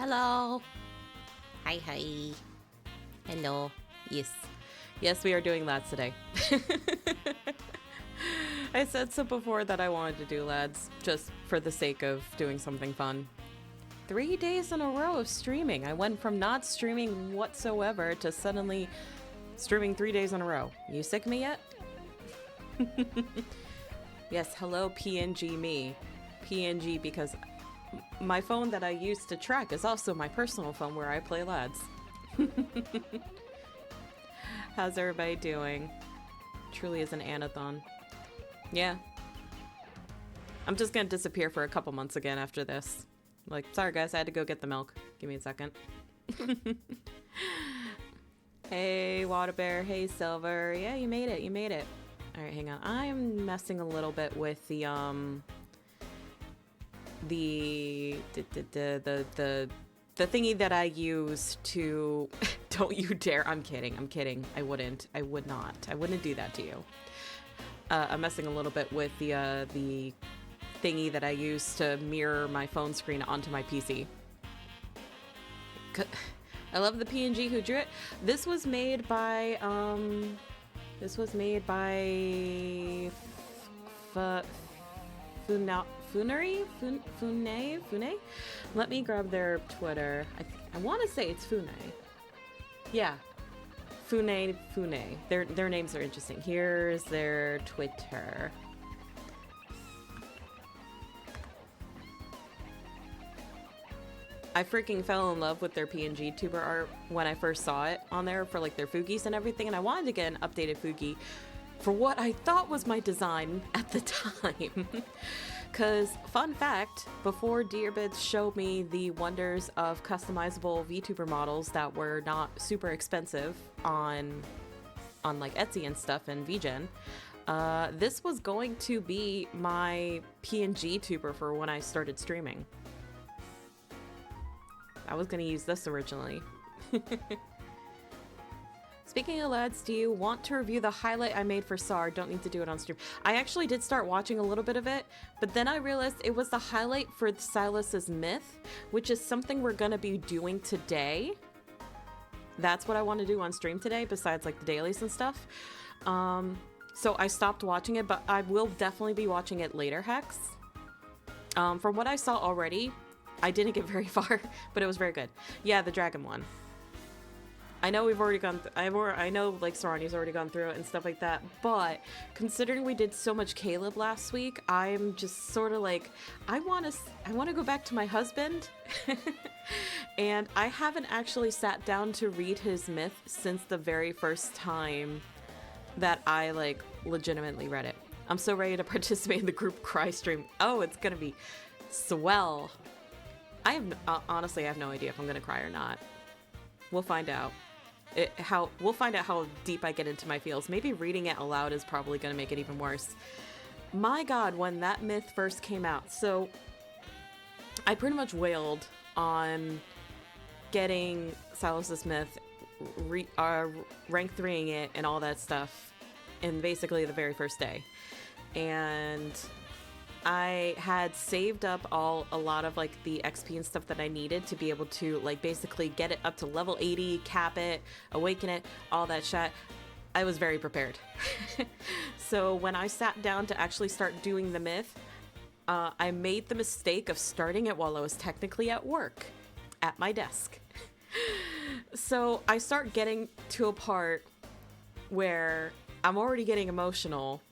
Hello. Hi, hi. Hello. Yes. Yes, we are doing lads today. I said so before that I wanted to do lads just for the sake of doing something fun. 3 days in a row of streaming. I went from not streaming whatsoever to suddenly streaming 3 days in a row. You sick of me yet? Yes, hello PNG me. PNG because my phone that I use to track is also my personal phone where I play lads. How's everybody doing? Truly is an anathon. Yeah. I'm just gonna disappear for a couple months again after this. Like, sorry guys, I had to go get the milk. Give me a second. Hey, Water Bear. Hey, Silver. Yeah, you made it. You made it. All right, hang on. I am messing a little bit with the thingy that I use to. Don't you dare! I'm kidding. I'm kidding. I wouldn't. I would not. I wouldn't do that to you. I'm messing a little bit with the thingy that I use to mirror my phone screen onto my PC. I love the PNG who drew it. This was made by Fune. Let me grab their Twitter. I want to say it's Fune. Yeah, Fune. Their names are interesting. Here's their Twitter. I freaking fell in love with their PNG tuber art when I first saw it on there for like their Fugis and everything, and I wanted to get an updated Fugi for what I thought was my design at the time. Cause fun fact, before Deerbits showed me the wonders of customizable VTuber models that were not super expensive on like Etsy and stuff and VGen, this was going to be my PNG tuber for when I started streaming. I was going to use this originally. Speaking of lads, do you want to review the highlight I made for SAR? Don't need to do it on stream. I actually did start watching a little bit of it, but then I realized it was the highlight for Silas's myth, which is something we're going to be doing today. That's what I want to do on stream today, besides like the dailies and stuff. So I stopped watching it, but I will definitely be watching it later, Hex. From what I saw already, I didn't get very far, but it was very good. Yeah, the dragon one. I know we've already gone. I know like Sarani's already gone through it and stuff like that. But considering we did so much Caleb last week, I'm just sort of like, I want to go back to my husband, and I haven't actually sat down to read his myth since the very first time that I like legitimately read it. I'm so ready to participate in the group cry stream. Oh, it's gonna be swell. Honestly, I have no idea if I'm gonna cry or not. We'll find out. We'll find out how deep I get into my feels. Maybe reading it aloud is probably gonna make it even worse. My God, when that myth first came out, so I pretty much wailed on getting Silas's myth, rank 3ing it, and all that stuff, in basically the very first day, and I had saved up a lot of like the XP and stuff that I needed to be able to like basically get it up to level 80, cap it, awaken it, all that shit. I was very prepared. So when I sat down to actually start doing the myth, I made the mistake of starting it while I was technically at work, at my desk. So I start getting to a part where I'm already getting emotional.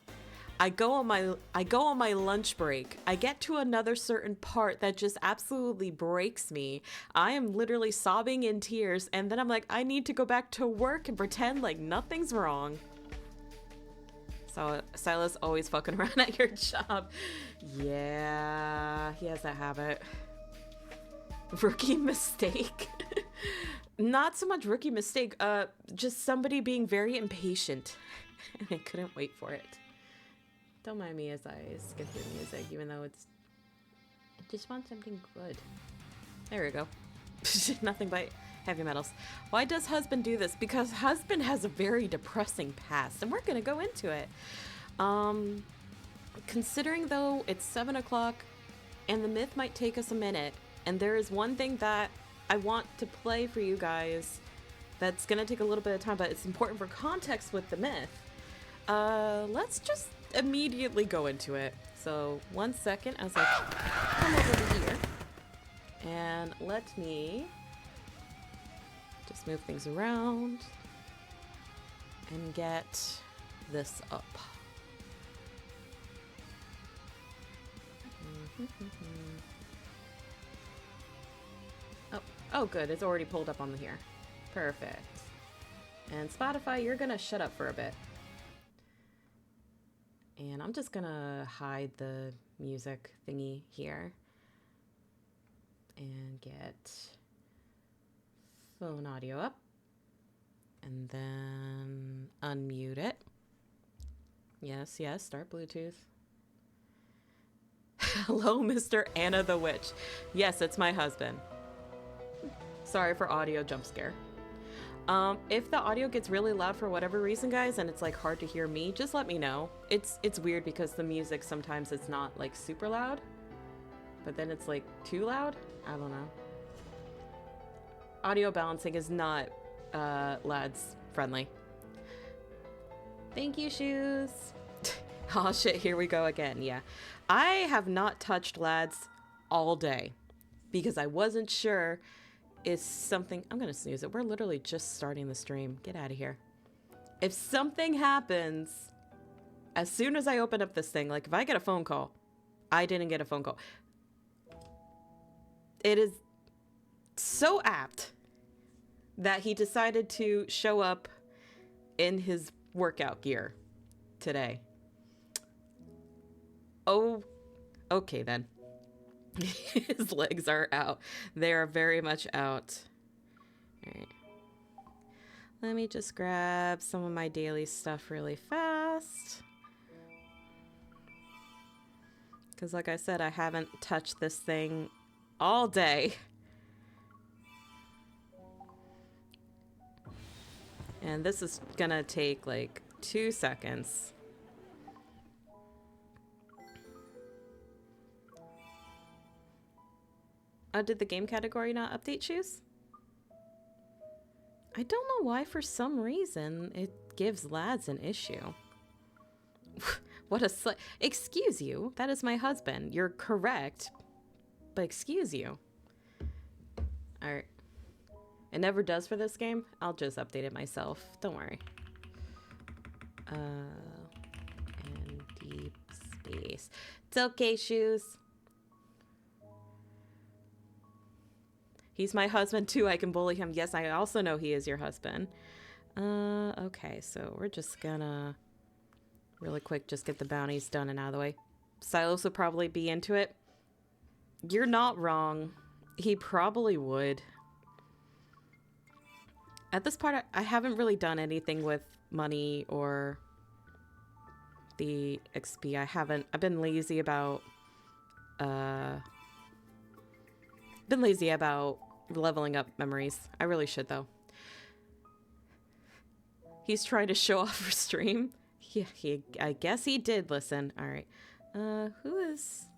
I go on my lunch break. I get to another certain part that just absolutely breaks me. I am literally sobbing in tears, and then I'm like, I need to go back to work and pretend like nothing's wrong. So Silas always fucking around at your job. Yeah, he has that habit. Rookie mistake. Not so much rookie mistake, just somebody being very impatient. And I couldn't wait for it. Don't mind me as I skip through music, even though I just want something good. There we go. Nothing but heavy metals. Why does husband do this? Because husband has a very depressing past, and we're gonna go into it. Considering though it's 7 o'clock, and the myth might take us a minute, and there is one thing that I want to play for you guys. That's gonna take a little bit of time, but it's important for context with the myth. Let's just immediately go into it. So 1 second as I come over to here. And let me just move things around and get this up. Oh, good. It's already pulled up on here. Perfect. And Spotify, you're gonna shut up for a bit. And I'm just gonna hide the music thingy here. And get phone audio up. And then unmute it. Yes, yes, start Bluetooth. Hello, Mr. Anna the Witch. Yes, it's my husband. Sorry for audio jump scare. If the audio gets really loud for whatever reason, guys, and it's like hard to hear me, just let me know. It's weird because the music sometimes it's not like super loud, but then it's like too loud. I don't know. Audio balancing is not lads friendly. Thank you, Shoes. Oh shit, here we go again. Yeah, I have not touched lads all day because I wasn't sure is something. I'm gonna snooze it. We're literally just starting the stream. Get out of here. If something happens as soon as I open up this thing, like if I get a phone call, I didn't get a phone call. It is so apt that he decided to show up in his workout gear today. Oh, okay then. His legs are out. They are very much out. All right. Let me just grab some of my daily stuff really fast. Because like I said, I haven't touched this thing all day. And this is gonna take like 2 seconds. Did the game category not update, Shoes? I don't know why for some reason it gives lads an issue. What a excuse you. That is my husband. You're correct. But excuse you. Alright. It never does for this game. I'll just update it myself. Don't worry. And deep space. It's okay, Shoes. He's my husband too. I can bully him. Yes, I also know he is your husband. Okay, so we're just gonna really quick just get the bounties done and out of the way. Silos would probably be into it. You're not wrong. He probably would. At this part, I haven't really done anything with money or the XP. I've been lazy about leveling up memories. I really should though. He's trying to show off for stream. Yeah, I guess he did listen. All right. Who is?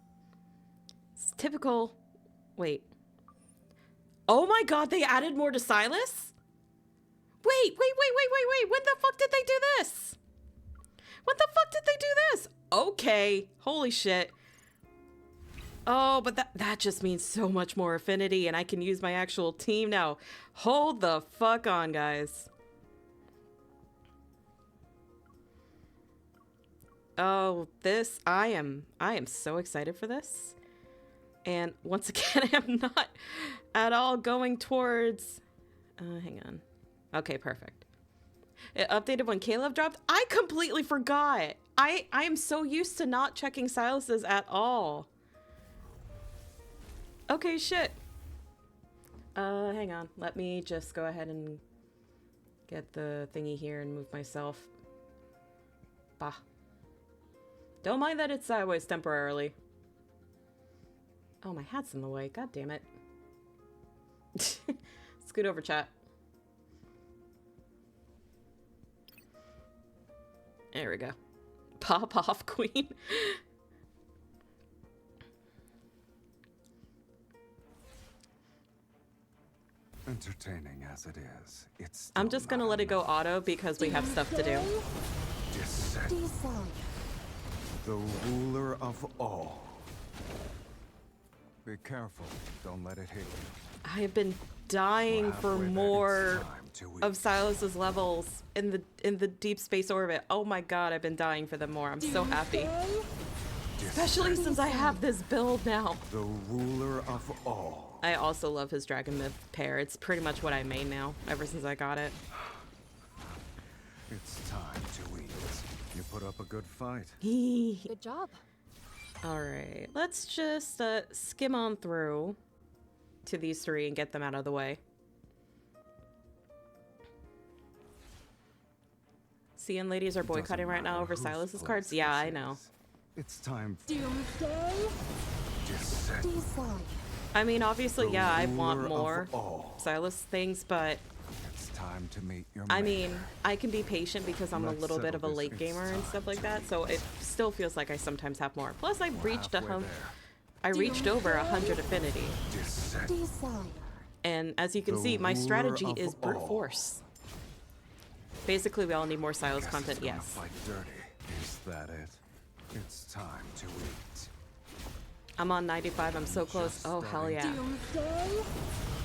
It's typical. Wait. Oh my God! They added more to Silas. Wait. When the fuck did they do this? When the fuck did they do this? Okay. Holy shit. Oh, but that just means so much more affinity and I can use my actual team now. Hold the fuck on, guys. Oh, this, I am so excited for this. And once again, I am not at all going towards, hang on. Okay, perfect. It updated when Caleb dropped. I completely forgot. I am so used to not checking Silas's at all. Okay, shit. Hang on. Let me just go ahead and get the thingy here and move myself. Bah. Don't mind that it's sideways temporarily. Oh, my hat's in the way. God damn it. Scoot over, chat. There we go. Pop off, queen. Entertaining as it is, it's I'm just gonna let it go auto because we have stuff to do. Descent. The ruler of all. Be careful, don't let it hit you. I have been dying for more of Silas's levels in the deep space orbit. Oh my god, I've been dying for them more. I'm so happy. Especially since I have this build now. The ruler of all. I also love his Dragon Myth pair. It's pretty much what I made now, ever since I got it. It's time to eat. You put up a good fight. Good job. Alright, let's just skim on through to these three and get them out of the way. Seeing ladies are boycotting right now over Silas's cards? Yeah, I know. It's time for Doomsday. descent. I mean, obviously, yeah, I want ruler more of all. Silas things, but It's time to meet your I maker. mean, I can be patient because I'm a Let's little bit of settle a this. late It's gamer and time stuff like to that, so it still feels like I sometimes have more. Plus, I We're reached a halfway I reached over 100 affinity, there. Descent. and as you can The see, my ruler strategy of is brute all. force. Basically, we all need more Silas Guess content, it's gonna yes. fight dirty. Is that it? It's time to eat. I'm on 95, I'm so close. Just Oh, hell starting. yeah. Doomsday.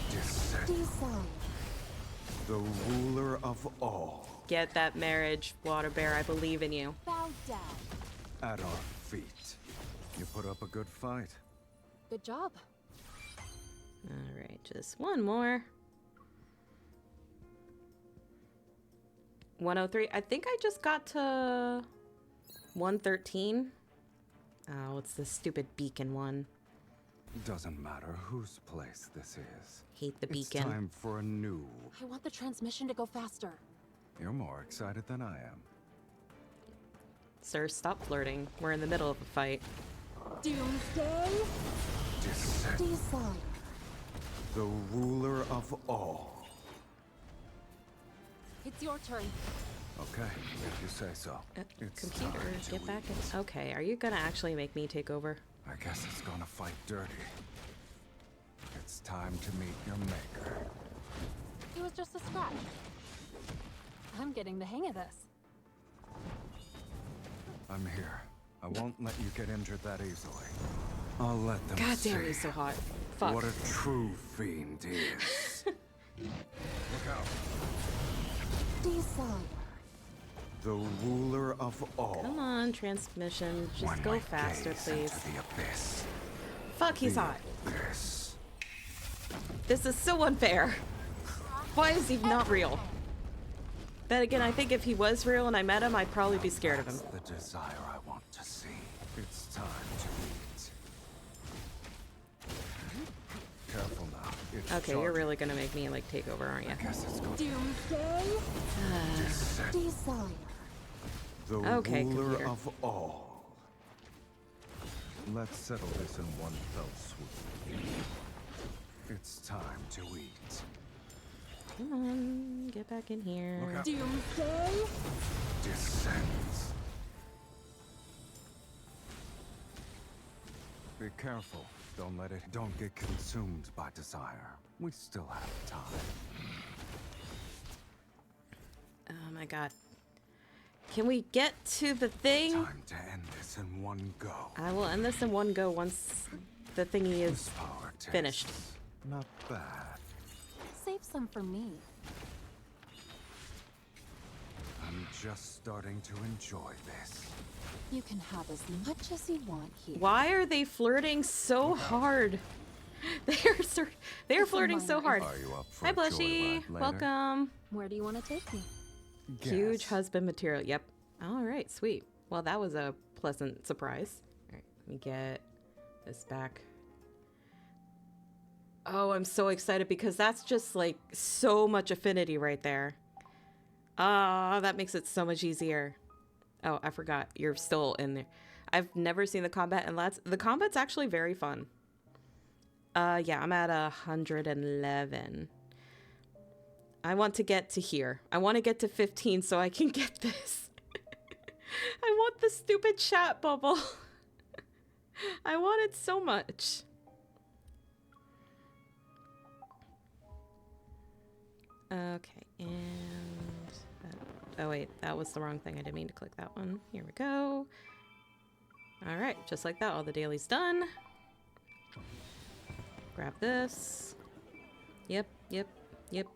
Descent. The ruler of all. Get that marriage, Water Bear, I believe in you. Bow down. At our feet. You put up a good fight. Good job. Alright, just one more. 103. I think I just got to 113. Oh, it's the stupid beacon one. Doesn't matter whose place this is. Hate the It's beacon. time for a new. I want the transmission to go faster. You're more excited than I am. Sir, stop flirting. We're in the middle of a fight. Doomsday. Descent. The ruler of all. It's your turn. Okay, if you say so. It's Computer, time to get back eat. in. Okay, are you gonna actually make me take over? I guess it's gonna fight dirty. It's time to meet your maker. It was just a scratch. I'm getting the hang of this. I'm here. I won't let you get injured that easily. I'll let them God see damn, he's so hot. Fuck. what a true fiend is. Look out. The ruler of all. Come on, transmission. Just When go my faster, gaze please. into the abyss. Fuck, he's The hot. abyss. This is so unfair. Why is he not real? Then again, I think if he was real and I met him, I'd probably be scared of him. That's the desire I want to see. It's time to eat. Careful now. It's Okay, you're charging. really gonna make me like take over, aren't you? I guess it's going Doomsday. descent. The Okay, ruler computer. of all. Let's settle this in one fell swoop. It's time to eat. Come on, get back in here. Look out. Doomsday. Descends. Be careful. Don't get consumed by desire. We still have time. Oh my god. Can we get to the thing? Time to end this in one go. I will end this in one go once the thingy This is power tastes finished. Not bad. Save some for me. I'm just starting to enjoy this. You can have as much as you want here. Why are they flirting so hard? They're flirting so hard. Are you up for Hi, a Blushy. joyride later? Welcome. Where do you want to take me? Huge Guess. husband material. Yep. All right, sweet. Well, that was a pleasant surprise. All right, let me get this back. Oh, I'm so excited because that's just like so much affinity right there. Ah, that makes it so much easier. Oh, I forgot. You're still in there. I've never seen the combat, and the combat's actually very fun. Yeah, I'm at 111. I want to get to here. I want to get to 15 so I can get this. I want the stupid chat bubble. I want it so much. Okay, and... oh wait, that was the wrong thing. I didn't mean to click that one. Here we go. Alright, just like that, all the daily's done. Grab this. Yep, yep, yep.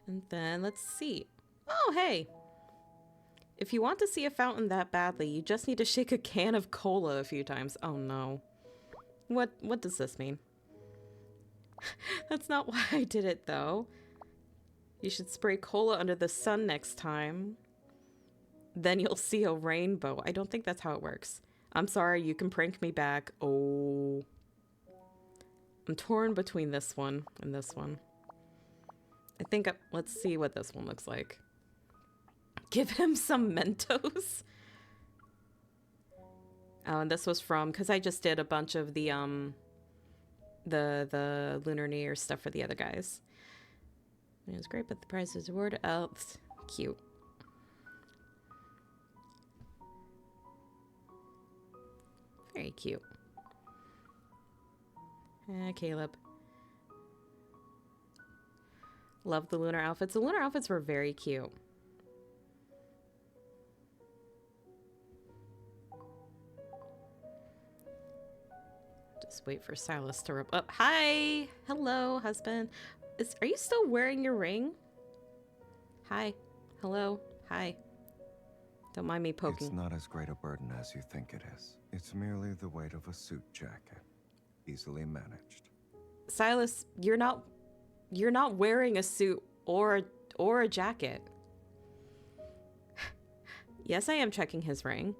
And then let's see. Oh, hey! If you want to see a fountain that badly, you just need to shake a can of cola a few times. Oh no. What does this mean? That's not why I did it though. You should spray cola under the sun next time. Then you'll see a rainbow. I don't think that's how it works. I'm sorry, you can prank me back. Oh. I'm torn between this one and this one. I think, let's see what this one looks like. Give him some Mentos. Oh, and this was from, because I just did a bunch of the Lunar New Year stuff for the other guys. It was great, but the prize is rewarded. Oh, cute. Very cute. Caleb. Love the lunar outfits. The lunar outfits were very cute. Just wait for Silas to rub up. Hi! Hello, husband. Are you still wearing your ring? Hi. Hello. Hi. Don't mind me poking. It's not as great a burden as you think it is. It's merely the weight of a suit jacket. Easily managed. Silas, you're not wearing a suit or a jacket. Yes, I am checking his ring.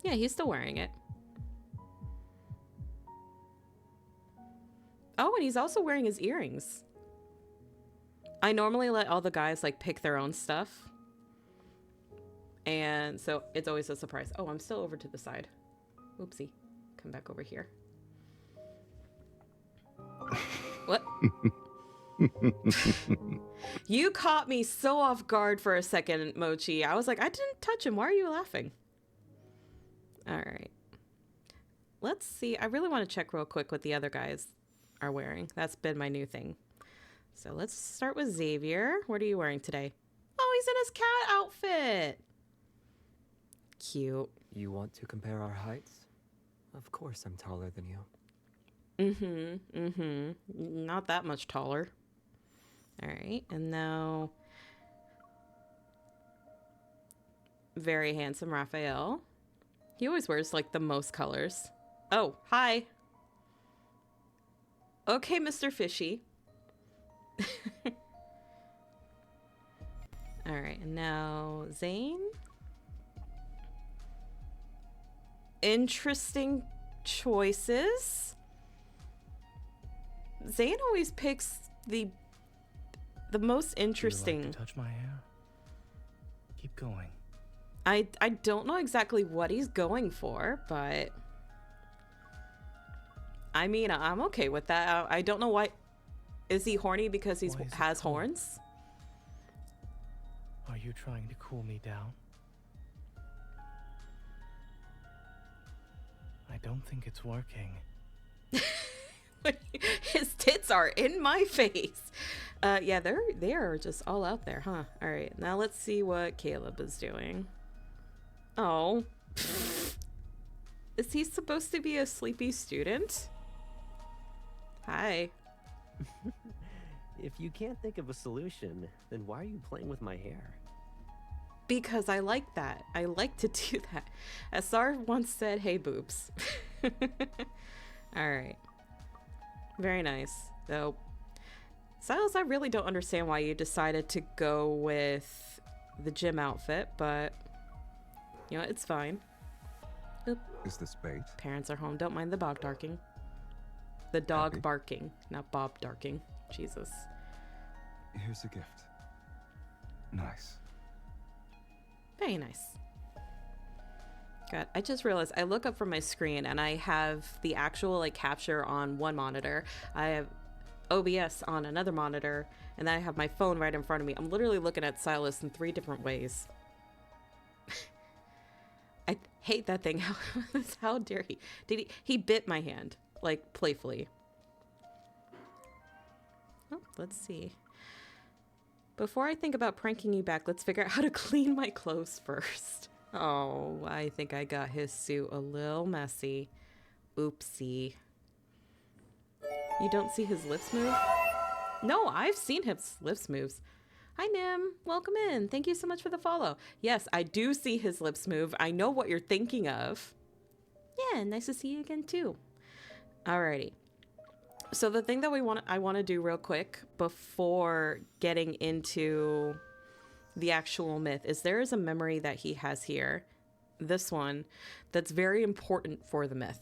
Yeah, he's still wearing it. Oh, and he's also wearing his earrings. I normally let all the guys like pick their own stuff. And so it's always a surprise. Oh, I'm still over to the side. Oopsie. Come back over here. What? You caught me so off guard for a second, Mochi. I was like, I didn't touch him. Why are you laughing? All right. Let's see. I really want to check real quick what the other guys are wearing. That's been my new thing. So let's start with Xavier. What are you wearing today? Oh, he's in his cat outfit. Cute. You want to compare our heights? Of course I'm taller than you. Not that much taller. All right, and now very handsome Raphael. He always wears like the most colors. Oh, hi. Okay, Mr. Fishy. All right, and now Zane. Interesting choices. Zane always picks the most interesting. Would you like to touch my hair? Keep going. I don't know exactly what he's going for, but I mean, I'm okay with that. I don't know why. Is he horny because he has horns? Are you trying to cool me down? I don't think it's working. His tits are in my face. Yeah, they're just all out there, huh? All right, now let's see what Caleb is doing. Oh. Is he supposed to be a sleepy student? Hi. If you can't think of a solution, then why are you playing with my hair? Because I like that. I like to do that. Asar once said, hey, boobs. All right. Very nice. Though, Silas, I really don't understand why you decided to go with the gym outfit, but, you know, it's fine. Oop. Is this bait? Parents are home. Don't mind the dog barking. The dog Happy? barking, not Bob barking. Jesus. Here's a gift. Nice. Very nice. God, I just realized I look up from my screen and I have the actual like capture on one monitor. I have OBS on another monitor, and then I have my phone right in front of me. I'm literally looking at Silas in 3 different ways. I hate that thing. How dare he? He bit my hand, like playfully. Oh, let's see. Before I think about pranking you back, let's figure out how to clean my clothes first. Oh, I think I got his suit a little messy. Oopsie. You don't see his lips move? No, I've seen his lips moves. Hi, Nim. Welcome in. Thank you so much for the follow. Yes, I do see his lips move. I know what you're thinking of. Yeah, nice to see you again, too. Alrighty. So the thing that I want to do real quick before getting into the actual myth is there is a memory that he has here, this one, that's very important for the myth.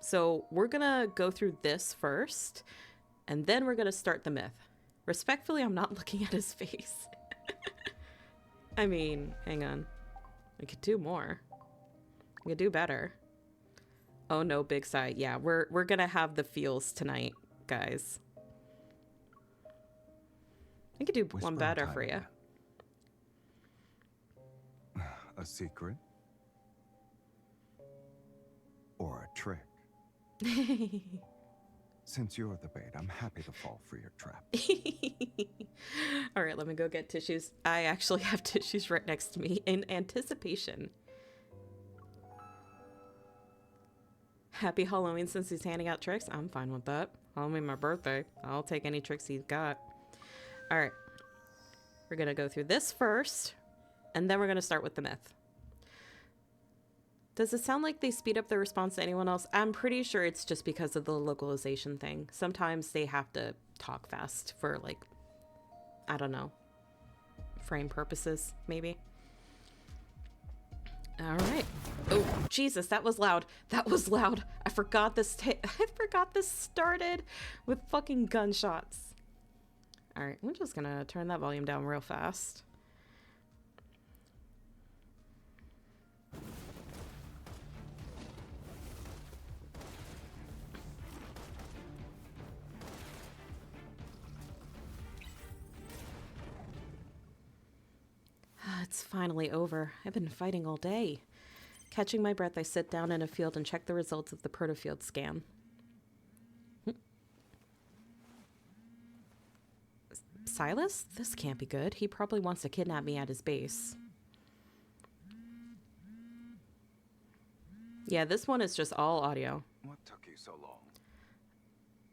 So we're gonna go through this first, and then we're gonna start the myth. Respectfully, I'm not looking at his face. I mean, hang on. We could do more. We could do better. Oh no, big sigh. Yeah, we're gonna have the feels tonight, guys. I could do one Whisper better time. for you. A secret? Or a trick? Since you're the bait, I'm happy to fall for your trap. All right, let me go get tissues. I actually have tissues right next to me in anticipation. Happy Halloween since he's handing out tricks. I'm fine with that. Halloween, my birthday. I'll take any tricks he's got. All right. We're going to go through this first, and then we're going to start with the myth. Does it sound like they speed up their response to anyone else? I'm pretty sure it's just because of the localization thing. Sometimes they have to talk fast for, like, I don't know, frame purposes, maybe. All right. Oh, Jesus, that was loud. That was loud. I forgot this I forgot this started with fucking gunshots. All right, I'm just gonna turn that volume down real fast. It's finally over. I've been fighting all day. Catching my breath, I sit down in a field and check the results of the protofield scan. Silas? This can't be good. He probably wants to kidnap me at his base. Yeah, this one is just all audio. What took you so long?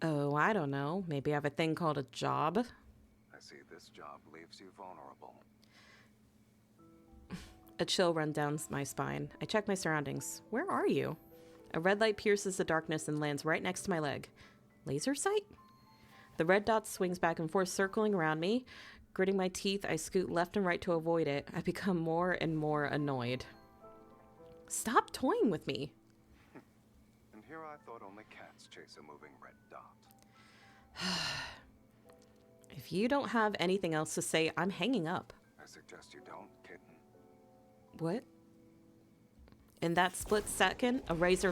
Oh, I don't know. Maybe I have a thing called a job. I see this job leaves you vulnerable. A chill runs down my spine. I check my surroundings. Where are you? A red light pierces the darkness and lands right next to my leg. Laser sight? The red dot swings back and forth, circling around me. Gritting my teeth, I scoot left and right to avoid it. I become more and more annoyed. Stop toying with me. And here I thought only cats chase a moving red dot. If you don't have anything else to say, I'm hanging up. I suggest you don't, kitten. What? In that split second, a red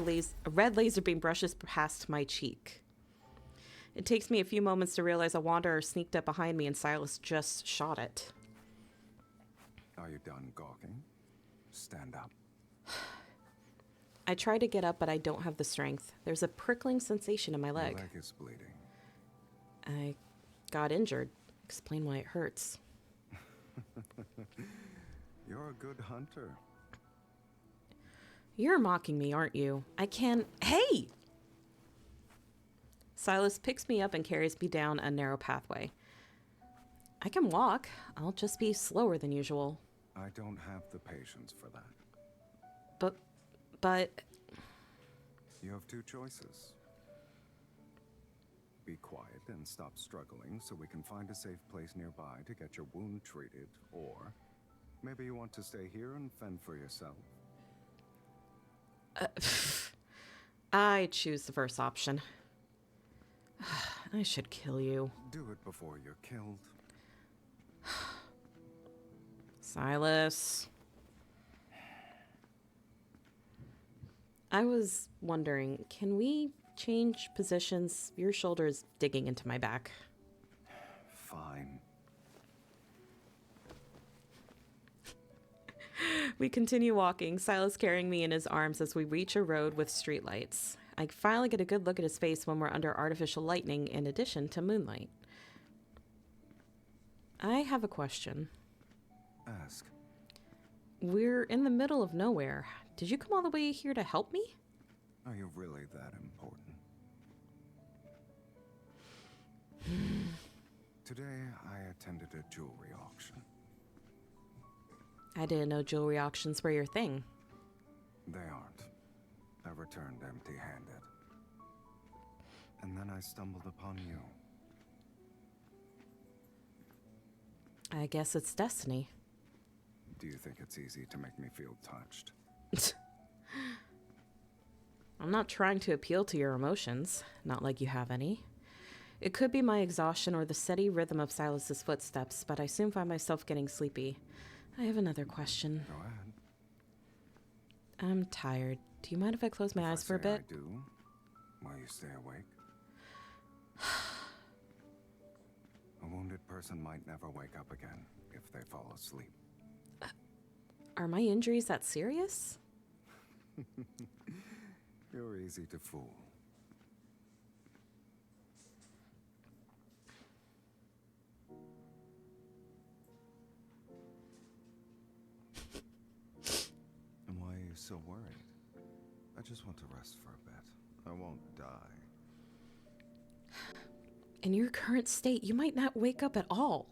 laser beam brushes past my cheek. It takes me a few moments to realize a wanderer sneaked up behind me and Silas just shot it. Are you done gawking? Stand up. I try to get up, but I don't have the strength. There's a prickling sensation in my leg. Your leg is bleeding. I got injured. Explain why it hurts. You're a good hunter. You're mocking me, aren't you? I can... Hey! Silas picks me up and carries me down a narrow pathway. I can walk. I'll just be slower than usual. I don't have the patience for that. But... You have two choices. Be quiet and stop struggling so we can find a safe place nearby to get your wound treated, or maybe you want to stay here and fend for yourself. I choose the first option. I should kill you. Do it before you're killed. Silas. I was wondering, can we change positions? Your shoulder's digging into my back. Fine. We continue walking, Silas carrying me in his arms as we reach a road with streetlights. I finally get a good look at his face when we're under artificial lighting in addition to moonlight. I have a question. Ask. We're in the middle of nowhere. Did you come all the way here to help me? Are you really that important? Today, I attended a jewelry auction. I didn't know jewelry auctions were your thing. They aren't. I returned empty-handed. And then I stumbled upon you. I guess it's destiny. Do you think it's easy to make me feel touched? I'm not trying to appeal to your emotions. Not like you have any. It could be my exhaustion or the steady rhythm of Silas's footsteps, but I soon find myself getting sleepy. I have another question. Go ahead. I'm tired. Do you mind if I close my eyes for a If I say bit? I do, will you stay awake? A wounded person might never wake up again if they fall asleep. Are my injuries that serious? You're easy to fool. And why are you so worried? I just want to rest for a bit. I won't die. In your current state, you might not wake up at all.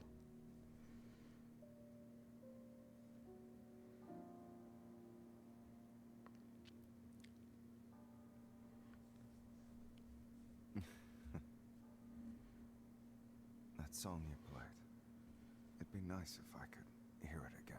That song you played. It'd be nice if I could hear it again.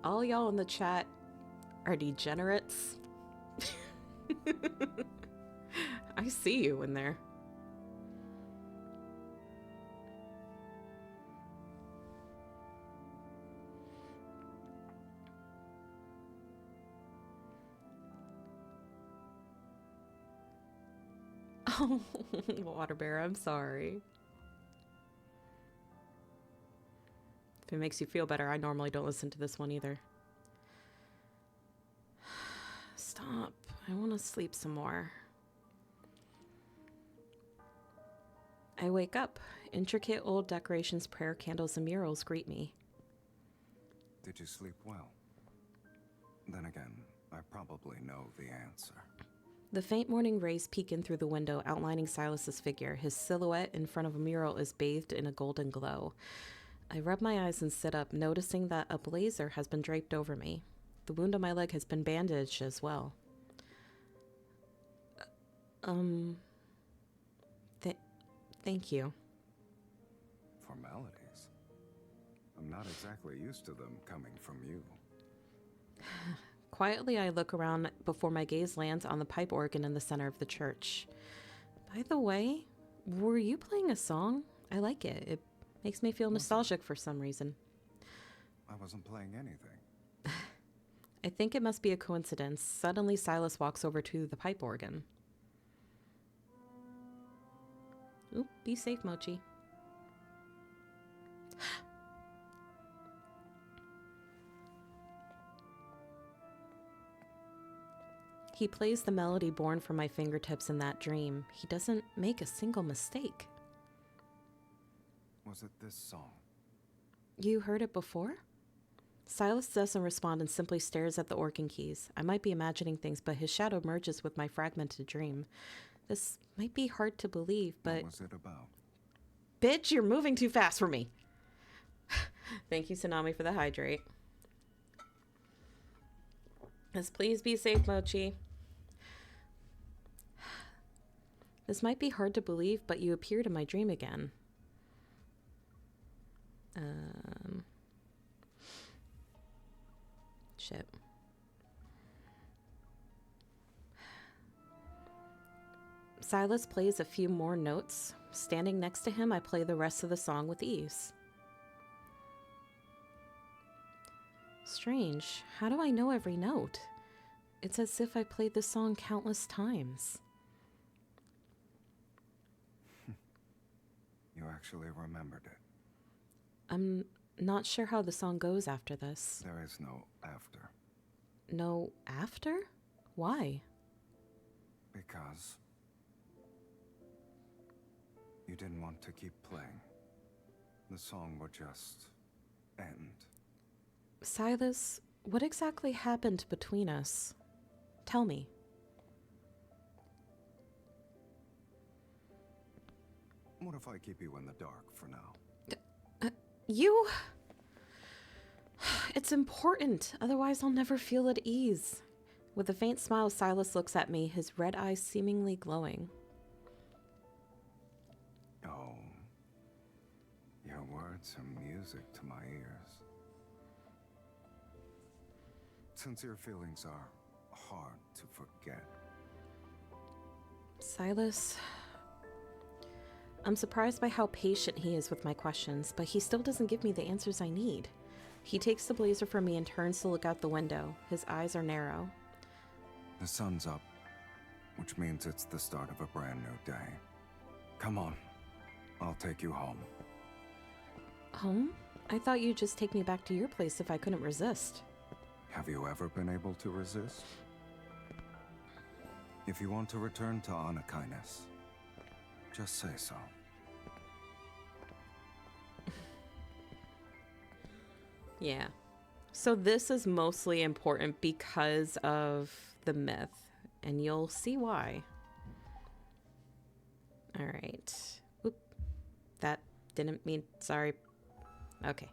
All y'all in the chat are degenerates. I see you in there. Oh, Water Bear, I'm sorry. If it makes you feel better, I normally don't listen to this one either. Stop. I want to sleep some more. I wake up. Intricate old decorations, prayer candles, and murals greet me. Did you sleep well? Then again, I probably know the answer. The faint morning rays peek in through the window, outlining Silas's figure. His silhouette in front of a mural is bathed in a golden glow. I rub my eyes and sit up, noticing that a blazer has been draped over me. The wound on my leg has been bandaged as well. Thank you. Formalities? I'm not exactly used to them coming from you. Quietly, I look around before my gaze lands on the pipe organ in the center of the church. By the way, were you playing a song? I like it. It makes me feel nostalgic for some reason. I wasn't playing anything. I think it must be a coincidence. Suddenly, Silas walks over to the pipe organ. Oop, be safe, Mochi. He plays the melody born from my fingertips in that dream. He doesn't make a single mistake. Was it this song? You heard it before? Silas doesn't respond and simply stares at the organ keys. I might be imagining things, but his shadow merges with my fragmented dream. This might be hard to believe, but... What was it about? Bitch, you're moving too fast for me. Thank you, Tsunami, for the hydrate. Yes, please be safe, Mochi. This might be hard to believe, but you appeared in my dream again. Shit. Silas plays a few more notes. Standing next to him, I play the rest of the song with ease. Strange. How do I know every note? It's as if I played the song countless times. You actually remembered it. I'm not sure how the song goes after this. There is no after. No after? Why? Because you didn't want to keep playing. The song would just end. Silas, what exactly happened between us? Tell me. What if I keep you in the dark for now? You... It's important, otherwise I'll never feel at ease. With a faint smile, Silas looks at me, his red eyes seemingly glowing. Oh, your words are music to my ears. Sincere feelings are hard to forget. Silas... I'm surprised by how patient he is with my questions, but he still doesn't give me the answers I need. He takes the blazer from me and turns to look out the window. His eyes are narrow. The sun's up, which means it's the start of a brand new day. Come on, I'll take you home. Home? I thought you'd just take me back to your place if I couldn't resist. Have you ever been able to resist? If you want to return to Anakainis, just say so. Yeah. So this is mostly important because of the myth, and you'll see why. All right. Oop. That didn't mean... Sorry. Okay.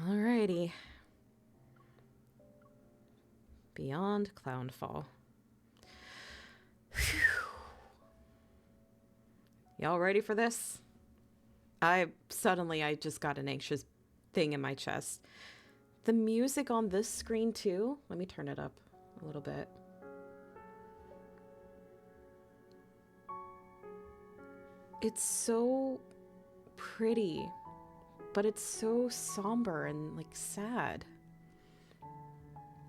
Alrighty. Beyond Clownfall. Phew. Y'all ready for this? I just got an anxious thing in my chest. The music on this screen too. Let me turn it up a little bit. It's so pretty, but it's so somber and like sad.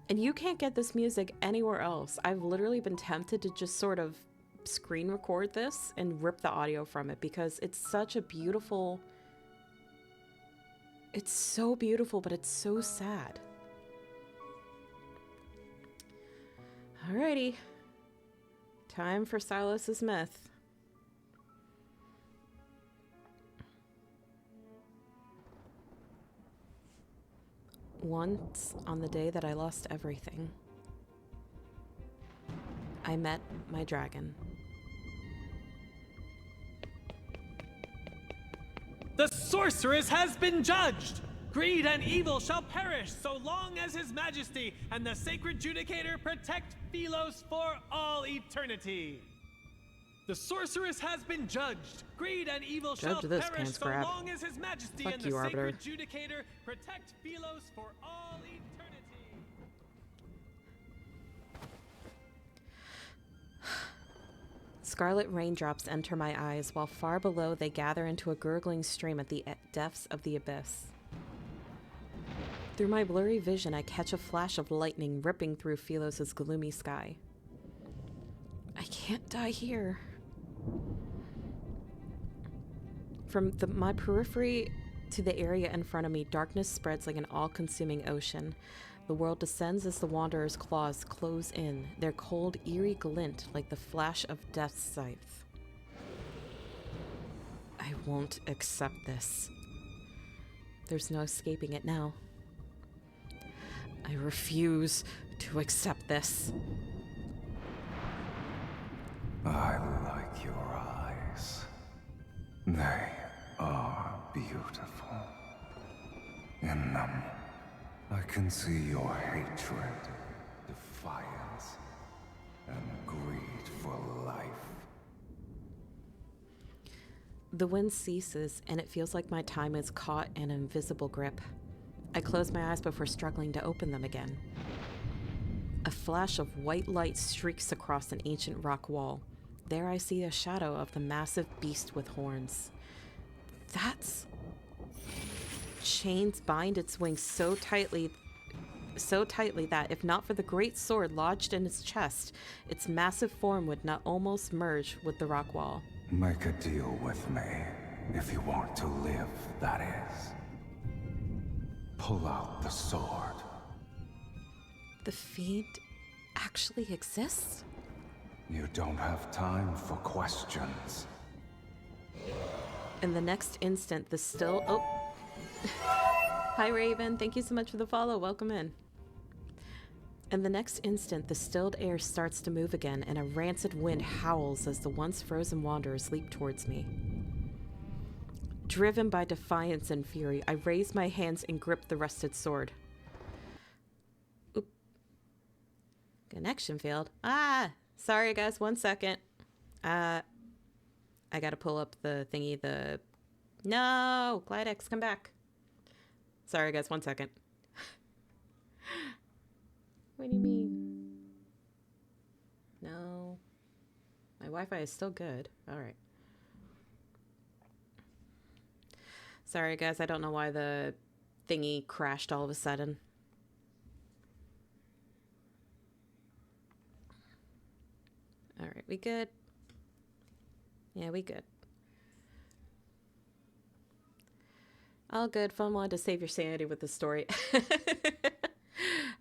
And you can't get this music anywhere else. I've literally been tempted to just sort of screen record this and rip the audio from it because it's such a beautiful... It's so beautiful, but it's so sad. Alrighty. Time for Silas's myth. Once, on the day that I lost everything, I met my dragon. The sorceress has been judged! Greed and evil shall perish so long as His Majesty and the Sacred Judicator protect Philos for all eternity. The sorceress has been judged. Greed and evil shall perish so long as His Majesty and the Sacred Judicator protect Philos for all eternity. Scarlet raindrops enter my eyes, while far below they gather into a gurgling stream at the depths of the abyss. Through my blurry vision, I catch a flash of lightning ripping through Philos' gloomy sky. I can't die here. From my periphery to the area in front of me, darkness spreads like an all-consuming ocean. The world descends as the Wanderer's claws close in, their cold, eerie glint like the flash of death's scythe. I won't accept this. There's no escaping it now. I refuse to accept this. I like your eyes. They are beautiful. In them, I can see your hatred, defiance, and greed for life. The wind ceases, and it feels like my time is caught in an invisible grip. I close my eyes before struggling to open them again. A flash of white light streaks across an ancient rock wall. There I see a shadow of the massive beast with horns. That's... Chains bind its wings so tightly that, if not for the great sword lodged in its chest, its massive form would not almost merge with the rock wall. Make a deal with me, if you want to live, that is. Pull out the sword. The fiend actually exists? You don't have time for questions. In the next instant, the still... Oh. Hi, Raven. Thank you so much for the follow. Welcome in. In the next instant, the stilled air starts to move again, and a rancid wind howls as the once frozen wanderers leap towards me. Driven by defiance and fury, I raise my hands and grip the rusted sword. Oop. Connection failed. Ah! Sorry, guys. 1 second. I gotta pull up the thingy, the... No! Glidex, come back. Sorry, guys. 1 second. What do you mean? No. My Wi-Fi is still good. Alright. Sorry, guys. I don't know why the thingy crashed all of a sudden. Alright, we good? Yeah, we good. All good. Fun wanted to save your sanity with the story.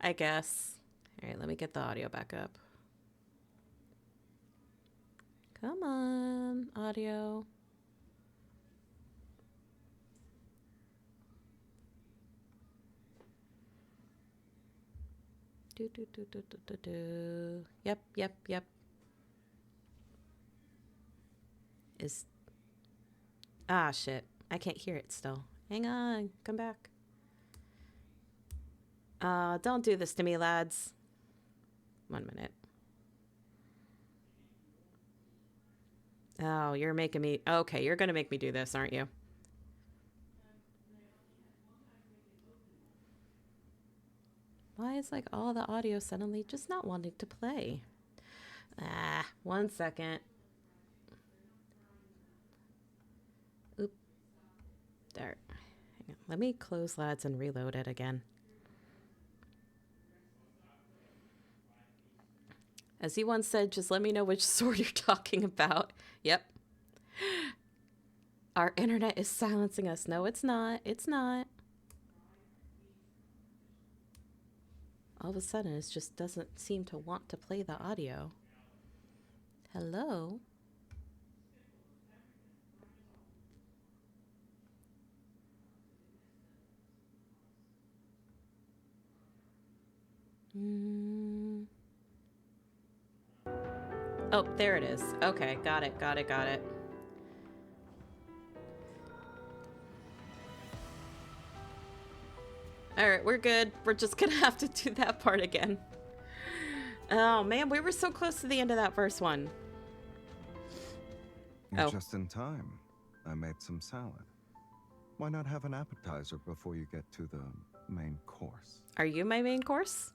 I guess. Alright, let me get the audio back up. Come on, audio. Do. Yep. Ah, shit. I can't hear it still. Hang on. Come back. Don't do this to me, lads. 1 minute. Oh, you're making me... Okay, you're gonna make me do this, aren't you? Why is, like, all the audio suddenly just not wanting to play? 1 second. Oop. There. Hang on. Let me close lads and reload it again. As he once said, just let me know which sword you're talking about. Yep. Our internet is silencing us. No, it's not. It's not. All of a sudden, it just doesn't seem to want to play the audio. Hello? Oh, there it is. Okay, got it. Alright, we're good. We're just gonna have to do that part again. Oh, man, we were so close to the end of that first one. You're just in time. I made some salad. Why not have an appetizer before you get to the main course? Are you my main course?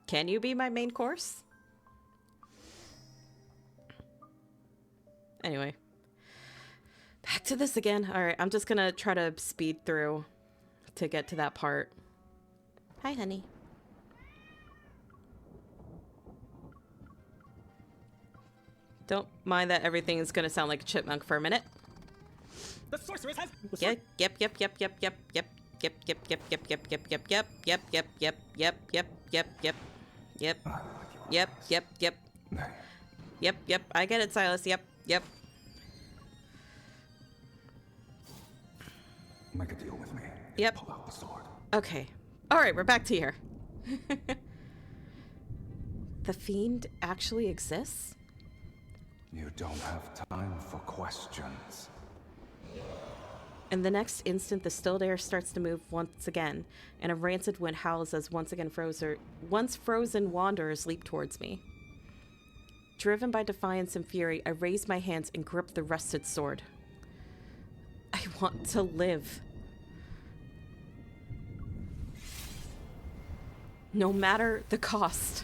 Can you be my main course? Anyway. Back to this again. Alright, I'm just gonna try to speed through to get to that part. Hi, honey. Don't mind that everything is gonna sound like a chipmunk for a minute. The sorceress has... Yep. I get it, Silas. Yep. Make a deal with me. Yep. Pull out the sword. Okay. Alright, we're back to here. The fiend actually exists? You don't have time for questions. In the next instant, the stilled air starts to move once again, and a rancid wind howls as once frozen wanderers leap towards me. Driven by defiance and fury, I raise my hands and grip the rusted sword. I want to live. No matter the cost.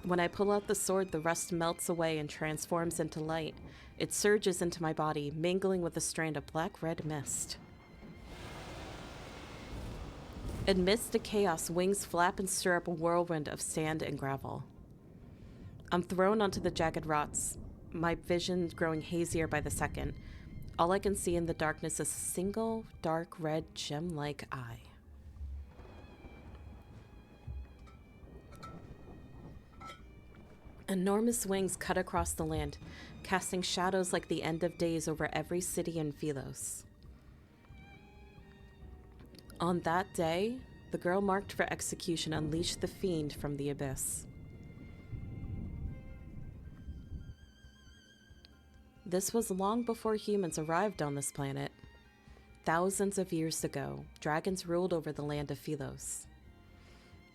When I pull out the sword, the rust melts away and transforms into light. It surges into my body, mingling with a strand of black-red mist. Amidst the chaos, wings flap and stir up a whirlwind of sand and gravel. I'm thrown onto the jagged rocks, my vision growing hazier by the second. All I can see in the darkness is a single dark red gem-like eye. Enormous wings cut across the land, casting shadows like the end of days over every city in Philos. On that day, the girl marked for execution unleashed the fiend from the abyss. This was long before humans arrived on this planet. Thousands of years ago, dragons ruled over the land of Philos.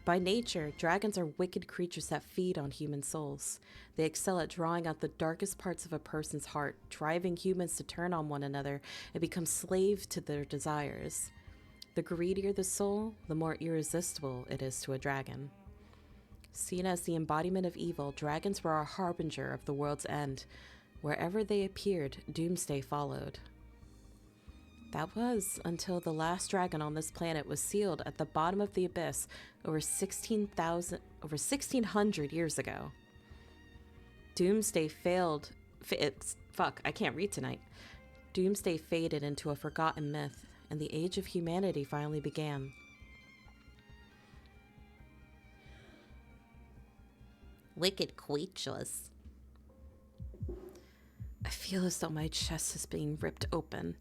By nature, dragons are wicked creatures that feed on human souls. They excel at drawing out the darkest parts of a person's heart, driving humans to turn on one another and become slaves to their desires. The greedier the soul, the more irresistible it is to a dragon. Seen as the embodiment of evil, dragons were a harbinger of the world's end. Wherever they appeared, doomsday followed. That was until the last dragon on this planet was sealed at the bottom of the abyss over 1600 years ago. Doomsday failed. I can't read tonight. Doomsday faded into a forgotten myth, and the age of humanity finally began. Wicked creatures. I feel as though my chest is being ripped open.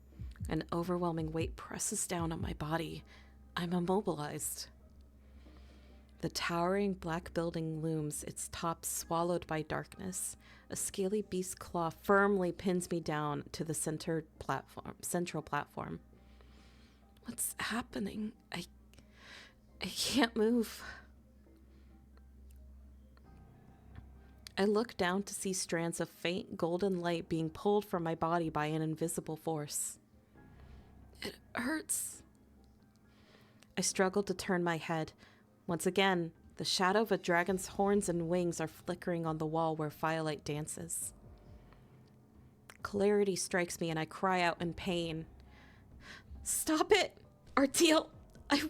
An overwhelming weight presses down on my body. I'm immobilized. The towering black building looms, its top swallowed by darkness. A scaly beast's claw firmly pins me down to the central platform. What's happening? I can't move. I look down to see strands of faint golden light being pulled from my body by an invisible force. It hurts. I struggle to turn my head. Once again, the shadow of a dragon's horns and wings are flickering on the wall where firelight dances. Clarity strikes me and I cry out in pain. Stop it! Arteal! I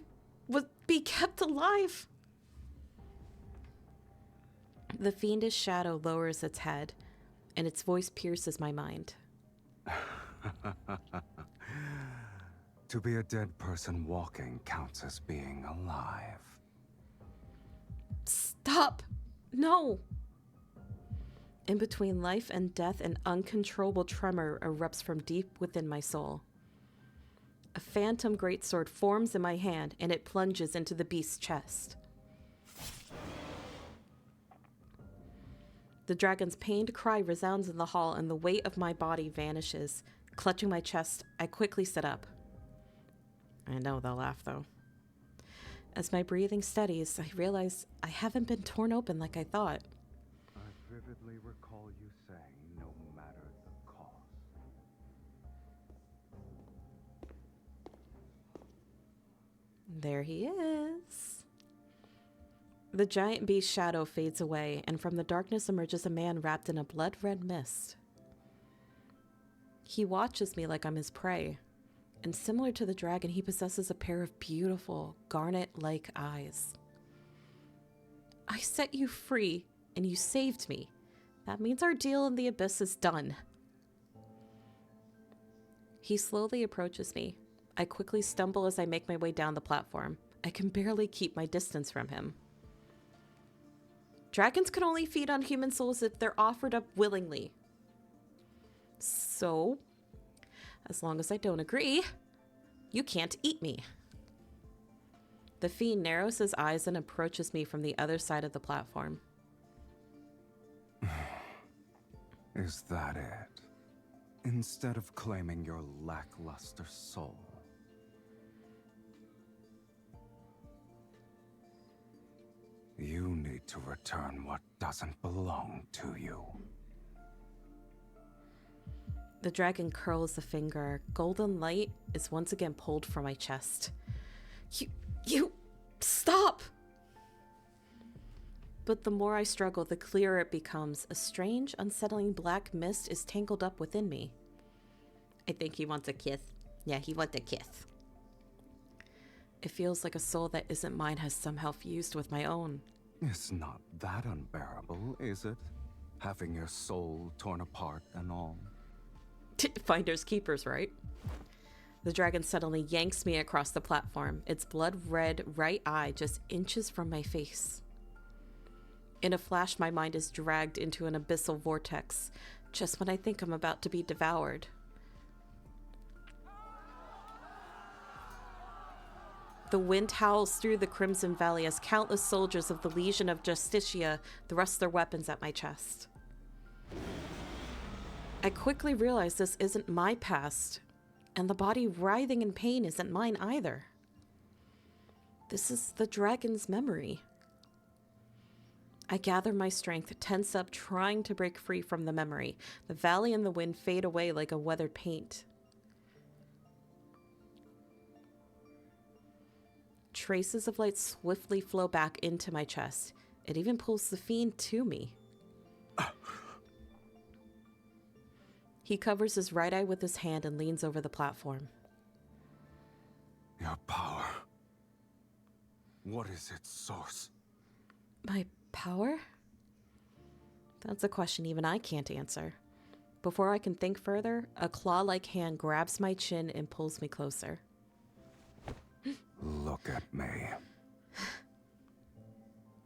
would be kept alive! The fiendish shadow lowers its head, and its voice pierces my mind. To be a dead person walking counts as being alive. Stop! No! In between life and death, an uncontrollable tremor erupts from deep within my soul. A phantom greatsword forms in my hand, and it plunges into the beast's chest. The dragon's pained cry resounds in the hall, and the weight of my body vanishes. Clutching my chest, I quickly sit up. I know they'll laugh, though. As my breathing steadies, I realize I haven't been torn open like I thought. I vividly recall you saying no matter the cost. There he is. The giant beast's shadow fades away, and from the darkness emerges a man wrapped in a blood-red mist. He watches me like I'm his prey, and similar to the dragon, he possesses a pair of beautiful, garnet-like eyes. I set you free, and you saved me. That means our deal in the abyss is done. He slowly approaches me. I quickly stumble as I make my way down the platform. I can barely keep my distance from him. Dragons can only feed on human souls if they're offered up willingly. So, as long as I don't agree, you can't eat me. The fiend narrows his eyes and approaches me from the other side of the platform. Is that it? Instead of claiming your lackluster soul. You need to return what doesn't belong to you. The dragon curls a finger. Golden light is once again pulled from my chest. You, stop! But the more I struggle, the clearer it becomes. A strange, unsettling black mist is tangled up within me. I think he wants a kiss. Yeah, he wants a kiss. It feels like a soul that isn't mine has somehow fused with my own. It's not that unbearable, is it? Having your soul torn apart and all. Finders keepers, right? The dragon suddenly yanks me across the platform, its blood-red right eye just inches from my face. In a flash, my mind is dragged into an abyssal vortex, just when I think I'm about to be devoured. The wind howls through the Crimson Valley as countless soldiers of the Legion of Justitia thrust their weapons at my chest. I quickly realize this isn't my past, and the body writhing in pain isn't mine either. This is the dragon's memory. I gather my strength, tense up, trying to break free from the memory. The valley and the wind fade away like a weathered paint. Traces of light swiftly flow back into my chest. It even pulls the fiend to me. He covers his right eye with his hand and leans over the platform. Your power. What is its source? My power? That's a question even I can't answer. Before I can think further, a claw-like hand grabs my chin and pulls me closer. Look at me.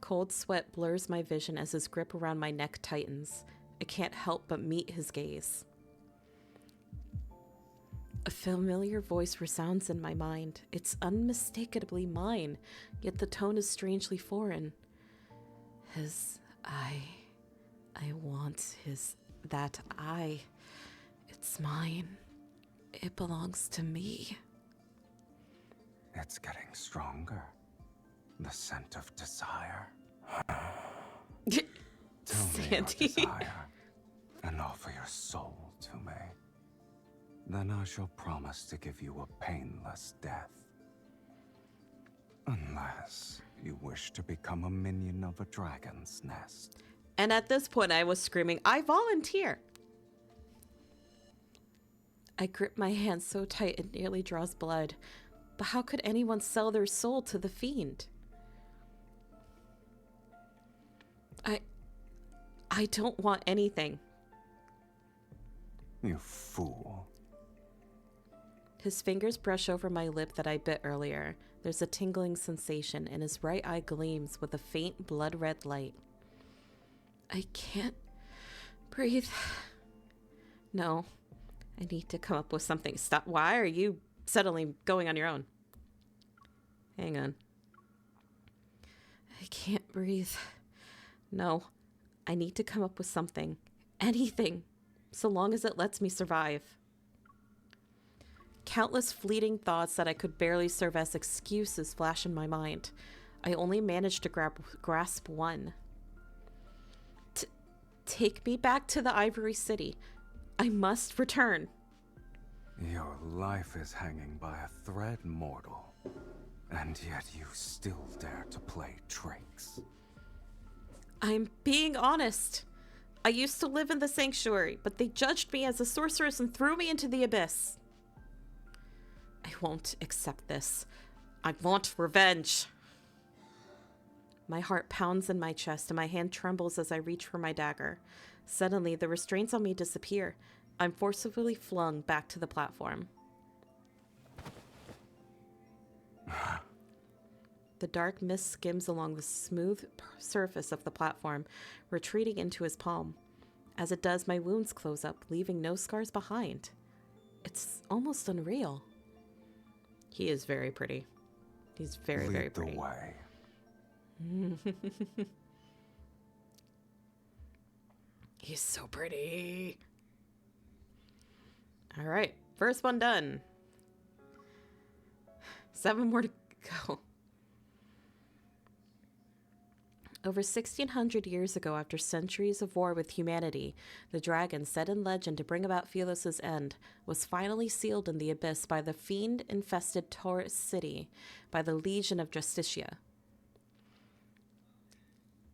Cold sweat blurs my vision as his grip around my neck tightens. I can't help but meet his gaze. A familiar voice resounds in my mind. It's unmistakably mine, yet the tone is strangely foreign. I want that eye. It's mine. It belongs to me. It's getting stronger. The scent of desire. Tell me your Sandy. desire, and offer your soul to me. Then I shall promise to give you a painless death. Unless you wish to become a minion of a dragon's nest. And at this point, I was screaming, I volunteer! I grip my hand so tight it nearly draws blood. But how could anyone sell their soul to the fiend? I don't want anything. You fool. His fingers brush over my lip that I bit earlier. There's a tingling sensation, and his right eye gleams with a faint blood-red light. I can't breathe. No, I need to come up with something. Stop. Why are you suddenly going on your own? Hang on. I can't breathe. No, I need to come up with something. Anything. So long as it lets me survive. Countless fleeting thoughts that I could barely serve as excuses flash in my mind. I only managed to grasp one. Take me back to the Ivory City. I must return. Your life is hanging by a thread, mortal. And yet you still dare to play tricks. I'm being honest. I used to live in the sanctuary, but they judged me as a sorceress and threw me into the abyss. I won't accept this. I want revenge. My heart pounds in my chest and my hand trembles as I reach for my dagger. Suddenly, the restraints on me disappear. I'm forcibly flung back to the platform. The dark mist skims along the smooth surface of the platform, retreating into his palm. As it does, my wounds close up, leaving no scars behind. It's almost unreal. He is very pretty. He's very, very pretty. Lead the way. He's so pretty. All right, first one done. 7 more to go. Over 1,600 years ago, after centuries of war with humanity, the dragon, set in legend to bring about Phelos's end, was finally sealed in the abyss by the fiend-infested Taurus city, by the Legion of Justitia.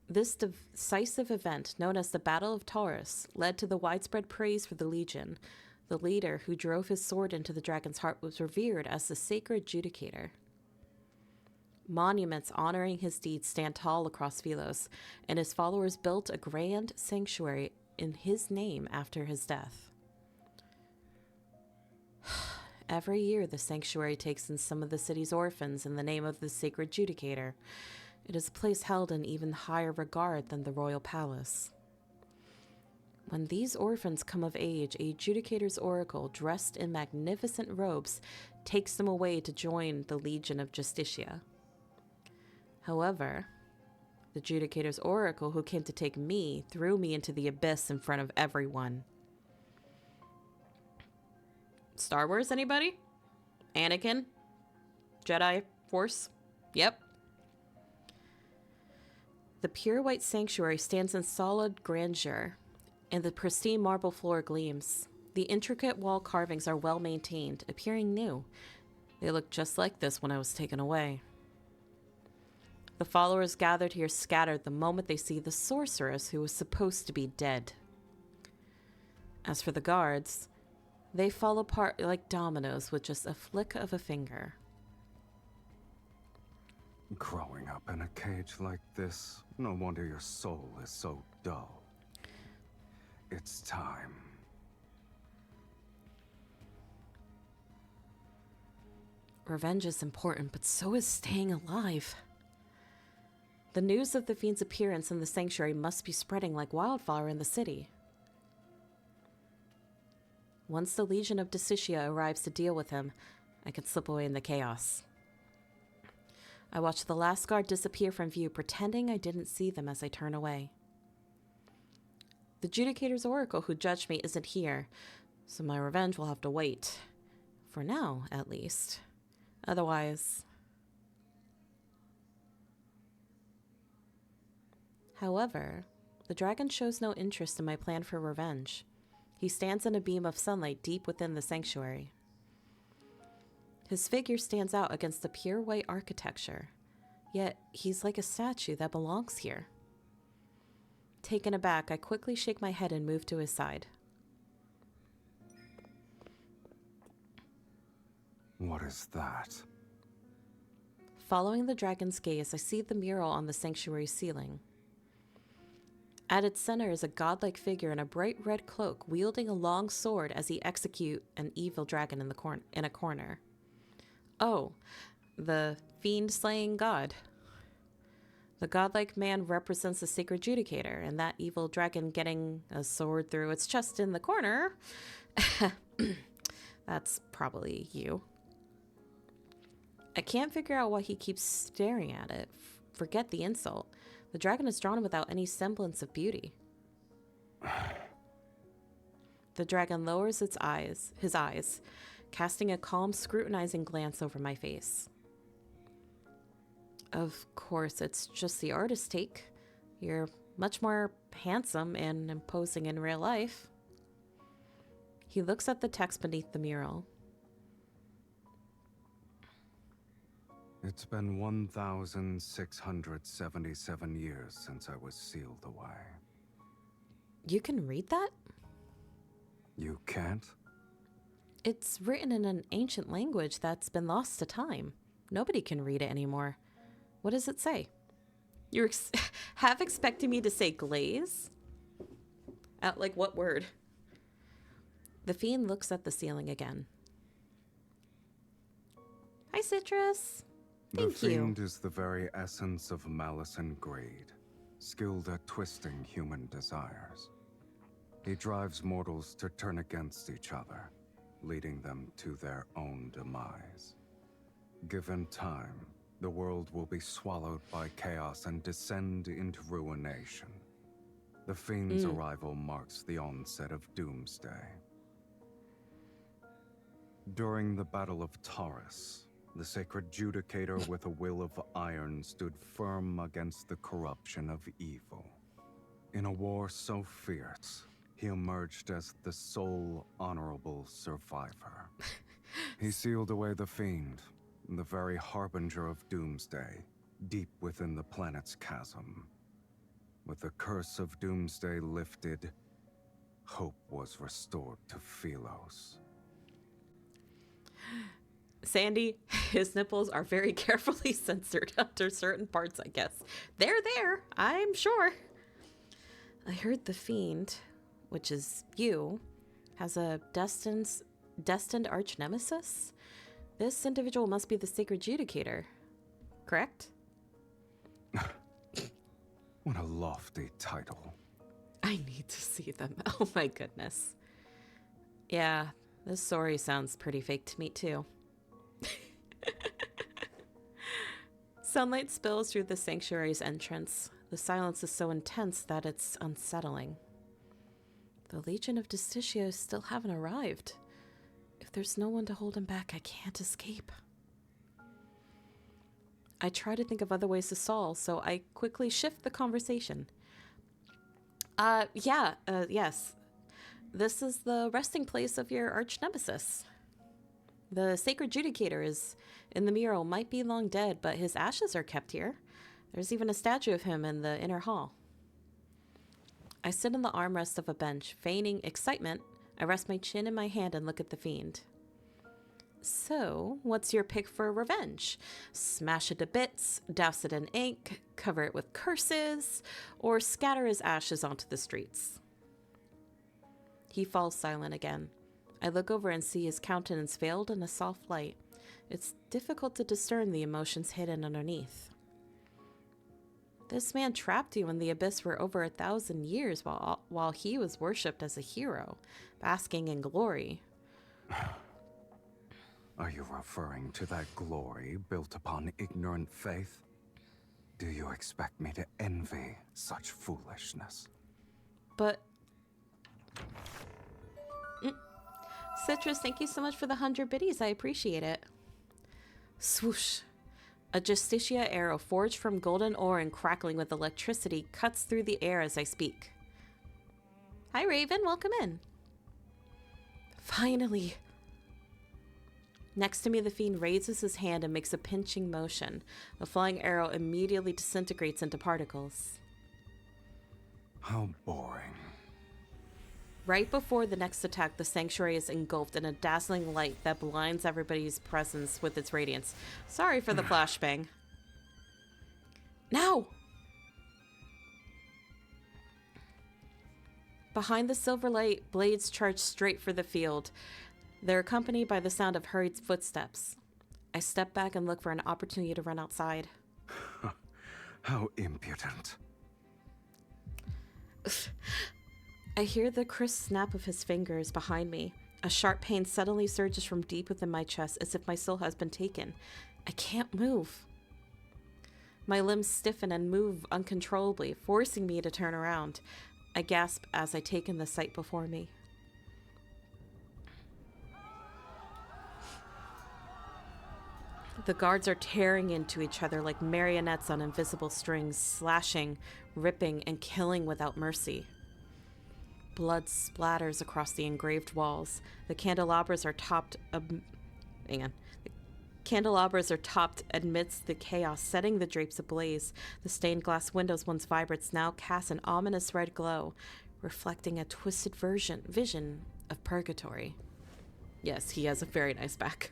This decisive event, known as the Battle of Taurus, led to the widespread praise for the Legion. The leader who drove his sword into the dragon's heart was revered as the sacred judicator. Monuments honoring his deeds stand tall across Philos, and his followers built a grand sanctuary in his name after his death. Every year, the sanctuary takes in some of the city's orphans in the name of the sacred judicator. It is a place held in even higher regard than the royal palace. When these orphans come of age, a judicator's oracle, dressed in magnificent robes, takes them away to join the Legion of Justitia. However, the judicator's oracle who came to take me threw me into the abyss in front of everyone. Star Wars, anybody? Anakin? Jedi Force? Yep. The pure white sanctuary stands in solid grandeur, and the pristine marble floor gleams. The intricate wall carvings are well maintained, appearing new. They look just like this when I was taken away. The followers gathered here scattered the moment they see the sorceress who was supposed to be dead. As for the guards, they fall apart like dominoes with just a flick of a finger. Growing up in a cage like this, no wonder your soul is so dull. It's time. Revenge is important, but so is staying alive. The news of the fiend's appearance in the sanctuary must be spreading like wildfire in the city. Once the Legion of Justitia arrives to deal with him, I can slip away in the chaos. I watch the last guard disappear from view, pretending I didn't see them as I turn away. The Judicator's oracle who judged me isn't here, so my revenge will have to wait. For now, at least. Otherwise... However, the dragon shows no interest in my plan for revenge. He stands in a beam of sunlight deep within the sanctuary. His figure stands out against the pure white architecture, yet he's like a statue that belongs here. Taken aback, I quickly shake my head and move to his side. What is that? Following the dragon's gaze, I see the mural on the sanctuary ceiling. At its center is a godlike figure in a bright red cloak, wielding a long sword as he executes an evil dragon in a corner. Oh, the fiend-slaying god. The godlike man represents the sacred judicator, and that evil dragon getting a sword through its chest in the corner. That's probably you. I can't figure out why he keeps staring at it. Forget the insult. The dragon is drawn without any semblance of beauty. The dragon lowers his eyes, casting a calm, scrutinizing glance over my face. Of course, it's just the artist's take. You're much more handsome and imposing in real life. He looks at the text beneath the mural. It's been 1,677 years since I was sealed away. You can read that? You can't? It's written in an ancient language that's been lost to time. Nobody can read it anymore. What does it say? You're half expecting me to say glaze? Like what word? The fiend looks at the ceiling again. Hi, Citrus. Thank you. The fiend is the very essence of malice and greed, skilled at twisting human desires. He drives mortals to turn against each other, leading them to their own demise. Given time, the world will be swallowed by chaos and descend into ruination. The fiend's arrival marks the onset of doomsday. During the Battle of Taurus, the sacred judicator with a will of iron stood firm against the corruption of evil. In a war so fierce, he emerged as the sole honorable survivor. He sealed away the fiend, the very harbinger of doomsday, deep within the planet's chasm. With the curse of doomsday lifted, hope was restored to Philos. Sandy, his nipples are very carefully censored under certain parts, I guess. They're there, I'm sure. I heard the fiend, which is you, has a destined arch nemesis. This individual must be the Sacred Judicator, correct? What a lofty title. I need to see them. Oh my goodness. Yeah, this story sounds pretty fake to me too. Sunlight spills through the sanctuary's entrance. The silence is so intense that it's unsettling. The Legion of Justitios still haven't arrived. If there's no one to hold him back, I can't escape. I try to think of other ways to solve, so I quickly shift the conversation. Yes. This is the resting place of your arch nemesis. The Sacred Judicator is in the mural, might be long dead, but his ashes are kept here. There's even a statue of him in the inner hall. I sit in the armrest of a bench, feigning excitement. I rest my chin in my hand and look at the fiend. So, what's your pick for revenge? Smash it to bits, douse it in ink, cover it with curses, or scatter his ashes onto the streets? He falls silent again. I look over and see his countenance veiled in a soft light. It's difficult to discern the emotions hidden underneath. This man trapped you in the abyss for over 1,000 years while he was worshipped as a hero, basking in glory. Are you referring to that glory built upon ignorant faith? Do you expect me to envy such foolishness? But... Citrus, thank you so much for the 100 biddies. I appreciate it. Swoosh. A Justitia arrow forged from golden ore and crackling with electricity cuts through the air as I speak. Hi, Raven. Welcome in. Finally. Next to me, the fiend raises his hand and makes a pinching motion. The flying arrow immediately disintegrates into particles. How boring. Right before the next attack, the sanctuary is engulfed in a dazzling light that blinds everybody's presence with its radiance. Sorry for the flashbang. Now! Behind the silver light, blades charge straight for the field. They're accompanied by the sound of hurried footsteps. I step back and look for an opportunity to run outside. How impudent. I hear the crisp snap of his fingers behind me. A sharp pain suddenly surges from deep within my chest as if my soul has been taken. I can't move. My limbs stiffen and move uncontrollably, forcing me to turn around. I gasp as I take in the sight before me. The guards are tearing into each other like marionettes on invisible strings, slashing, ripping, and killing without mercy. Blood splatters across the engraved walls. The candelabras are topped amidst the chaos, setting the drapes ablaze. The stained glass windows, once vibrant, now cast an ominous red glow, reflecting a twisted vision of purgatory. Yes, he has a very nice back.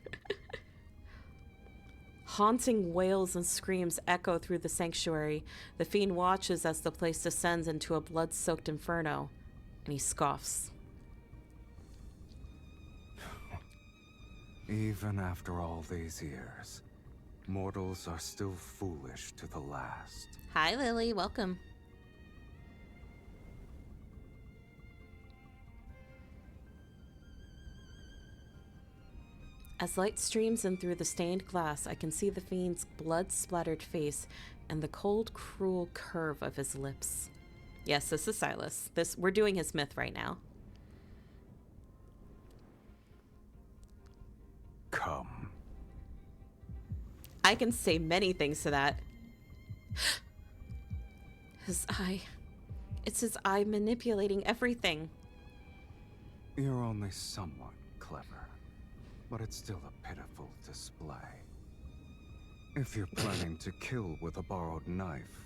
Haunting wails and screams echo through the sanctuary. The fiend watches as the place descends into a blood-soaked inferno, and he scoffs. Even after all these years, mortals are still foolish to the last. Hi, Lily. Welcome. As light streams in through the stained glass, I can see the fiend's blood-splattered face and the cold, cruel curve of his lips. Yes, this is Silas. We're doing his myth right now. Come. I can say many things to that. His eye. It's his eye manipulating everything. You're only somewhat clever, but it's still a pitiful display. If you're planning to kill with a borrowed knife,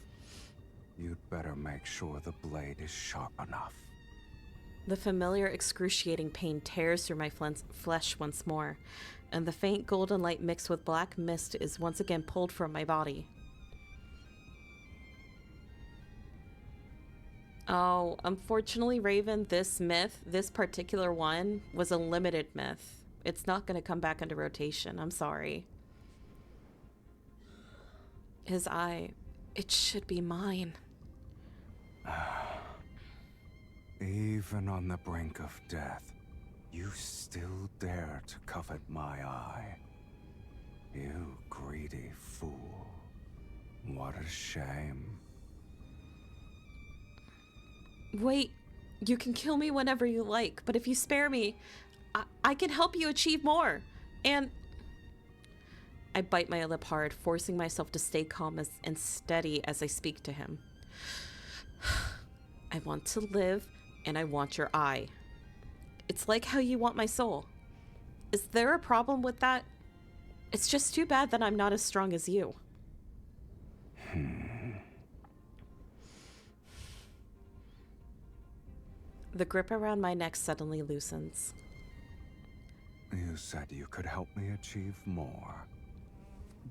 you'd better make sure the blade is sharp enough. The familiar excruciating pain tears through my flesh once more, and the faint golden light mixed with black mist is once again pulled from my body. Oh, unfortunately, Raven, this myth, this particular one, was a limited myth. It's not going to come back into rotation. I'm sorry. His eye, it should be mine. Even on the brink of death, you still dare to covet my eye. You greedy fool. What a shame. Wait, you can kill me whenever you like, but if you spare me, I can help you achieve more. And I bite my lip hard, forcing myself to stay calm and steady as I speak to him. I want to live, and I want your eye. It's like how you want my soul. Is there a problem with that? It's just too bad that I'm not as strong as you. The grip around my neck suddenly loosens. You said you could help me achieve more.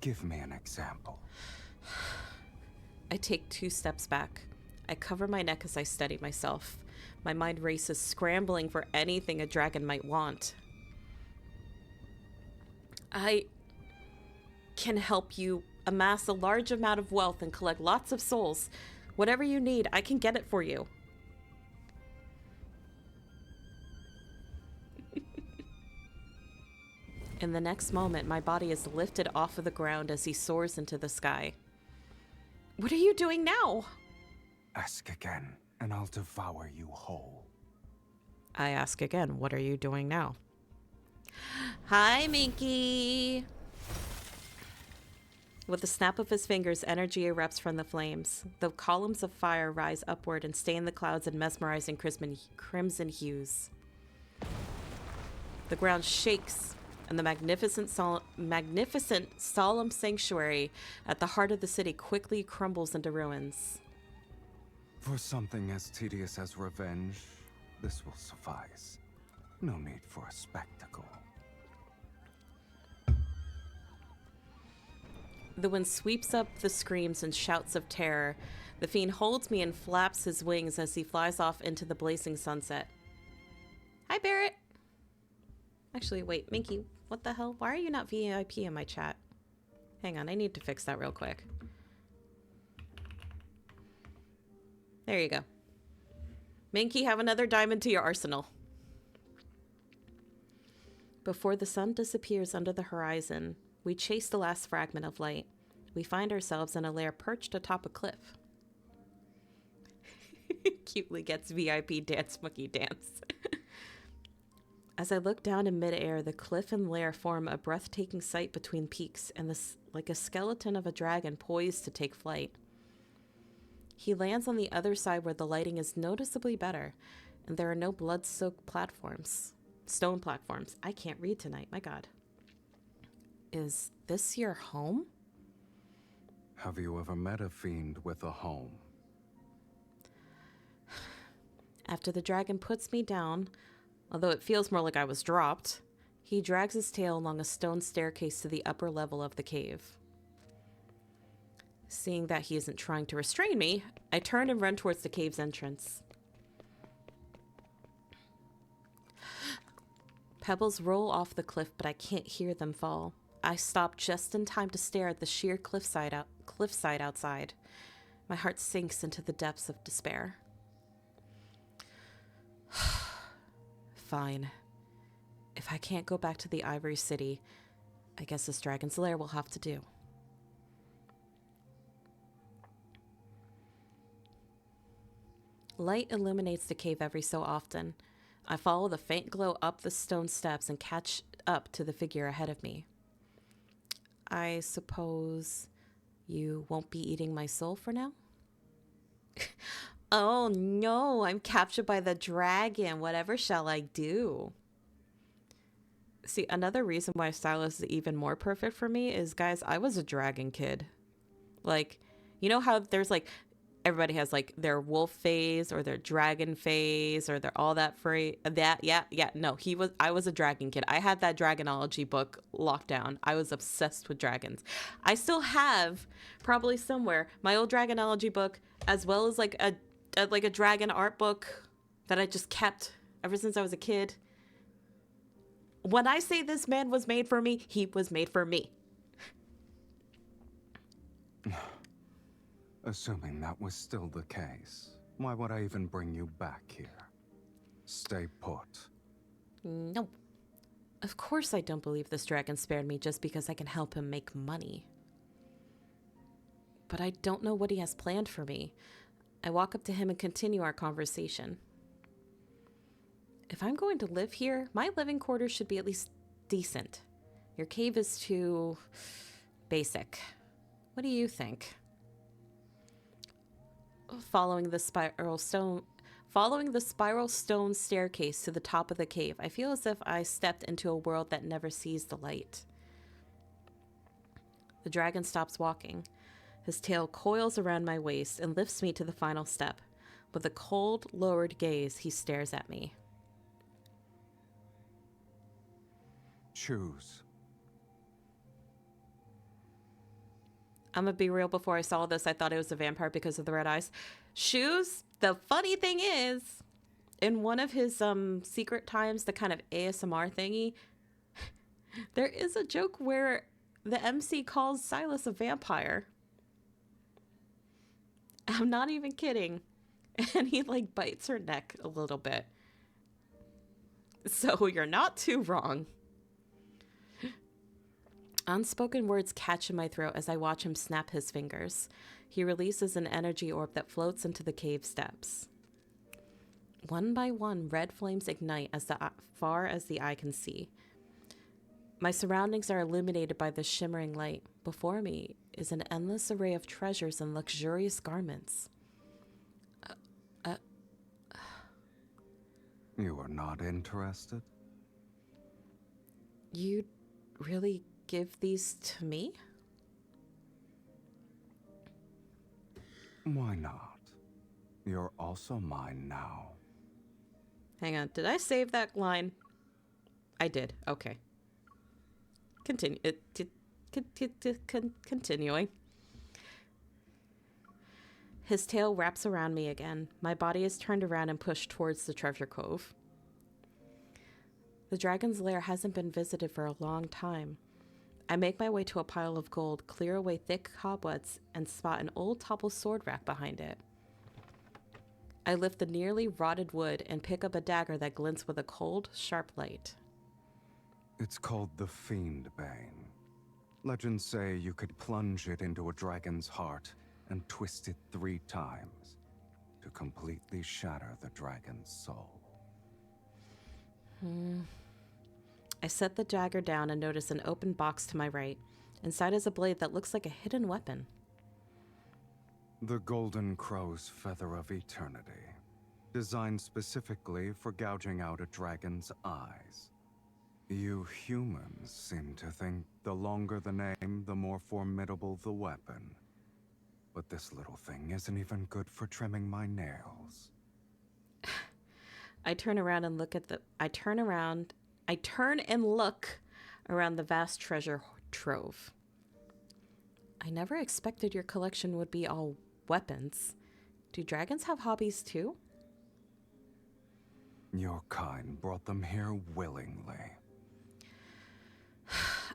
Give me an example. I take 2 steps back. I cover my neck as I steady myself. My mind races, scrambling for anything a dragon might want. I can help you amass a large amount of wealth and collect lots of souls. Whatever you need, I can get it for you. In the next moment, my body is lifted off of the ground as he soars into the sky. What are you doing now? Ask again, and I'll devour you whole. I ask again, what are you doing now? Hi, Minky! With a snap of his fingers, energy erupts from the flames. The columns of fire rise upward and stain the clouds in mesmerizing crimson hues. The ground shakes, and the magnificent solemn sanctuary at the heart of the city quickly crumbles into ruins. For something as tedious as revenge, this will suffice. No need for a spectacle. The wind sweeps up the screams and shouts of terror. The fiend holds me and flaps his wings as he flies off into the blazing sunset. Hi, Barrett. Actually, wait, Minky, what the hell? Why are you not VIP in my chat? Hang on, I need to fix that real quick. There you go. Minky, have another diamond to your arsenal. Before the sun disappears under the horizon, we chase the last fragment of light. We find ourselves in a lair perched atop a cliff. Cutely gets VIP dance monkey dance. As I look down in midair, the cliff and lair form a breathtaking sight between peaks, and like a skeleton of a dragon poised to take flight. He lands on the other side where the lighting is noticeably better, and there are no blood-soaked platforms. Stone platforms. I can't read tonight, my god. Is this your home? Have you ever met a fiend with a home? After the dragon puts me down, although it feels more like I was dropped, he drags his tail along a stone staircase to the upper level of the cave. Seeing that he isn't trying to restrain me, I turn and run towards the cave's entrance. Pebbles roll off the cliff, but I can't hear them fall. I stop just in time to stare at the sheer cliffside outside. My heart sinks into the depths of despair. Fine. If I can't go back to the Ivory City, I guess this dragon's lair will have to do. Light illuminates the cave every so often. I follow the faint glow up the stone steps and catch up to the figure ahead of me. I suppose you won't be eating my soul for now? Oh no, I'm captured by the dragon. Whatever shall I do? See, another reason why Stylus is even more perfect for me is, guys, I was a dragon kid. Like, you know how there's like everybody has like their wolf phase or their dragon phase or their all that free that no, I was a dragon kid. I had that dragonology book locked down. I was obsessed with dragons. I still have probably somewhere my old dragonology book, as well as like a dragon art book that I just kept ever since I was a kid. When I say this man was made for me, he was made for me. Assuming that was still the case, why would I even bring you back here? Stay put. No. Of course I don't believe this dragon spared me just because I can help him make money. But I don't know what he has planned for me. I walk up to him and continue our conversation. If I'm going to live here, my living quarters should be at least decent. Your cave is too basic. What do you think? Following the spiral stone staircase to the top of the cave, I feel as if I stepped into a world that never sees the light. The dragon stops walking. His tail coils around my waist and lifts me to the final step. With a cold, lowered gaze, he stares at me. Choose. I'm gonna be real, before I saw this, I thought it was a vampire because of the red eyes. Shoes? The funny thing is, in one of his secret times, the kind of ASMR thingy, there is a joke where the MC calls Silas a vampire. I'm not even kidding. And he like bites her neck a little bit. So you're not too wrong. Unspoken words catch in my throat as I watch him snap his fingers. He releases an energy orb that floats into the cave steps. One by one, red flames ignite as far as the eye can see. My surroundings are illuminated by this shimmering light. Before me is an endless array of treasures and luxurious garments. You are not interested? You'd really give these to me? Why not? You're also mine now. Hang on, did I save that line? I did. Okay. Continuing. His tail wraps around me again. My body is turned around and pushed towards the treasure cove. The dragon's lair hasn't been visited for a long time. I make my way to a pile of gold, clear away thick cobwebs, and spot an old toppled sword rack behind it. I lift the nearly rotted wood and pick up a dagger that glints with a cold, sharp light. It's called the Fiendbane. Legends say you could plunge it into a dragon's heart and twist it 3 times to completely shatter the dragon's soul. I set the dagger down and notice an open box to my right. Inside is a blade that looks like a hidden weapon. The Golden Crow's Feather of Eternity, designed specifically for gouging out a dragon's eyes. You humans seem to think the longer the name, the more formidable the weapon. But this little thing isn't even good for trimming my nails. I turn and look around the vast treasure trove. I never expected your collection would be all weapons. Do dragons have hobbies too? Your kind brought them here willingly.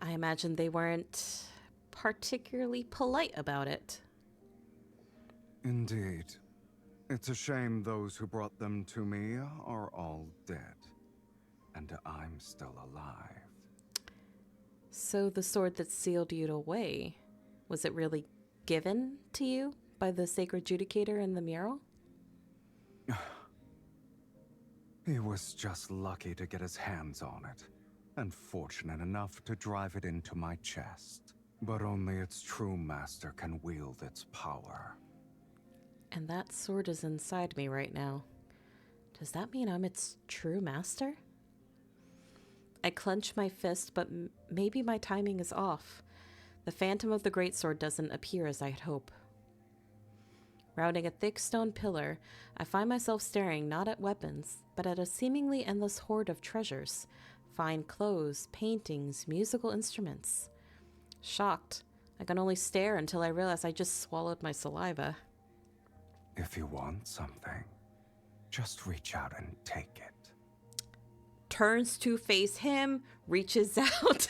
I imagine they weren't particularly polite about it. Indeed. It's a shame those who brought them to me are all dead. And I'm still alive. So the sword that sealed you away, was it really given to you by the sacred judicator in the mural? He was just lucky to get his hands on it, and fortunate enough to drive it into my chest. But only its true master can wield its power. And that sword is inside me right now. Does that mean I'm its true master? I clench my fist, but maybe my timing is off. The phantom of the greatsword doesn't appear as I'd hope. Rounding a thick stone pillar, I find myself staring not at weapons, but at a seemingly endless hoard of treasures. Fine clothes, paintings, musical instruments. Shocked, I can only stare until I realize I just swallowed my saliva. If you want something, just reach out and take it. Turns to face him, reaches out.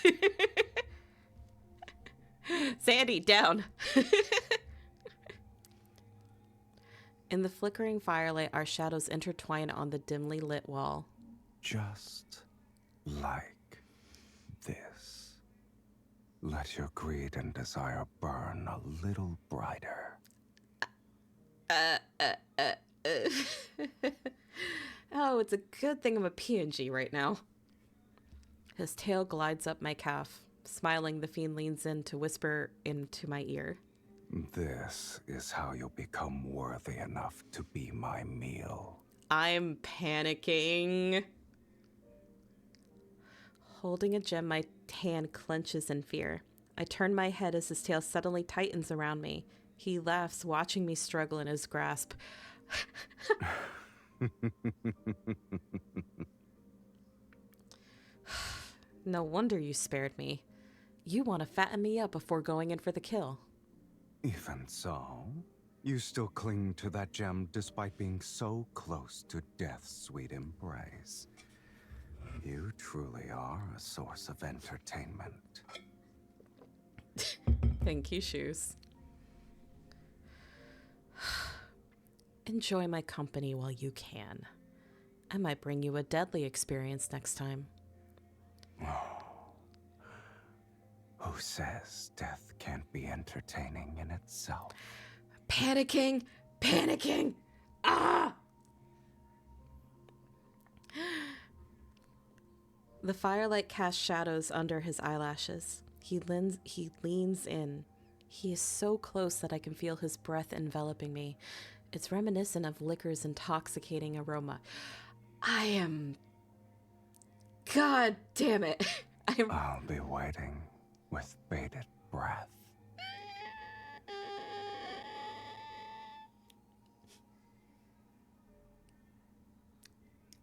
Sandy, down. In the flickering firelight, our shadows intertwine on the dimly lit wall. Just like this. Let your greed and desire burn a little brighter. Oh, it's a good thing I'm a PNG right now. His tail glides up my calf. Smiling, the fiend leans in to whisper into my ear. This is how you'll become worthy enough to be my meal. I'm panicking. Holding a gem, my hand clenches in fear. I turn my head as his tail suddenly tightens around me. He laughs, watching me struggle in his grasp. No wonder you spared me. You want to fatten me up before going in for the kill. Even so, you still cling to that gem despite being so close to death's sweet embrace. You truly are a source of entertainment. Thank you, Shoes. Enjoy my company while you can. I might bring you a deadly experience next time. Who says death can't be entertaining in itself? Panicking! Panicking! Ah! The firelight casts shadows under his eyelashes. He leans in. He is so close that I can feel his breath enveloping me. It's reminiscent of liquor's intoxicating aroma. God damn it. I'll be waiting with bated breath.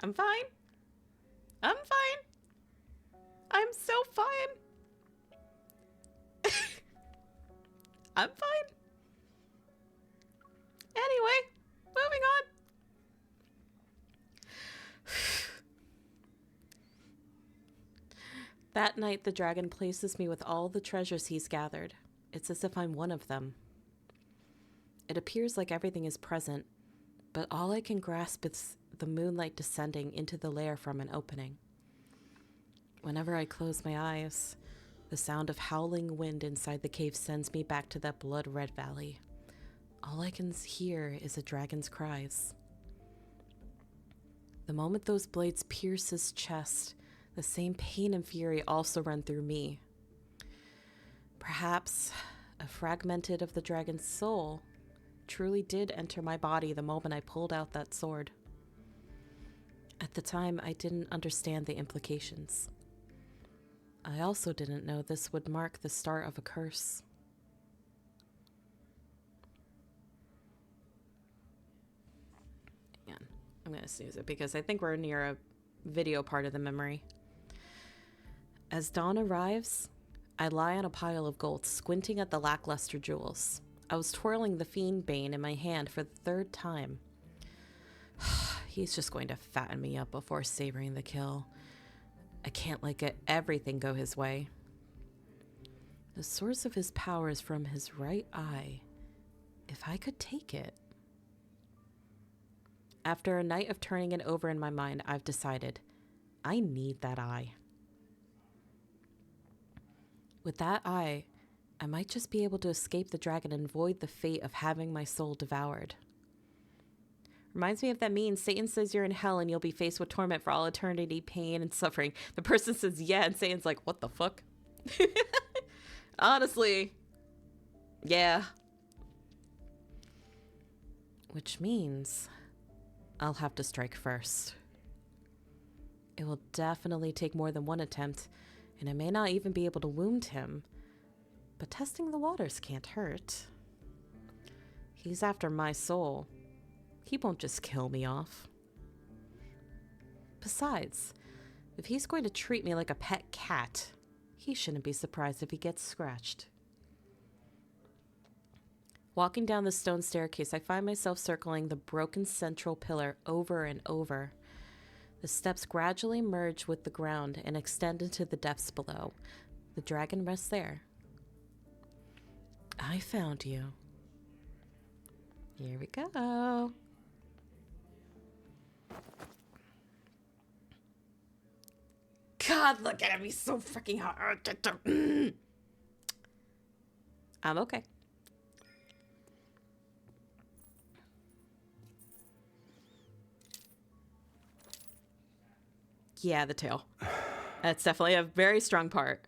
I'm fine. I'm fine. I'm so fine. I'm fine. Anyway, moving on. That night, the dragon places me with all the treasures he's gathered. It's as if I'm one of them. It appears like everything is present, but all I can grasp is the moonlight descending into the lair from an opening. Whenever I close my eyes, the sound of howling wind inside the cave sends me back to that blood-red valley. All I can hear is a dragon's cries. The moment those blades pierce his chest, the same pain and fury also run through me. Perhaps a fragmented of the dragon's soul truly did enter my body the moment I pulled out that sword. At the time, I didn't understand the implications. I also didn't know this would mark the start of a curse. Hang on. I'm going to snooze it because I think we're near a video part of the memory. As dawn arrives, I lie on a pile of gold, squinting at the lackluster jewels. I was twirling the fiend bane in my hand for the third time. He's just going to fatten me up before savoring the kill. I can't let everything go his way. The source of his power is from his right eye. If I could take it. After a night of turning it over in my mind, I've decided I need that eye. With that eye, I might just be able to escape the dragon and avoid the fate of having my soul devoured. Reminds me of that meme, Satan says you're in hell and you'll be faced with torment for all eternity, pain, and suffering. The person says yeah, and Satan's like, what the fuck? Honestly, yeah. Which means I'll have to strike first. It will definitely take more than one attempt, and I may not even be able to wound him, but testing the waters can't hurt. He's after my soul. He won't just kill me off. Besides, if he's going to treat me like a pet cat, he shouldn't be surprised if he gets scratched. Walking down the stone staircase, I find myself circling the broken central pillar over and over. The steps gradually merge with the ground and extend into the depths below. The dragon rests there. I found you. Here we go. God, look at him. He's so freaking hot. I'm okay. Yeah, the tail. That's definitely a very strong part.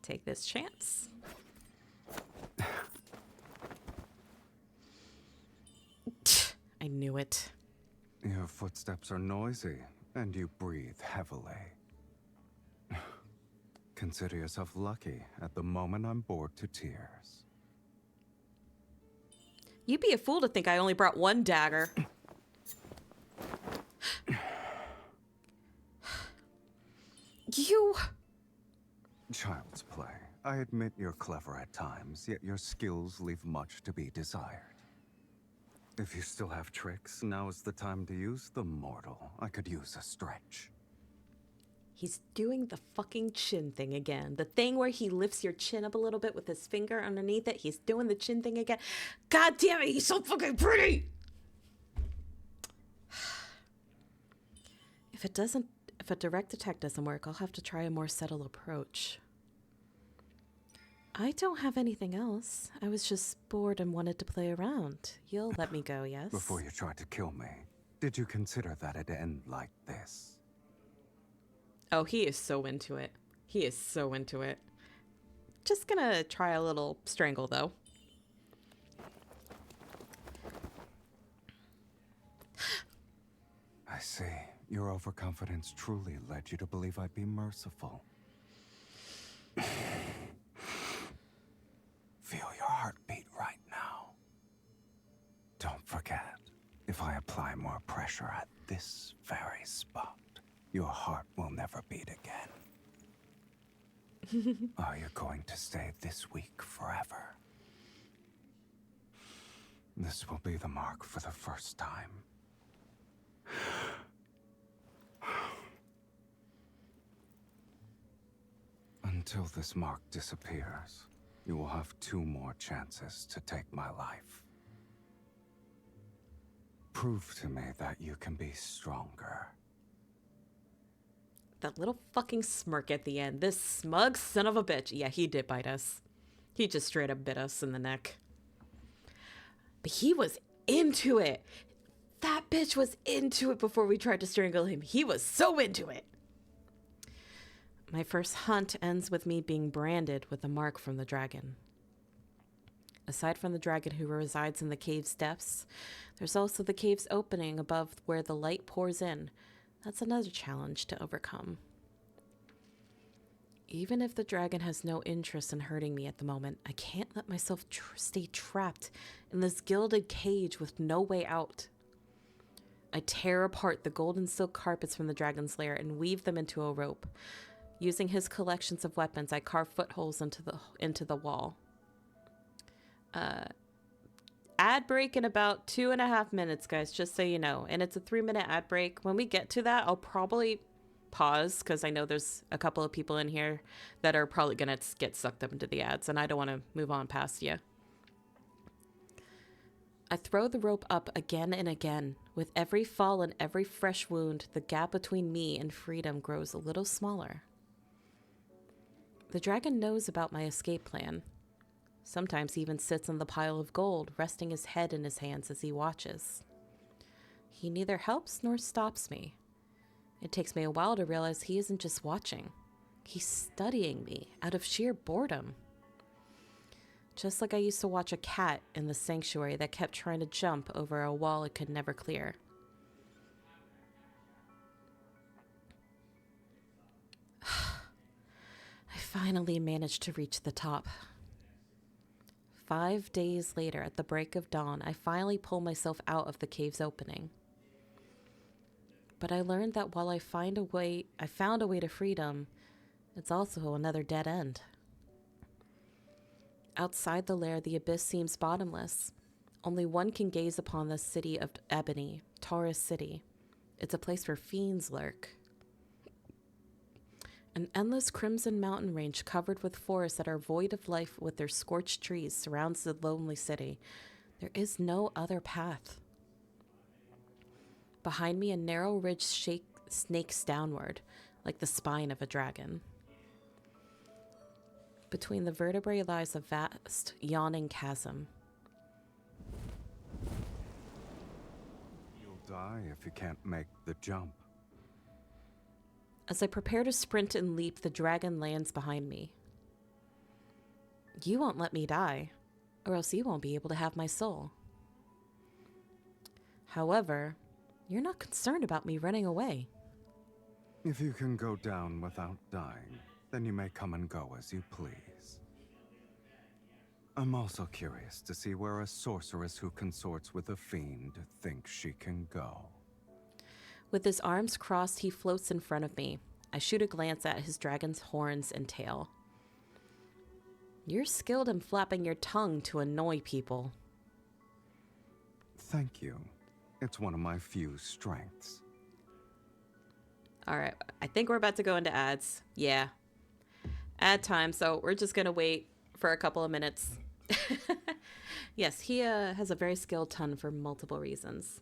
Take this chance. I knew it. Your footsteps are noisy, and you breathe heavily. Consider yourself lucky. At the moment, I'm bored to tears. You'd be a fool to think I only brought one dagger. You... Child's play. I admit you're clever at times, yet your skills leave much to be desired. If you still have tricks, now is the time to use them, mortal. I could use a stretch. He's doing the fucking chin thing again. The thing where he lifts your chin up a little bit with his finger underneath it. He's doing the chin thing again. God damn it, he's so fucking pretty! If a direct attack doesn't work, I'll have to try a more subtle approach. I don't have anything else. I was just bored and wanted to play around. You'll let me go, yes? Before you tried to kill me, did you consider that it'd end like this? Oh, he is so into it. He is so into it. Just gonna try a little strangle, though. I see. Your overconfidence truly led you to believe I'd be merciful. Feel your heartbeat right now. Don't forget, if I apply more pressure at this very spot, your heart will never beat again. Are you going to stay this weak forever? This will be the mark for the first time. Until this mark disappears, you will have 2 more chances to take my life. Prove to me that you can be stronger. That little fucking smirk at the end. This smug son of a bitch. Yeah, he did bite us. He just straight up bit us in the neck. But he was into it. That bitch was into it before we tried to strangle him. He was so into it. My first hunt ends with me being branded with a mark from the dragon. Aside from the dragon who resides in the cave's depths, there's also the cave's opening above where the light pours in. That's another challenge to overcome. Even if the dragon has no interest in hurting me at the moment, I can't let myself stay trapped in this gilded cage with no way out. I tear apart the golden silk carpets from the dragon's lair and weave them into a rope. Using his collections of weapons, I carve footholes into the wall. Ad break in about 2.5 minutes, guys, just so you know. And it's a 3-minute ad break. When we get to that, I'll probably pause because I know there's a couple of people in here that are probably going to get sucked up into the ads, and I don't want to move on past you. I throw the rope up again and again. With every fall and every fresh wound, the gap between me and freedom grows a little smaller. The dragon knows about my escape plan. Sometimes he even sits on the pile of gold, resting his head in his hands as he watches. He neither helps nor stops me. It takes me a while to realize he isn't just watching. He's studying me out of sheer boredom. Just like I used to watch a cat in the sanctuary that kept trying to jump over a wall it could never clear. I I finally managed to reach the top. 5 days later, at the break of dawn, I finally pull myself out of the cave's opening. But I learned that while I found a way to freedom, it's also another dead end. Outside the lair, the abyss seems bottomless. Only one can gaze upon the city of Ebony, Taurus City. It's a place where fiends lurk. An endless crimson mountain range covered with forests that are void of life with their scorched trees surrounds the lonely city. There is no other path. Behind me, a narrow ridge snakes downward, like the spine of a dragon. Between the vertebrae lies a vast, yawning chasm. You'll die if you can't make the jump. As I prepare to sprint and leap, the dragon lands behind me. You won't let me die, or else you won't be able to have my soul. However, you're not concerned about me running away. If you can go down without dying, then you may come and go as you please. I'm also curious to see where a sorceress who consorts with a fiend thinks she can go. With his arms crossed, he floats in front of me. I shoot a glance at his dragon's horns and tail. You're skilled in flapping your tongue to annoy people. Thank you. It's one of my few strengths. All right, I think we're about to go into ads. Yeah. Ad time, so we're just going to wait for a couple of minutes. Yes, he has a very skilled tongue for multiple reasons.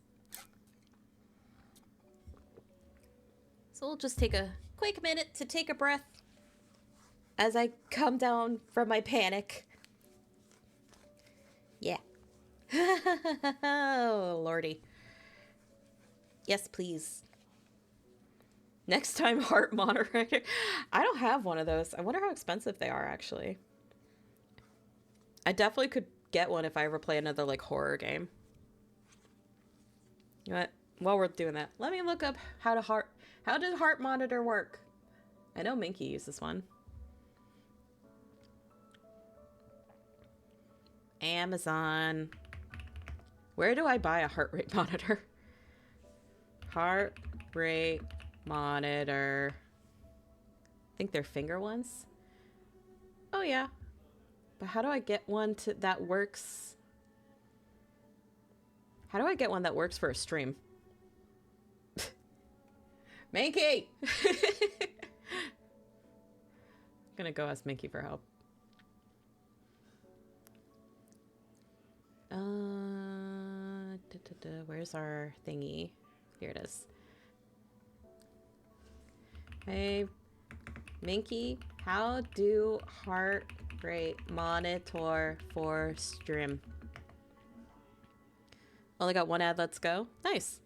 So we'll just take a quick minute to take a breath as I come down from my panic. Yeah. Oh, lordy. Yes, please. Next time, heart monitor. I don't have one of those. I wonder how expensive they are, actually. I definitely could get one if I ever play another, like, horror game. You know what? While we're doing that, let me look up how does heart monitor work? I know Minky uses one. Amazon. Where do I buy a heart rate monitor? Heart rate monitor. I think they're finger ones. Oh yeah. But how do I get one that works? How do I get one that works for a stream? Minky! Gonna go ask Minky for help. Where's our thingy? Here it is. Hey, Minky, how do heart rate monitor for stream? Only got one ad, let's go. Nice.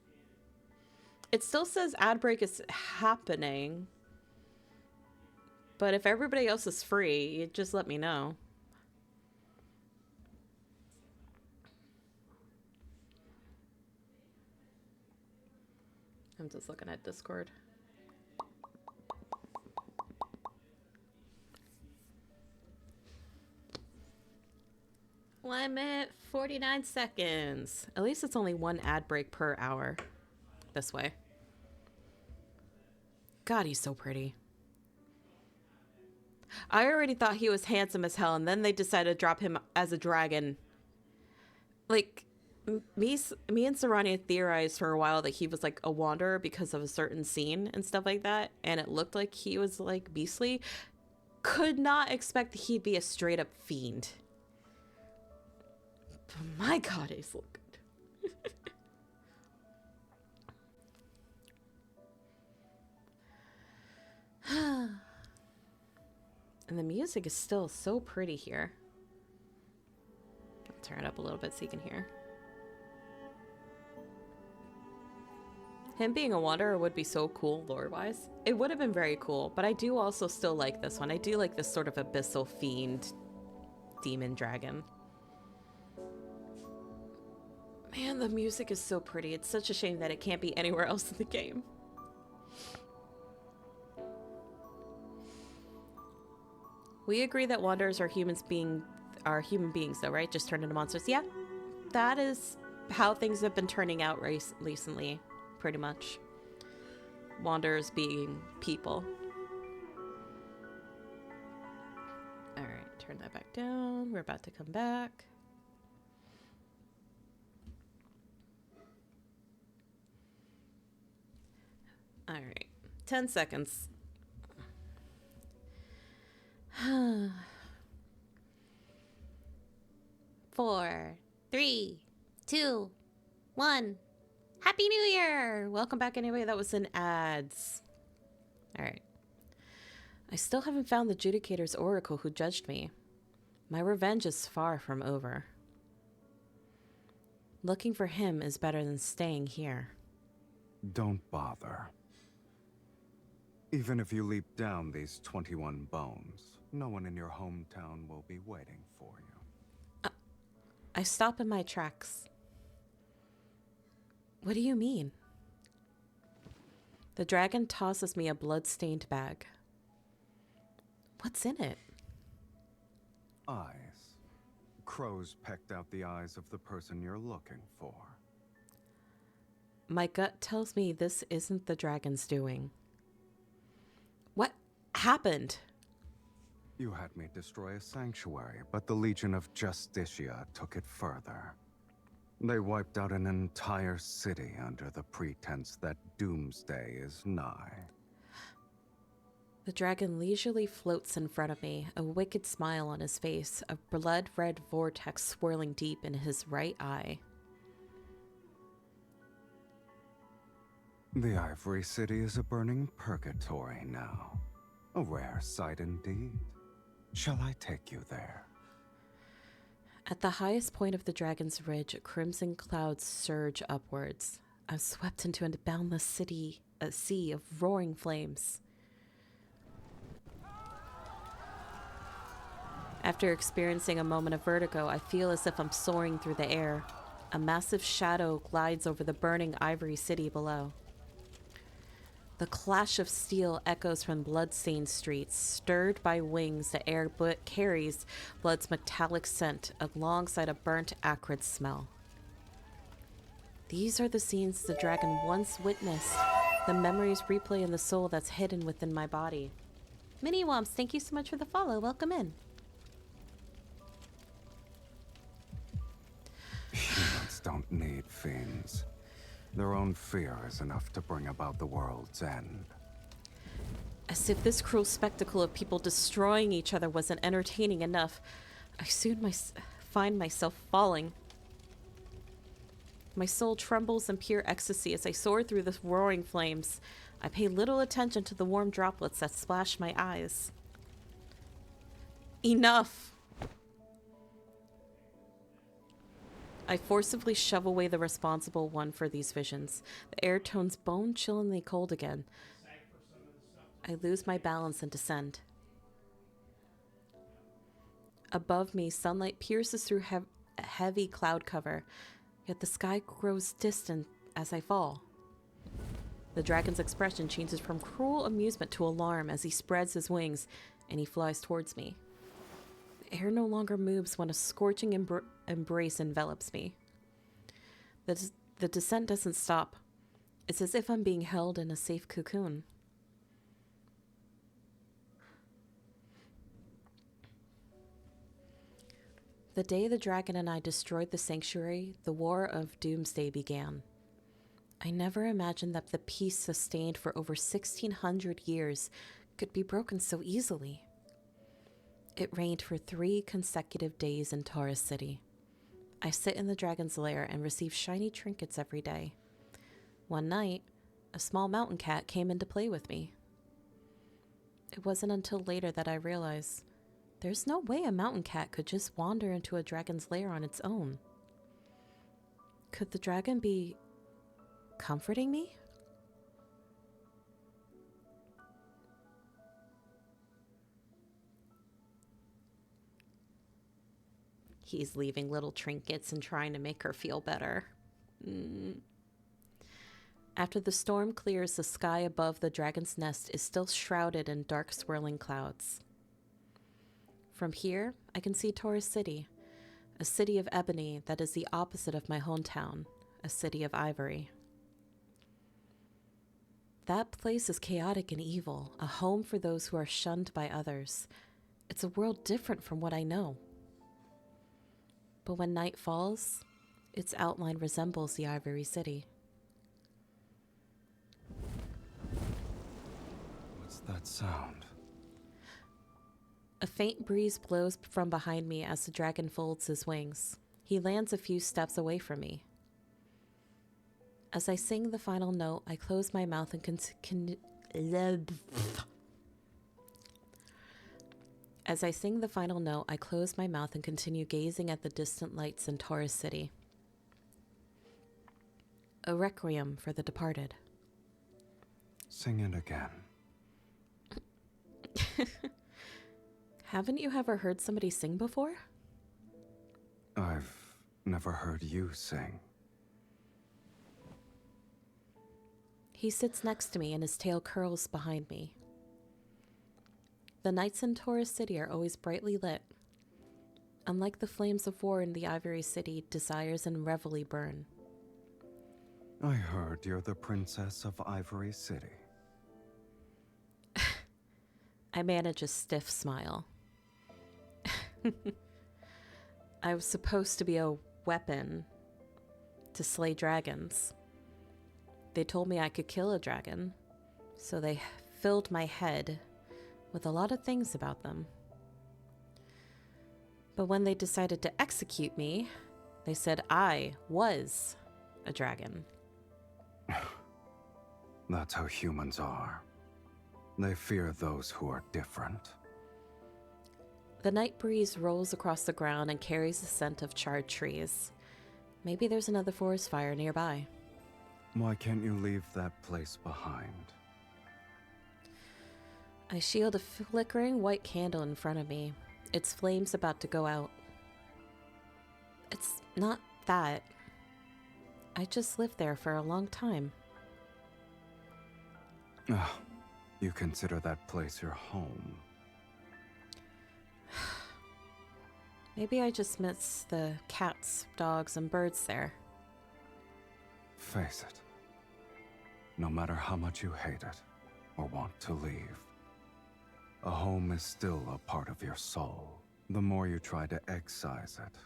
It still says ad break is happening. But if everybody else is free, you just let me know. I'm just looking at Discord. One minute, 49 seconds. At least it's only one ad break per hour. This way. God, he's so pretty. I already thought he was handsome as hell, and then they decided to drop him as a dragon. Like, me and Serrania theorized for a while that he was like a wanderer because of a certain scene and stuff like that, and it looked like he was like beastly. Could not expect that he'd be a straight up fiend. But my God, he's look good. And the music is still so pretty here. I'll turn it up a little bit so you can hear. Him being a wanderer would be so cool lore-wise. It would have been very cool, but I do also still like this one. I do like this sort of abyssal fiend demon dragon. Man, the music is so pretty. It's such a shame that it can't be anywhere else in the game. We agree that wanderers are human beings, though, right? Just turned into monsters. Yeah, that is how things have been turning out recently, pretty much. Wanderers being people. All right, turn that back down. We're about to come back. All right, 10 seconds. 4, 3, 2, 1. Happy New Year! Welcome back, anybody that was in ads. All right. I still haven't found the Judicator's Oracle who judged me. My revenge is far from over. Looking for him is better than staying here. Don't bother. Even if you leap down these 21 bones, no one in your hometown will be waiting for you. I stop in my tracks. What do you mean? The dragon tosses me a blood-stained bag. What's in it? Eyes. Crows pecked out the eyes of the person you're looking for. My gut tells me this isn't the dragon's doing. What happened? You had me destroy a sanctuary, but the Legion of Justicia took it further. They wiped out an entire city under the pretense that doomsday is nigh. The dragon leisurely floats in front of me, a wicked smile on his face, a blood-red vortex swirling deep in his right eye. The Ivory City is a burning purgatory now. A rare sight indeed. Shall I take you there? At the highest point of the dragon's ridge, crimson clouds surge upwards. I'm swept into a boundless sea of roaring flames. After experiencing a moment of vertigo, I feel as if I'm soaring through the air. A massive shadow glides over the burning Ivory City below. The clash of steel echoes from blood-stained streets. Stirred by wings, the air carries blood's metallic scent alongside a burnt, acrid smell. These are the scenes the dragon once witnessed. The memories replay in the soul that's hidden within my body. Mini Womps, thank you so much for the follow. Welcome in. Humans don't need fiends. Their own fear is enough to bring about the world's end. As if this cruel spectacle of people destroying each other wasn't entertaining enough, I soon find myself falling. My soul trembles in pure ecstasy as I soar through the roaring flames. I pay little attention to the warm droplets that splash my eyes. Enough! I forcibly shove away the responsible one for these visions. The air tones bone-chillingly cold again. I lose my balance and descend. Above me, sunlight pierces through a heavy cloud cover, yet the sky grows distant as I fall. The dragon's expression changes from cruel amusement to alarm as he spreads his wings and he flies towards me. The air no longer moves when a scorching embrace envelops me. The descent doesn't stop. It's as if I'm being held in a safe cocoon. The day the dragon and I destroyed the sanctuary, the War of Doomsday began. I never imagined that the peace sustained for over 1,600 years could be broken so easily. It rained for 3 consecutive days in Taurus City. I sit in the dragon's lair and receive shiny trinkets every day. One night, a small mountain cat came in to play with me. It wasn't until later that I realized there's no way a mountain cat could just wander into a dragon's lair on its own. Could the dragon be comforting me? He's leaving little trinkets and trying to make her feel better. After the storm clears, the sky above the dragon's nest is still shrouded in dark swirling clouds. From here, I can see Taurus City, a city of ebony that is the opposite of my hometown, a city of ivory. That place is chaotic and evil, a home for those who are shunned by others. It's a world different from what I know. But when night falls, its outline resembles the Ivory City. What's that sound? A faint breeze blows from behind me as the dragon folds his wings. He lands a few steps away from me. As I sing the final note, I close my mouth and continue gazing at the distant lights in Taurus City. A requiem for the departed. Sing it again. Haven't you ever heard somebody sing before? I've never heard you sing. He sits next to me and his tail curls behind me. The nights in Taurus City are always brightly lit. Unlike the flames of war in the Ivory City, desires and revelry burn. I heard you're the princess of Ivory City. I manage a stiff smile. I was supposed to be a weapon to slay dragons. They told me I could kill a dragon, so they filled my head with a lot of things about them. But when they decided to execute me, they said I was a dragon. That's how humans are. They fear those who are different. The night breeze rolls across the ground and carries the scent of charred trees. Maybe there's another forest fire nearby. Why can't you leave that place behind? I shield a flickering white candle in front of me, its flames about to go out. It's not that. I just lived there for a long time. You consider that place your home. Maybe I just miss the cats, dogs, and birds there. Face it. No matter how much you hate it or want to leave, a home is still a part of your soul. The more you try to excise it,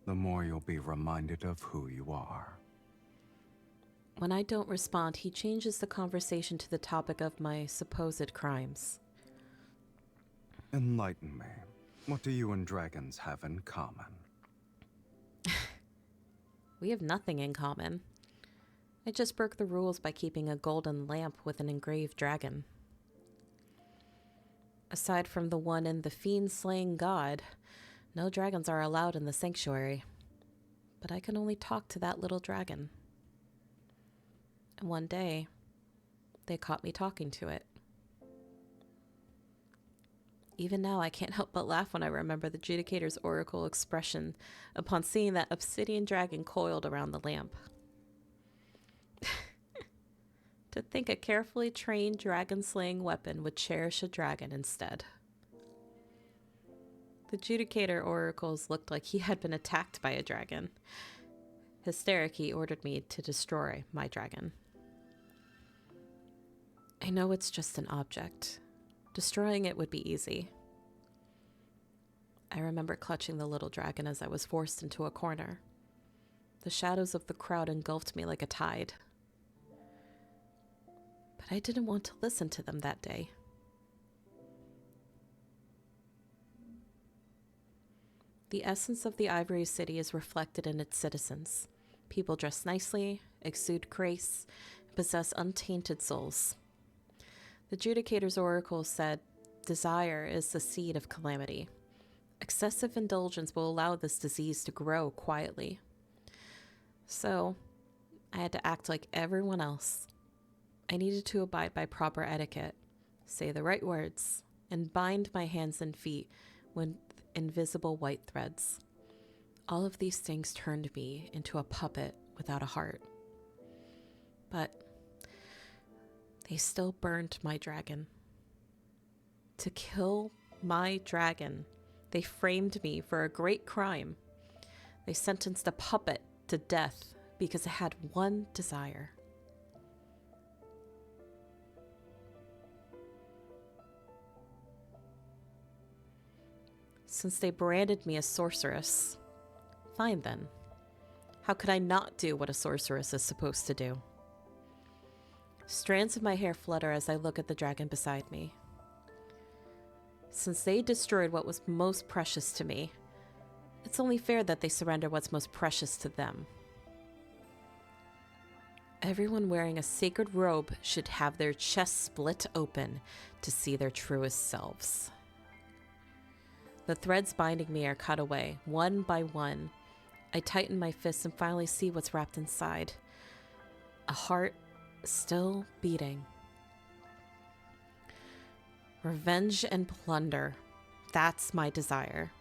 the more you'll be reminded of who you are. When I don't respond, he changes the conversation to the topic of my supposed crimes. Enlighten me. What do you and dragons have in common? We have nothing in common. I just broke the rules by keeping a golden lamp with an engraved dragon. Aside from the one in the fiend-slaying god, no dragons are allowed in the sanctuary. But I can only talk to that little dragon. And one day, they caught me talking to it. Even now, I can't help but laugh when I remember the Judicator's oracle expression upon seeing that obsidian dragon coiled around the lamp. To think a carefully trained dragon-slaying weapon would cherish a dragon instead. The Judicator oracles looked like he had been attacked by a dragon. Hysteric, he ordered me to destroy my dragon. I know it's just an object. Destroying it would be easy. I remember clutching the little dragon as I was forced into a corner. The shadows of the crowd engulfed me like a tide. But I didn't want to listen to them that day. The essence of the Ivory City is reflected in its citizens. People dress nicely, exude grace, and possess untainted souls. The Judicator's oracle said, desire is the seed of calamity. Excessive indulgence will allow this disease to grow quietly. So, I had to act like everyone else. I needed to abide by proper etiquette, say the right words, and bind my hands and feet with invisible white threads. All of these things turned me into a puppet without a heart. But they still burned my dragon. To kill my dragon They framed me for a great crime. They sentenced a puppet to death because it had one desire. Since they branded me a sorceress, fine then. How could I not do what a sorceress is supposed to do? Strands of my hair flutter as I look at the dragon beside me. Since they destroyed what was most precious to me, it's only fair that they surrender what's most precious to them. Everyone wearing a sacred robe should have their chest split open to see their truest selves. The threads binding me are cut away, one by one. I tighten my fists and finally see what's wrapped inside. A heart still beating. Revenge and plunder. That's my desire.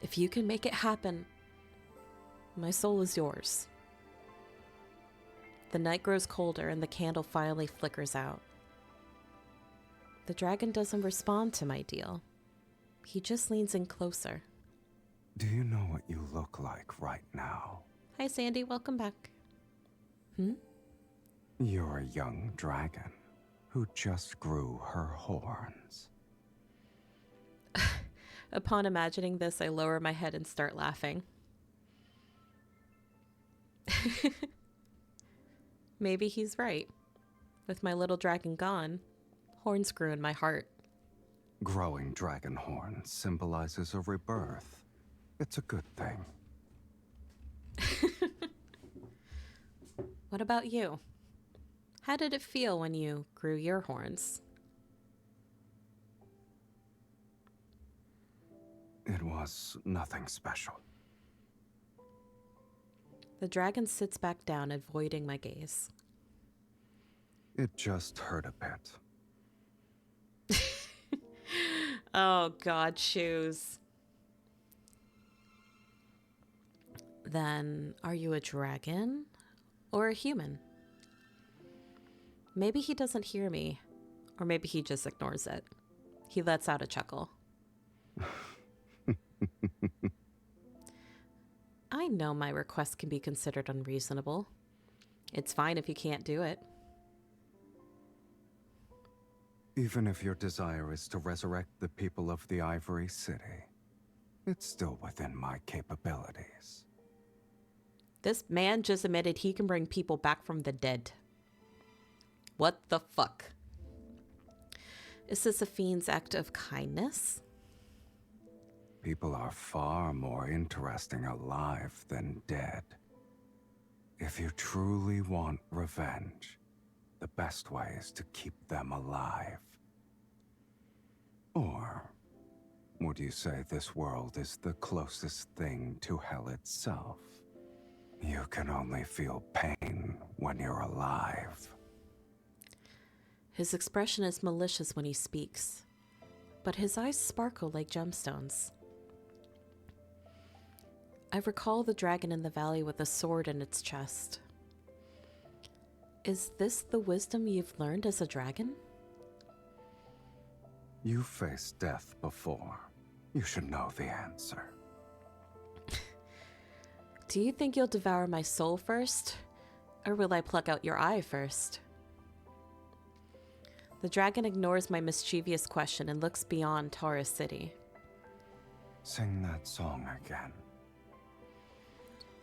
If you can make it happen, my soul is yours. The night grows colder and the candle finally flickers out. The dragon doesn't respond to my deal. He just leans in closer. Do you know what you look like right now? Hi, Sandy. Welcome back. You're a young dragon who just grew her horns. Upon imagining this, I lower my head and start laughing. Maybe he's right. With my little dragon gone, horns grew in my heart. Growing dragon horns symbolizes a rebirth. It's a good thing. What about you? How did it feel when you grew your horns? It was nothing special. The dragon sits back down, avoiding my gaze. It just hurt a bit. Oh, God, shoes. Then, are you a dragon or a human? Maybe he doesn't hear me, or maybe he just ignores it. He lets out a chuckle. I know my request can be considered unreasonable. It's fine if you can't do it. Even if your desire is to resurrect the people of the Ivory City, it's still within my capabilities. This man just admitted he can bring people back from the dead. What the fuck? Is this a fiend's act of kindness? People are far more interesting alive than dead. If you truly want revenge, the best way is to keep them alive. Or would you say this world is the closest thing to hell itself? You can only feel pain when you're alive. His expression is malicious when he speaks, but his eyes sparkle like gemstones. I recall the dragon in the valley with a sword in its chest. Is this the wisdom you've learned as a dragon? You faced death before. You should know the answer. Do you think you'll devour my soul first, or will I pluck out your eye first? The dragon ignores my mischievous question and looks beyond Taurus City. Sing that song again.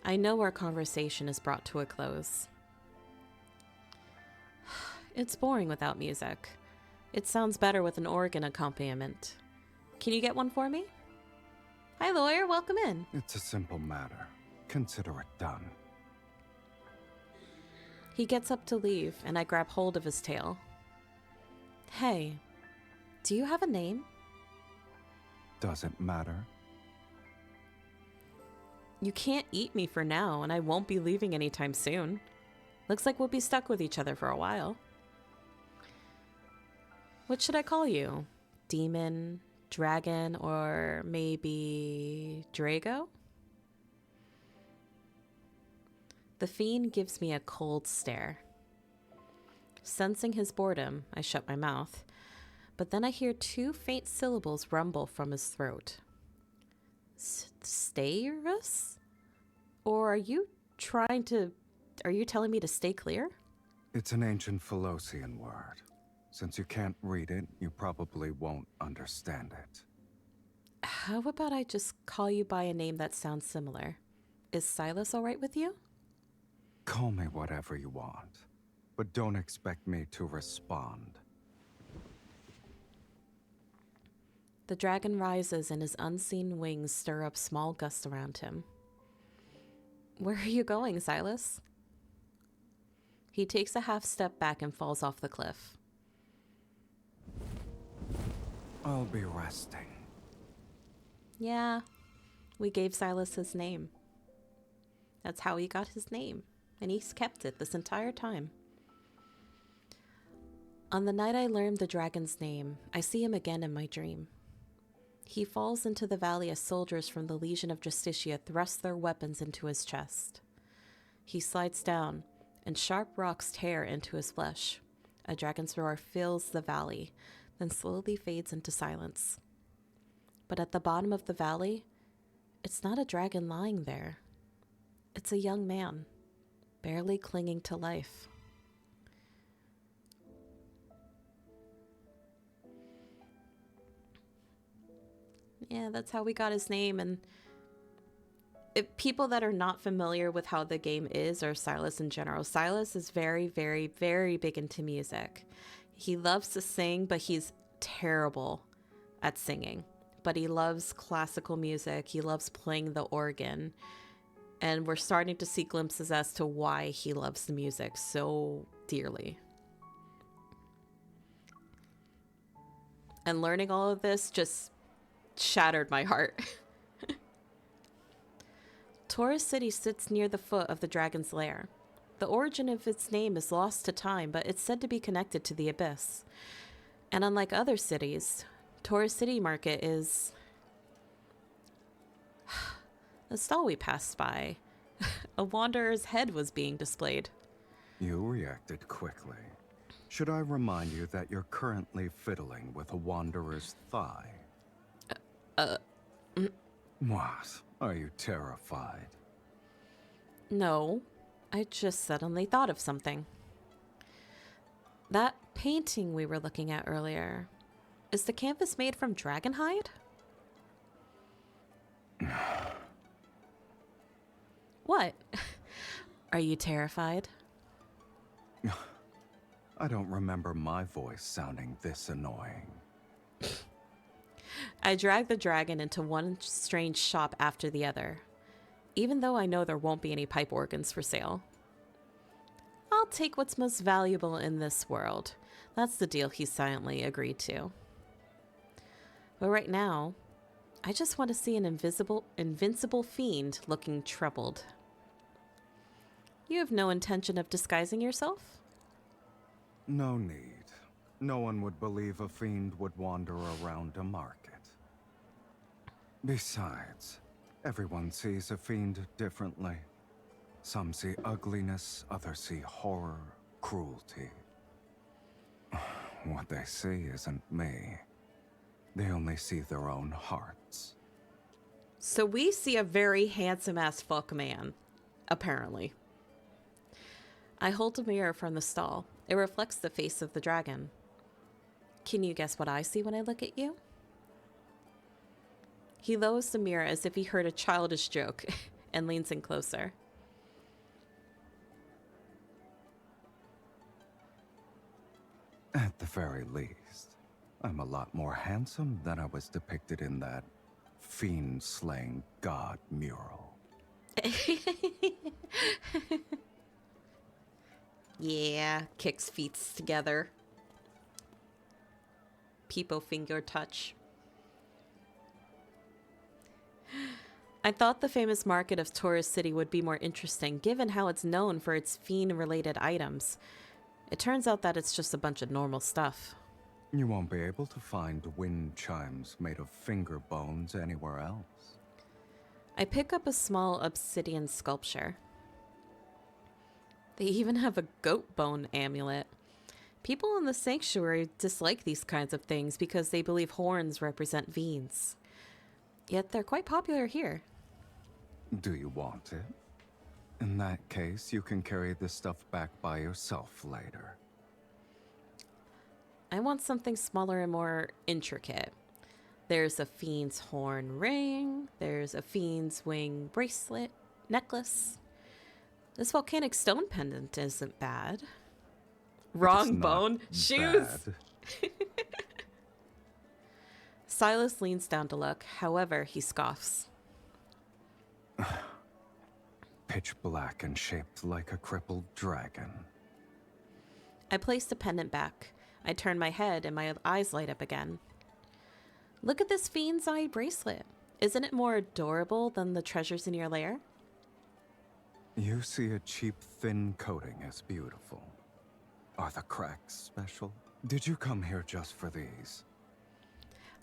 I know our conversation is brought to a close. It's boring without music. It sounds better with an organ accompaniment. Can you get one for me? Hi, lawyer. Welcome in. It's a simple matter. Consider it done. He gets up to leave, and I grab hold of his tail. Hey, do you have a name? Does it matter? You can't eat me for now, and I won't be leaving anytime soon. Looks like we'll be stuck with each other for a while. What should I call you? Demon, dragon, or maybe Drago? The fiend gives me a cold stare. Sensing his boredom, I shut my mouth, but then I hear two faint syllables rumble from his throat. Stay-rus? Or are you telling me to stay clear? It's an ancient Philosian word. Since you can't read it, you probably won't understand it. How about I just call you by a name that sounds similar? Is Silas alright with you? Call me whatever you want, but don't expect me to respond. The dragon rises and his unseen wings stir up small gusts around him. Where are you going, Silas? He takes a half step back and falls off the cliff. I'll be resting. Yeah, we gave Silas his name. That's how he got his name, and he's kept it this entire time. On the night I learned the dragon's name, I see him again in my dream. He falls into the valley as soldiers from the Legion of Justitia thrust their weapons into his chest. He slides down, and sharp rocks tear into his flesh. A dragon's roar fills the valley, then slowly fades into silence. But at the bottom of the valley, it's not a dragon lying there. It's a young man, barely clinging to life. Yeah, that's how we got his name. And if people that are not familiar with how the game is, or Silas in general, Silas is very, very, very big into music. He loves to sing, but he's terrible at singing. But he loves classical music. He loves playing the organ. And we're starting to see glimpses as to why he loves the music so dearly. And learning all of this just shattered my heart. Taurus City sits near the foot of the dragon's lair. The origin of its name is lost to time, but it's said to be connected to the abyss. And unlike other cities, Taurus City Market is the stall we passed by. A wanderer's head was being displayed. You reacted quickly. Should I remind you that you're currently fiddling with a wanderer's thigh? What? Are you terrified? No, I just suddenly thought of something. That painting we were looking at earlier, is the canvas made from dragon hide? What? Are you terrified? I don't remember my voice sounding this annoying. I drag the dragon into one strange shop after the other, even though I know there won't be any pipe organs for sale. I'll take what's most valuable in this world. That's the deal he silently agreed to. But right now, I just want to see an invincible fiend looking troubled. You have no intention of disguising yourself? No need. No one would believe a fiend would wander around a market. Besides, everyone sees a fiend differently. Some see ugliness, others see horror, cruelty. What they see isn't me. They only see their own hearts. So we see a very handsome-ass fuck man, apparently. I hold a mirror from the stall. It reflects the face of the dragon. Can you guess what I see when I look at you? He lowers the mirror as if he heard a childish joke and leans in closer. At the very least, I'm a lot more handsome than I was depicted in that fiend-slaying god mural. Yeah, kicks feet together. Peepo finger touch. I thought the famous market of Taurus City would be more interesting, given how it's known for its fiend-related items. It turns out that it's just a bunch of normal stuff. You won't be able to find wind chimes made of finger bones anywhere else. I pick up a small obsidian sculpture. They even have a goat bone amulet. People in the sanctuary dislike these kinds of things because they believe horns represent fiends. Yet they're quite popular here. Do you want it? In that case, you can carry this stuff back by yourself later. I want something smaller and more intricate. There's a fiend's horn ring. There's a fiend's wing bracelet, necklace. This volcanic stone pendant isn't bad. Wrong It's not bone. Shoes. bad. Silas leans down to look. However, he scoffs. Pitch black and shaped like a crippled dragon. I place the pendant back. I turn my head and my eyes light up again. Look at this fiend's eye bracelet. Isn't it more adorable than the treasures in your lair? You see a cheap, thin coating as beautiful. Are the cracks special? Did you come here just for these?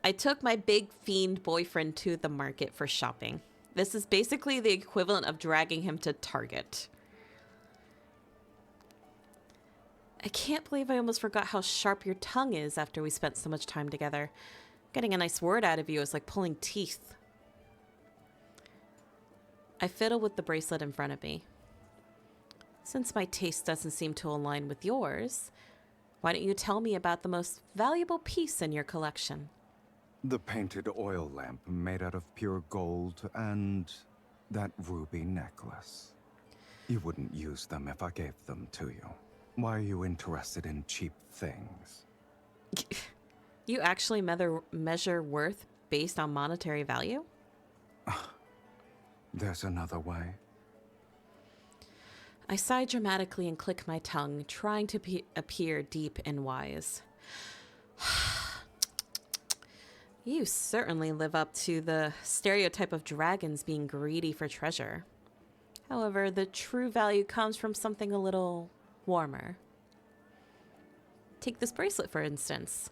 I took my big fiend boyfriend to the market for shopping. This is basically the equivalent of dragging him to Target. I can't believe I almost forgot how sharp your tongue is after we spent so much time together. Getting a nice word out of you is like pulling teeth. I fiddle with the bracelet in front of me. Since my taste doesn't seem to align with yours, why don't you tell me about the most valuable piece in your collection? The painted oil lamp made out of pure gold and that ruby necklace. You wouldn't use them if I gave them to you. Why are you interested in cheap things? You actually measure worth based on monetary value? There's another way. I sigh dramatically and click my tongue, trying to appear deep and wise. You certainly live up to the stereotype of dragons being greedy for treasure. However, the true value comes from something a little warmer. Take this bracelet, for instance.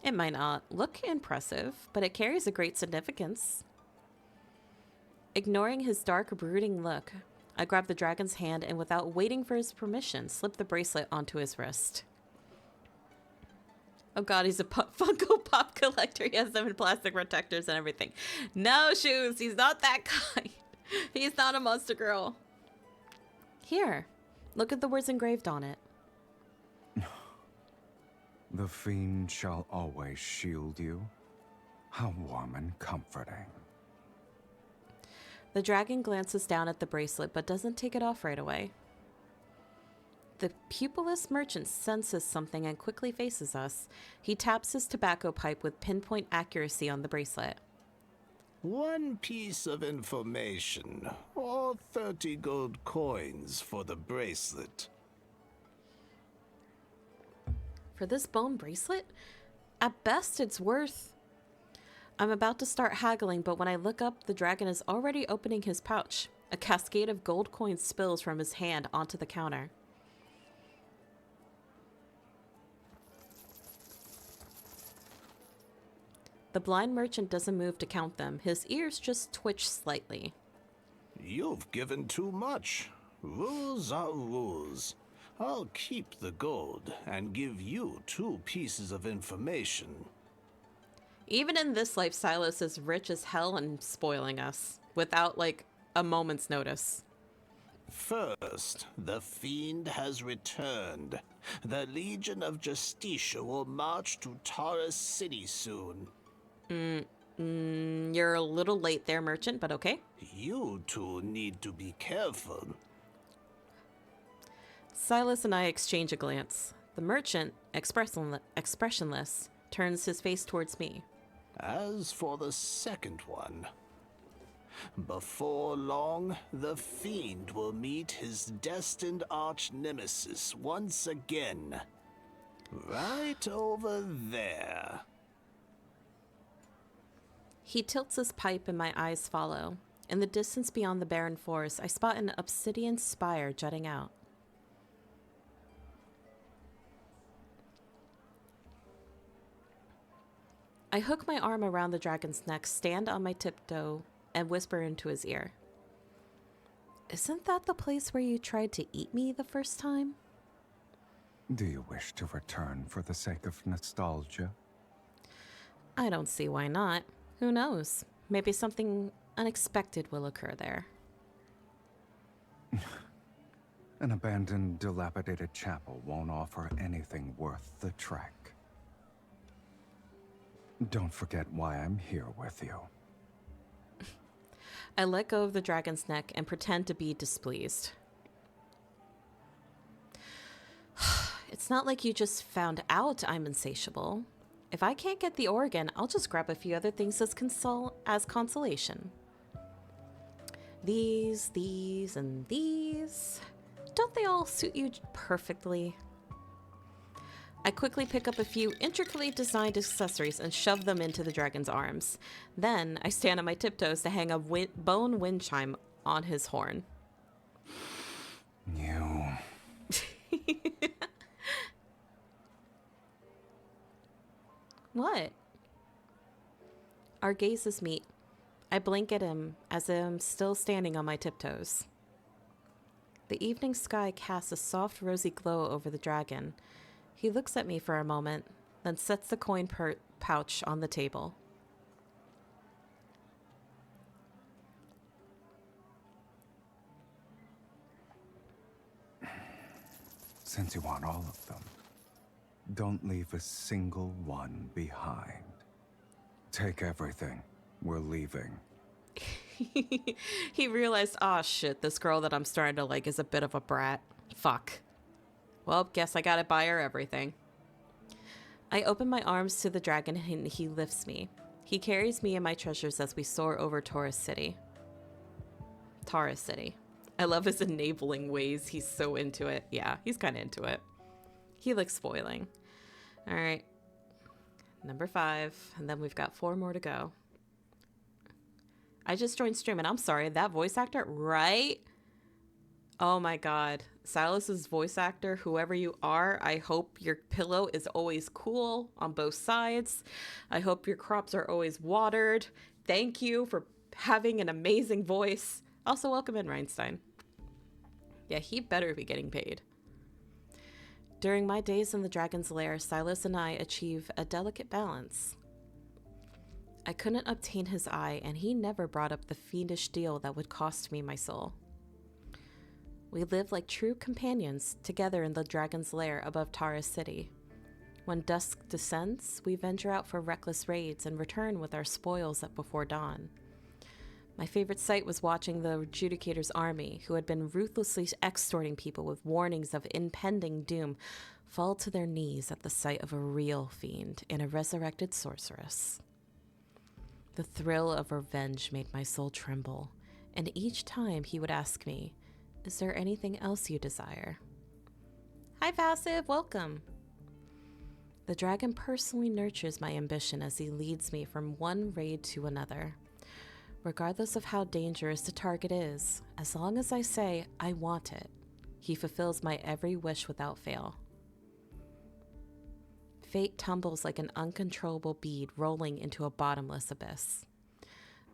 It might not look impressive, but it carries a great significance. Ignoring his dark, brooding look, I grab the dragon's hand and without waiting for his permission, slip the bracelet onto his wrist. Oh god, he's a Funko Pop collector. He has them in plastic protectors and everything. No, Shoes, he's not that kind. He's not a monster girl. Here, look at the words engraved on it. The fiend shall always shield you. How warm and comforting. The dragon glances down at the bracelet but doesn't take it off right away. The pupilless merchant senses something and quickly faces us. He taps his tobacco pipe with pinpoint accuracy on the bracelet. One piece of information, or 30 gold coins for the bracelet. For this bone bracelet? At best, it's worth... I'm about to start haggling, but when I look up, the dragon is already opening his pouch. A cascade of gold coins spills from his hand onto the counter. The blind merchant doesn't move to count them. His ears just twitch slightly. You've given too much. Rules are rules. I'll keep the gold and give you 2 pieces of information. Even in this life, Silas is rich as hell and spoiling us without, like, a moment's notice. First, the fiend has returned. The Legion of Justicia will march to Taurus City soon. You're a little late there, merchant, but okay. You two need to be careful. Silas and I exchange a glance. The merchant, expressionless, turns his face towards me. As for the second one, before long, the fiend will meet his destined arch-nemesis once again. Right over there. He tilts his pipe and my eyes follow. In the distance beyond the barren forest, I spot an obsidian spire jutting out. I hook my arm around the dragon's neck, stand on my tiptoe, and whisper into his ear. Isn't that the place where you tried to eat me the first time? Do you wish to return for the sake of nostalgia? I don't see why not. Who knows? Maybe something unexpected will occur there. An abandoned, dilapidated chapel won't offer anything worth the trek. Don't forget why I'm here with you. I let go of the dragon's neck and pretend to be displeased. It's not like you just found out I'm insatiable. If I can't get the organ, I'll just grab a few other things as consolation. These, and these. Don't they all suit you perfectly? I quickly pick up a few intricately designed accessories and shove them into the dragon's arms. Then I stand on my tiptoes to hang a bone wind chime on his horn. You... What? Our gazes meet. I blink at him as I'm still standing on my tiptoes. The evening sky casts a soft rosy glow over the dragon. He looks at me for a moment, then sets the coin pouch on the table. Since you want all of them, don't leave a single one behind. Take everything. We're leaving. He realized, oh shit, this girl that I'm starting to like is a bit of a brat. Fuck. Well, guess I gotta buy her everything. I open my arms to the dragon and he lifts me. He carries me and my treasures as we soar over Taurus City. Taurus City. I love his enabling ways. He's so into it. Yeah, he's kind of into it. He looks spoiling. All right. Number 5. And then we've got 4 more to go. I just joined stream and I'm sorry, that voice actor, right? Oh my god. Silas's voice actor, whoever you are, I hope your pillow is always cool on both sides. I hope your crops are always watered. Thank you for having an amazing voice. Also, welcome in, Reinstein. Yeah, he better be getting paid. During my days in the Dragon's Lair, Silas and I achieve a delicate balance. I couldn't obtain his eye, and he never brought up the fiendish deal that would cost me my soul. We live like true companions together in the Dragon's Lair above Taurus City. When dusk descends, we venture out for reckless raids and return with our spoils before dawn. My favorite sight was watching the Judicator's army, who had been ruthlessly extorting people with warnings of impending doom, fall to their knees at the sight of a real fiend and a resurrected sorceress. The thrill of revenge made my soul tremble, and each time he would ask me, "Is there anything else you desire?" Hi, Passive, welcome. The dragon personally nurtures my ambition as he leads me from one raid to another. Regardless of how dangerous the target is, as long as I say, I want it, he fulfills my every wish without fail. Fate tumbles like an uncontrollable bead rolling into a bottomless abyss.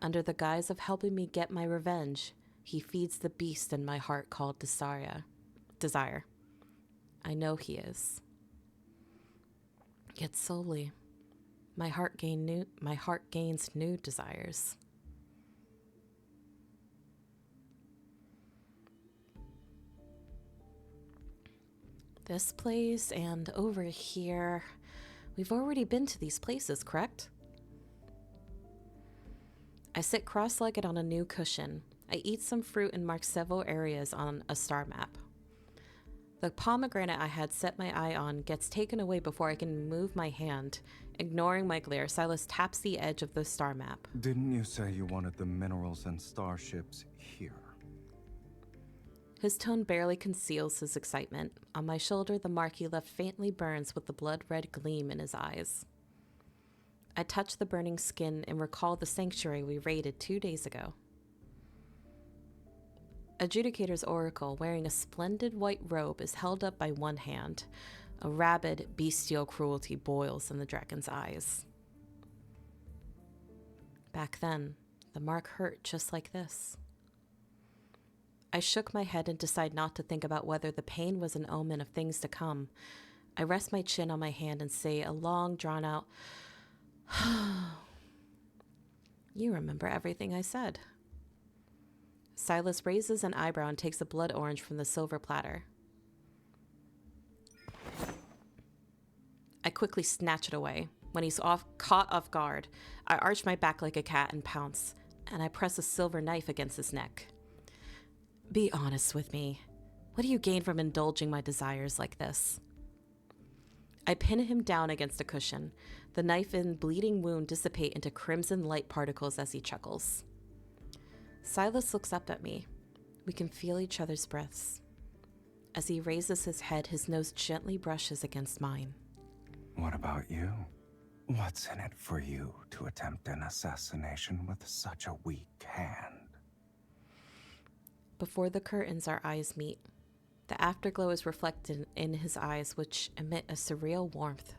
Under the guise of helping me get my revenge, he feeds the beast in my heart called desire. I know he is. Yet slowly, my heart gains new desires. This place and over here. We've already been to these places, correct? I sit cross-legged on a new cushion. I eat some fruit and mark several areas on a star map. The pomegranate I had set my eye on gets taken away before I can move my hand. Ignoring my glare, Silas taps the edge of the star map. Didn't you say you wanted the minerals and starships here? His tone barely conceals his excitement. On my shoulder, the mark he left faintly burns with the blood-red gleam in his eyes. I touch the burning skin and recall the sanctuary we raided 2 days ago. Adjudicator's oracle, wearing a splendid white robe, is held up by one hand. A rabid, bestial cruelty boils in the dragon's eyes. Back then, the mark hurt just like this. I shook my head and decided not to think about whether the pain was an omen of things to come. I rest my chin on my hand and say a long, drawn-out, You remember everything I said. Silas raises an eyebrow and takes a blood orange from the silver platter. I quickly snatch it away. When he's caught off guard, I arch my back like a cat and pounce, and I press a silver knife against his neck. Be honest with me. What do you gain from indulging my desires like this? I pin him down against a cushion. The knife and bleeding wound dissipate into crimson light particles as he chuckles. Silas looks up at me. We can feel each other's breaths. As he raises his head, his nose gently brushes against mine. What about you? What's in it for you to attempt an assassination with such a weak hand? Before the curtains, our eyes meet. The afterglow is reflected in his eyes, which emit a surreal warmth.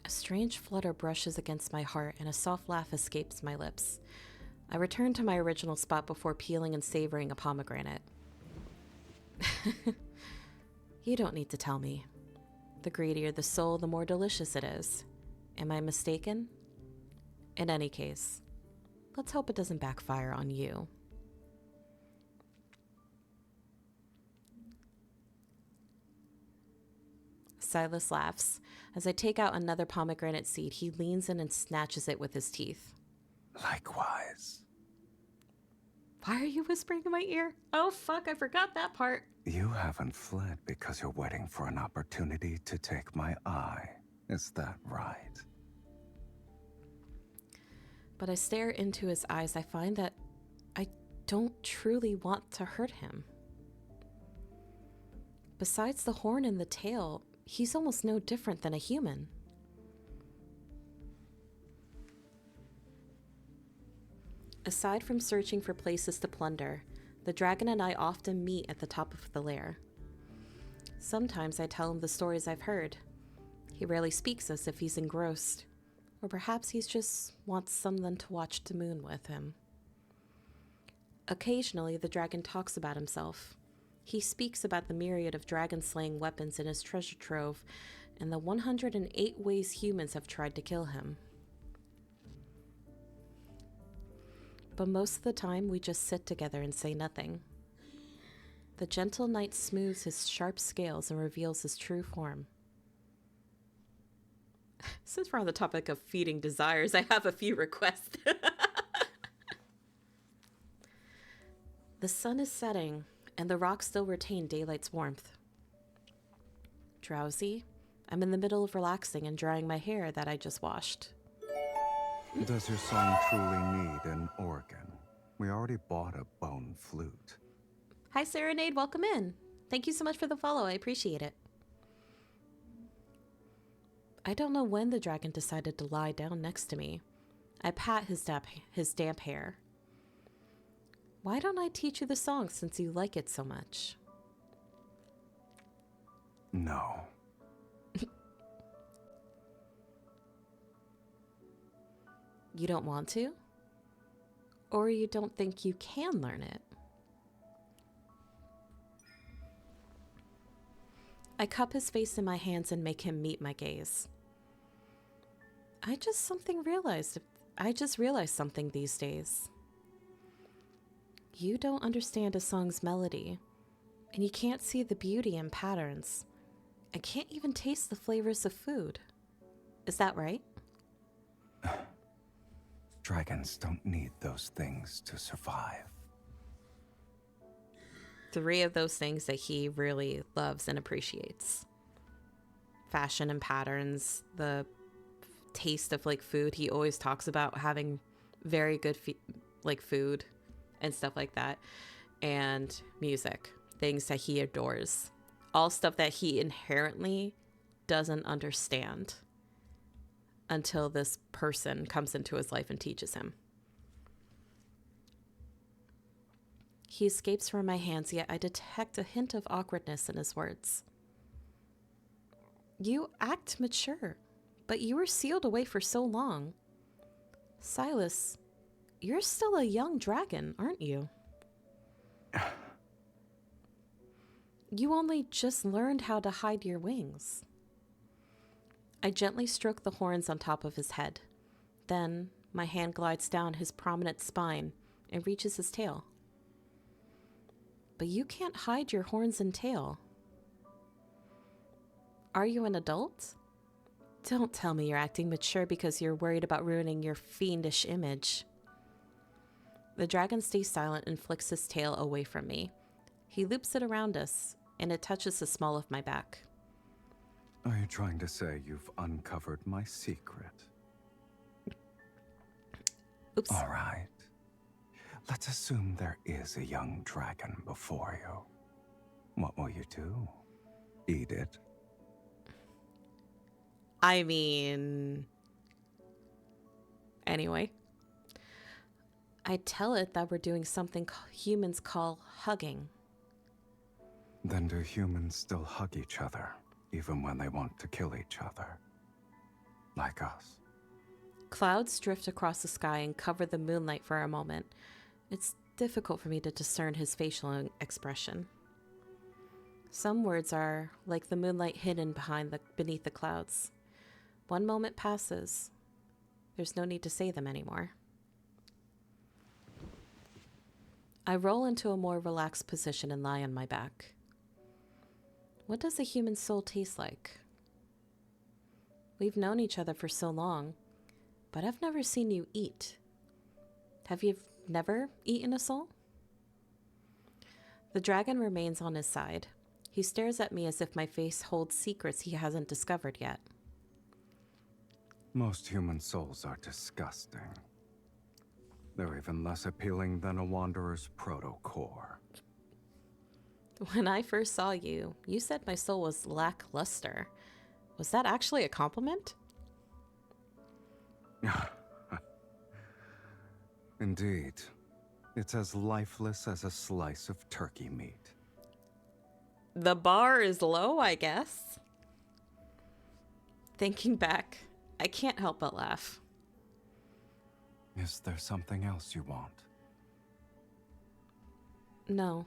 A strange flutter brushes against my heart, and a soft laugh escapes my lips. I return to my original spot before peeling and savoring a pomegranate. You don't need to tell me. The greedier the soul, the more delicious it is. Am I mistaken? In any case, let's hope it doesn't backfire on you. Silas laughs. As I take out another pomegranate seed, he leans in and snatches it with his teeth. Likewise. Why are you whispering in my ear? Oh fuck, I forgot that part. You haven't fled because you're waiting for an opportunity to take my eye. Is that right? But I stare into his eyes. I find that I don't truly want to hurt him. Besides the horn and the tail, he's almost no different than a human. Aside from searching for places to plunder, the dragon and I often meet at the top of the lair. Sometimes I tell him the stories I've heard. He rarely speaks as if he's engrossed, or perhaps he just wants someone to watch the moon with him. Occasionally, the dragon talks about himself. He speaks about the myriad of dragon-slaying weapons in his treasure trove and the 108 ways humans have tried to kill him. But most of the time, we just sit together and say nothing. The gentle knight smooths his sharp scales and reveals his true form. Since we're on the topic of feeding desires, I have a few requests. The sun is setting, and the rocks still retain daylight's warmth. Drowsy, I'm in the middle of relaxing and drying my hair that I just washed. Does your song truly need an organ? We already bought a bone flute. Hi, Serenade, welcome in. Thank you so much for the follow, I appreciate it. I don't know when the dragon decided to lie down next to me. I pat his damp hair. Why don't I teach you the song since you like it so much? No. You don't want to? Or you don't think you can learn it? I cup his face in my hands and make him meet my gaze. I just realized something these days. You don't understand a song's melody, and you can't see the beauty and patterns, and can't even taste the flavors of food. Is that right? Dragons don't need those things to survive. 3 of those things that he really loves and appreciates. Fashion and patterns, the taste of like food. He always talks about having very good food and stuff like that. And music, things that he adores. All stuff that he inherently doesn't understand until this person comes into his life and teaches him. He escapes from my hands, yet I detect a hint of awkwardness in his words. You act mature, but you were sealed away for so long. Silas, you're still a young dragon, aren't you? You only just learned how to hide your wings. I gently stroke the horns on top of his head. Then, My hand glides down his prominent spine and reaches his tail. But you can't hide your horns and tail. Are you an adult? Don't tell me you're acting mature because you're worried about ruining your fiendish image. The dragon stays silent and flicks his tail away from me. He loops it around us, and it touches the small of my back. Are you trying to say you've uncovered my secret? Oops. All right. Let's assume there is a young dragon before you. What will you do? Eat it? I mean... Anyway. I tell it that we're doing something humans call hugging. Then do humans still hug each other, even when they want to kill each other? Like us? Clouds drift across the sky and cover the moonlight for a moment. It's difficult for me to discern his facial expression. Some words are like the moonlight hidden beneath the clouds. One moment passes. There's no need to say them anymore. I roll into a more relaxed position and lie on my back. What does a human soul taste like? We've known each other for so long, but I've never seen you eat. Have you never eaten a soul? The dragon remains on his side. He stares at me as if my face holds secrets he hasn't discovered yet. Most human souls are disgusting. They're even less appealing than a wanderer's proto-core. When I first saw you, you said my soul was lackluster. Was that actually a compliment? Indeed. It's as lifeless as a slice of turkey meat. The bar is low, I guess. Thinking back, I can't help but laugh. Is there something else you want? No.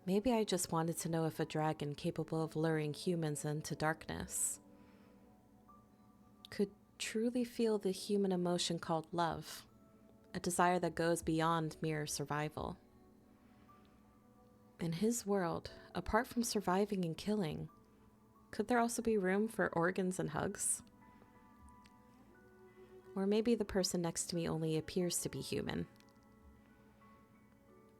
Maybe I just wanted to know if a dragon capable of luring humans into darkness could truly feel the human emotion called love, a desire that goes beyond mere survival. In his world, apart from surviving and killing, could there also be room for organs and hugs? Or maybe the person next to me only appears to be human,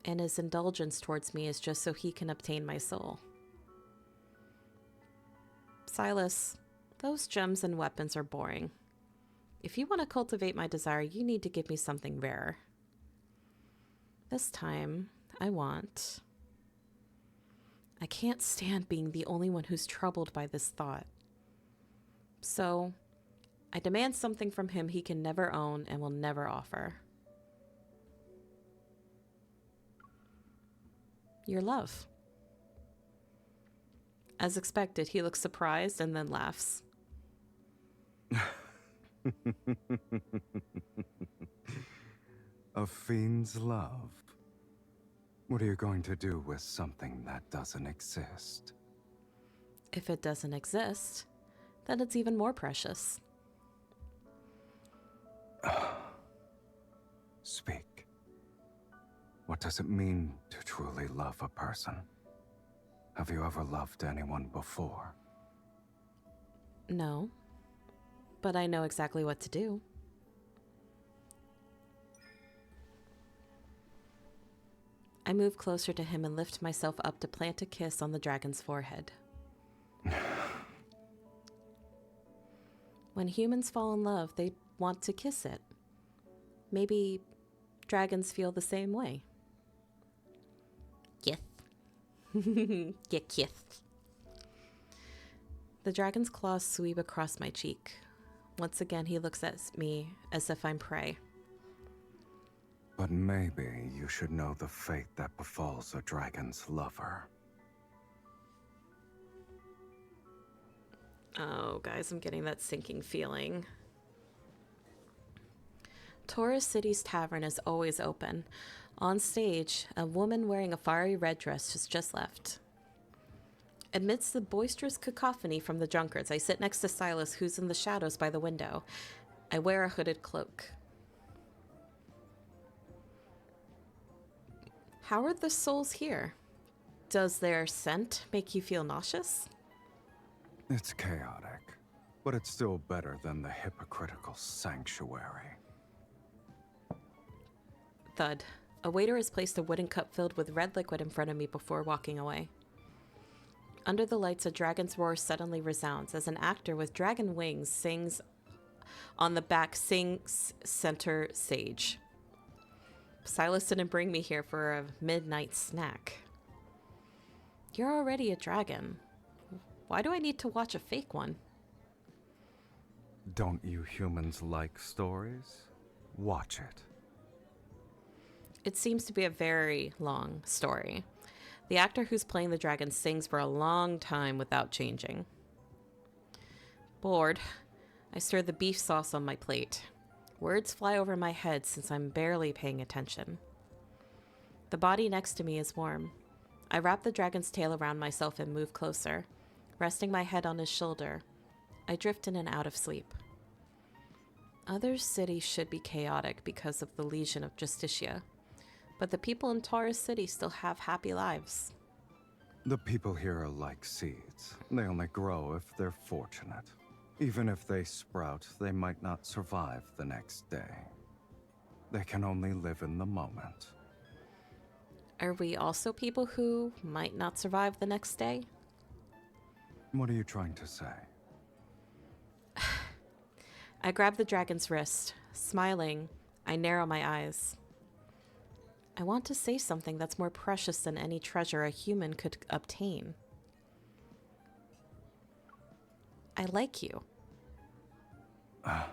and his indulgence towards me is just so he can obtain my soul. Silas, those gems and weapons are boring. If you want to cultivate my desire, you need to give me something rare. This time, I can't stand being the only one who's troubled by this thought. So, I demand something from him he can never own and will never offer. Your love. As expected, he looks surprised and then laughs. A fiend's love. What are you going to do with something that doesn't exist? If it doesn't exist, then it's even more precious. Speak. What does it mean to truly love a person? Have you ever loved anyone before? No, but I know exactly what to do. I move closer to him and lift myself up to plant a kiss on the dragon's forehead. When humans fall in love, they want to kiss it. Maybe dragons feel the same way. Kiss. Get kissed. The dragon's claws sweep across my cheek. Once again, he looks at me as if I'm prey. But maybe you should know the fate that befalls a dragon's lover. Oh, guys, I'm getting that sinking feeling. Taurus City's tavern is always open. On stage, a woman wearing a fiery red dress has just left. Amidst the boisterous cacophony from the drunkards, I sit next to Silas, who's in the shadows by the window. I wear a hooded cloak. How are the souls here? Does their scent make you feel nauseous? It's chaotic, but it's still better than the hypocritical sanctuary. Thud. A waiter has placed a wooden cup filled with red liquid in front of me before walking away. Under the lights, a dragon's roar suddenly resounds as an actor with dragon wings sings on the back sings center stage. Silas didn't bring me here for a midnight snack. You're already a dragon. Why do I need to watch a fake one? Don't you humans like stories? Watch it. It seems to be a very long story. The actor who's playing the dragon sings for a long time without changing. Bored, I stir the beef sauce on my plate. Words fly over my head since I'm barely paying attention. The body next to me is warm. I wrap the dragon's tail around myself and move closer, resting my head on his shoulder. I drift in and out of sleep. Other cities should be chaotic because of the Legion of Justicia, but the people in Taurus City still have happy lives. The people here are like seeds. They only grow if they're fortunate. Even if they sprout, they might not survive the next day. They can only live in the moment. Are we also people who might not survive the next day? What are you trying to say? I grab the dragon's wrist. Smiling, I narrow my eyes. I want to say something that's more precious than any treasure a human could obtain. I like you. I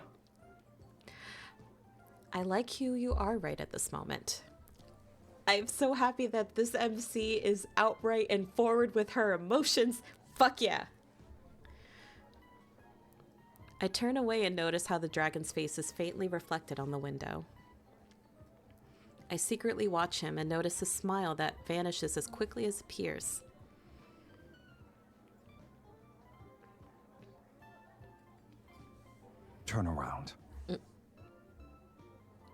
like who you are right at this moment. I'm so happy that this MC is outright and forward with her emotions. Fuck yeah. I turn away and notice how the dragon's face is faintly reflected on the window. I secretly watch him and notice a smile that vanishes as quickly as it appears. Turn around.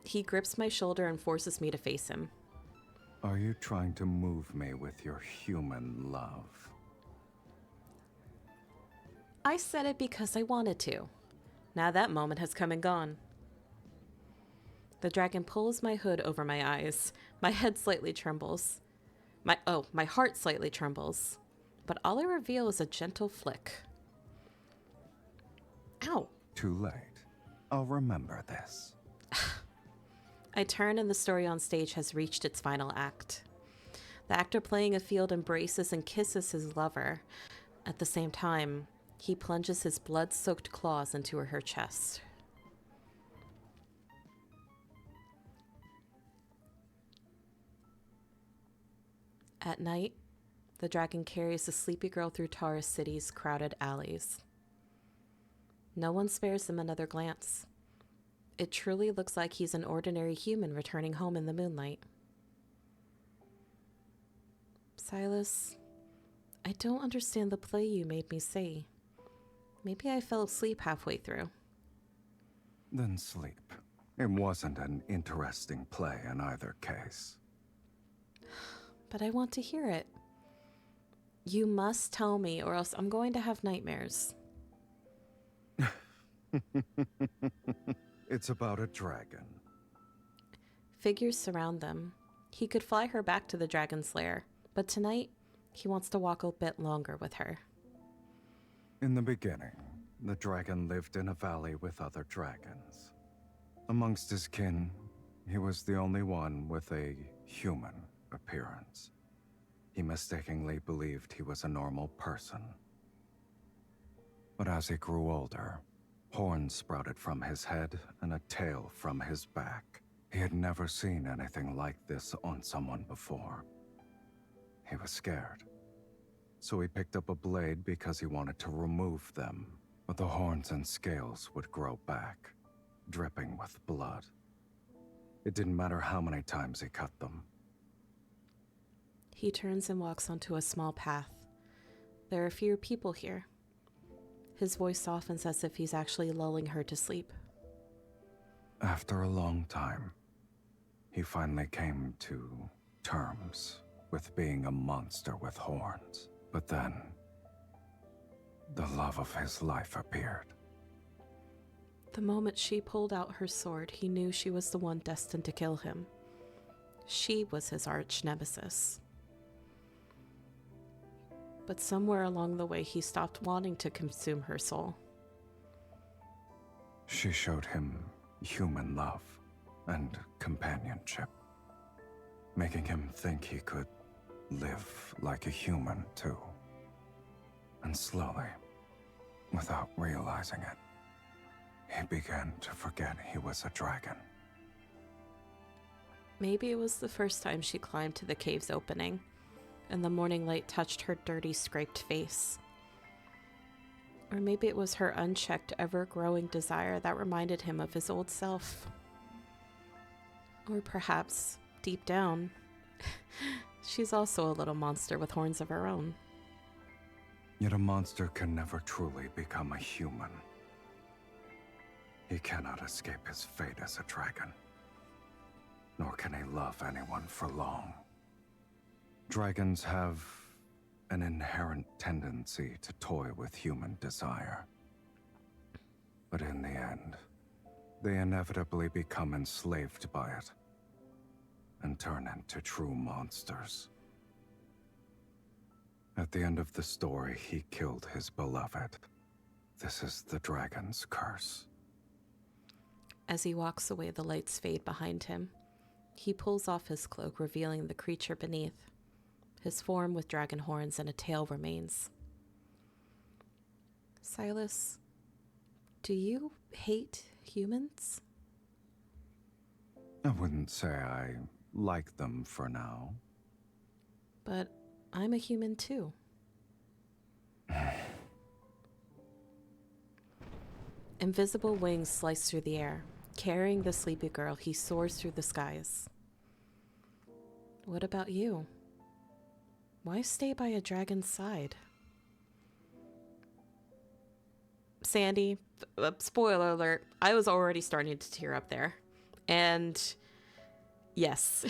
He grips my shoulder and forces me to face him. Are you trying to move me with your human love? I said it because I wanted to. Now that moment has come and gone. The dragon pulls my hood over my eyes. My head slightly trembles. My heart slightly trembles. But all I reveal is a gentle flick. Ow! Too late. I'll remember this. I turn and the story on stage has reached its final act. The actor playing a field embraces and kisses his lover. At the same time, he plunges his blood-soaked claws into her chest. At night, the dragon carries the sleepy girl through Taurus City's crowded alleys. No one spares him another glance. It truly looks like he's an ordinary human returning home in the moonlight. Silas, I don't understand the play you made me see. Maybe I fell asleep halfway through. Then sleep. It wasn't an interesting play in either case. But I want to hear it. You must tell me, or else I'm going to have nightmares. It's about a dragon. Figures surround them. He could fly her back to the dragon's lair, but tonight, he wants to walk a bit longer with her. In the beginning, the dragon lived in a valley with other dragons. Amongst his kin, he was the only one with a human appearance. He mistakenly believed he was a normal person. But as he grew older, horns sprouted from his head and a tail from his back. He had never seen anything like this on someone before. He was scared. So he picked up a blade because he wanted to remove them. But the horns and scales would grow back, dripping with blood. It didn't matter how many times he cut them. He turns and walks onto a small path. There are fewer people here. His voice softens as if he's actually lulling her to sleep. After a long time, he finally came to terms with being a monster with horns. But then, the love of his life appeared. The moment she pulled out her sword, he knew she was the one destined to kill him. She was his arch nemesis. But somewhere along the way, he stopped wanting to consume her soul. She showed him human love and companionship, making him think he could live like a human too. And slowly, without realizing it, he began to forget he was a dragon. Maybe it was the first time she climbed to the cave's opening, and the morning light touched her dirty, scraped face. Or maybe it was her unchecked, ever-growing desire that reminded him of his old self. Or perhaps, deep down, she's also a little monster with horns of her own. Yet a monster can never truly become a human. He cannot escape his fate as a dragon, nor can he love anyone for long. Dragons have an inherent tendency to toy with human desire. But in the end, they inevitably become enslaved by it and turn into true monsters. At the end of the story, he killed his beloved. This is the dragon's curse. As he walks away, the lights fade behind him. He pulls off his cloak, revealing the creature beneath. His form with dragon horns and a tail remains. Silas, do you hate humans? I wouldn't say I like them for now. But I'm a human too. Invisible wings slice through the air. Carrying the sleepy girl, he soars through the skies. What about you? Why stay by a dragon's side? Sandy, spoiler alert, I was already starting to tear up there. And yes,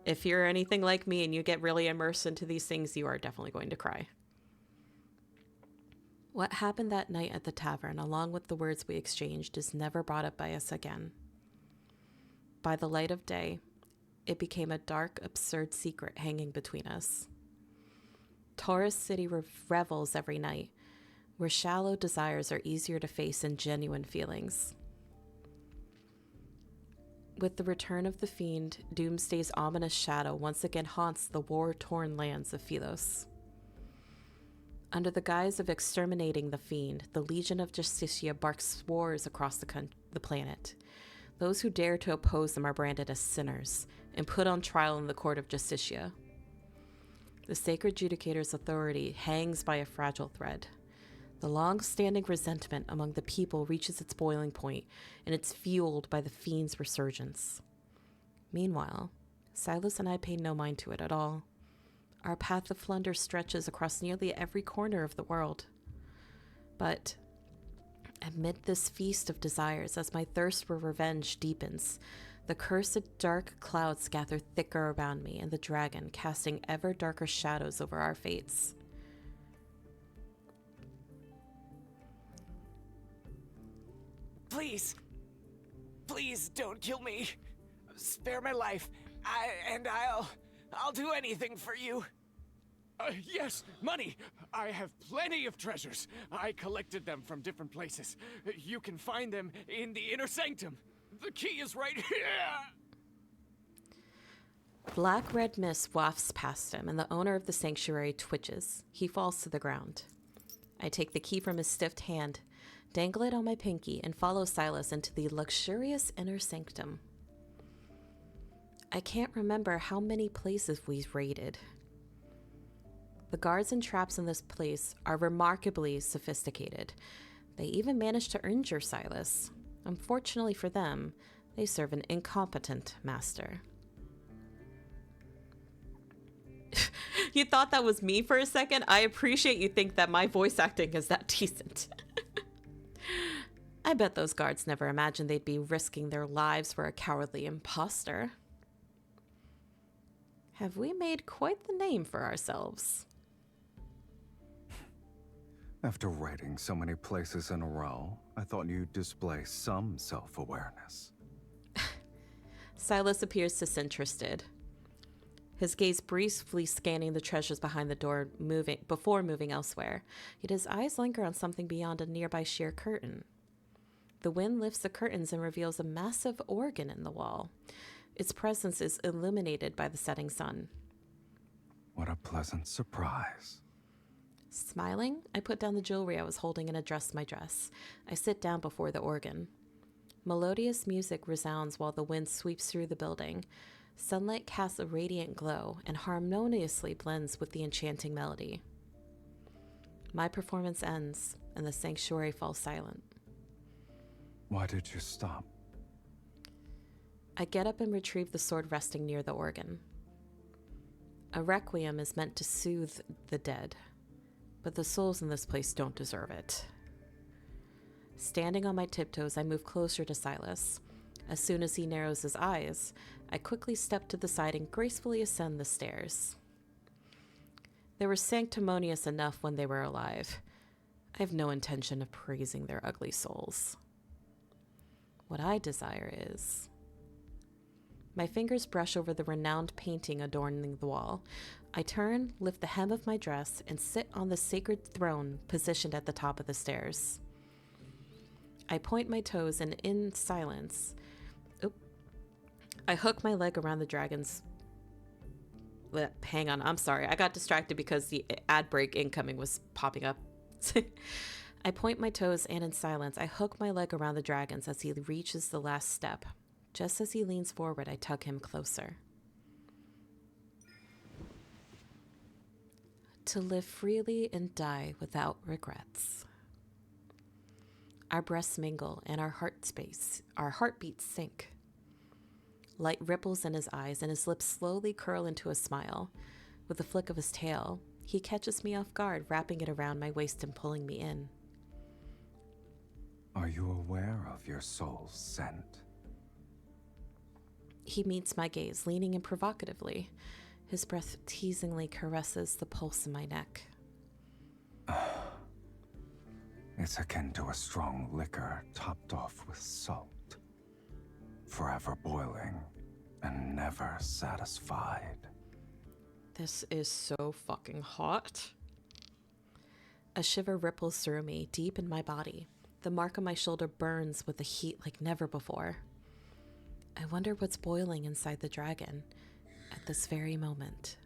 if you're anything like me and you get really immersed into these things, you are definitely going to cry. What happened that night at the tavern, along with the words we exchanged, is never brought up by us again. By the light of day, it became a dark, absurd secret hanging between us. Taurus City revels every night, where shallow desires are easier to face than genuine feelings. With the return of the fiend, Doomsday's ominous shadow once again haunts the war-torn lands of Philos. Under the guise of exterminating the fiend, the Legion of Justicia barks wars across the planet. Those who dare to oppose them are branded as sinners and put on trial in the court of Justicia. The Sacred Judicator's authority hangs by a fragile thread. The long-standing resentment among the people reaches its boiling point, and it's fueled by the fiend's resurgence. Meanwhile, Silas and I pay no mind to it at all. Our path of plunder stretches across nearly every corner of the world. But amid this feast of desires, as my thirst for revenge deepens, the cursed dark clouds gather thicker around me, and the dragon casting ever darker shadows over our fates. Please. Please don't kill me. Spare my life. I'll do anything for you. Yes, money. I have plenty of treasures. I collected them from different places. You can find them in the inner sanctum. The key is right here. Black-red mist wafts past him, and the owner of the sanctuary twitches. He falls to the ground. I take the key from his stiff hand, dangle it on my pinky, and follow Silas into the luxurious inner sanctum. I can't remember how many places we've raided. The guards and traps in this place are remarkably sophisticated. They even managed to injure Silas. Unfortunately for them, they serve an incompetent master. You thought that was me for a second? I appreciate you think that my voice acting is that decent. I bet those guards never imagined they'd be risking their lives for a cowardly imposter. Have we made quite the name for ourselves? After writing so many places in a row, I thought you'd display some self-awareness. Silas appears disinterested, his gaze briefly scanning the treasures behind the door before moving elsewhere. Yet his eyes linger on something beyond a nearby sheer curtain. The wind lifts the curtains and reveals a massive organ in the wall. Its presence is illuminated by the setting sun. What a pleasant surprise. Smiling, I put down the jewelry I was holding and adjust my dress. I sit down before the organ. Melodious music resounds while the wind sweeps through the building. Sunlight casts a radiant glow and harmoniously blends with the enchanting melody. My performance ends, and the sanctuary falls silent. Why did you stop? I get up and retrieve the sword resting near the organ. A requiem is meant to soothe the dead, but the souls in this place don't deserve it. Standing on my tiptoes, I move closer to Silas. As soon as he narrows his eyes, I quickly step to the side and gracefully ascend the stairs. They were sanctimonious enough when they were alive. I have no intention of praising their ugly souls. What I desire is... My fingers brush over the renowned painting adorning the wall. I turn, lift the hem of my dress, and sit on the sacred throne positioned at the top of the stairs. I point my toes and in silence, I hook my leg around the dragon's... Hang on, I'm sorry. I got distracted because the ad break incoming was popping up. I point my toes and in silence, I hook my leg around the dragon's as he reaches the last step. Just as he leans forward, I tug him closer. To live freely and die without regrets. Our breasts mingle and our heartbeats sync. Light ripples in his eyes and his lips slowly curl into a smile. With a flick of his tail, he catches me off guard, wrapping it around my waist and pulling me in. Are you aware of your soul's scent? He meets my gaze, leaning in provocatively. His breath teasingly caresses the pulse in my neck. It's akin to a strong liquor topped off with salt. Forever boiling and never satisfied. This is so fucking hot. A shiver ripples through me, deep in my body. The mark on my shoulder burns with a heat like never before. I wonder what's boiling inside the dragon at this very moment.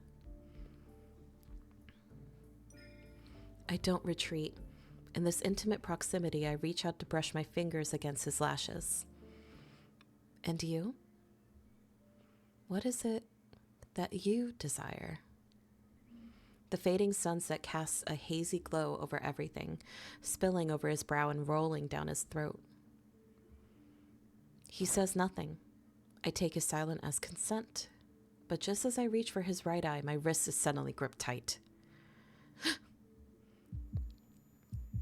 I don't retreat. In this intimate proximity, I reach out to brush my fingers against his lashes. And you? What is it that you desire? The fading sunset casts a hazy glow over everything, spilling over his brow and rolling down his throat. He says nothing. I take his silence as consent, but just as I reach for his right eye, my wrist is suddenly gripped tight.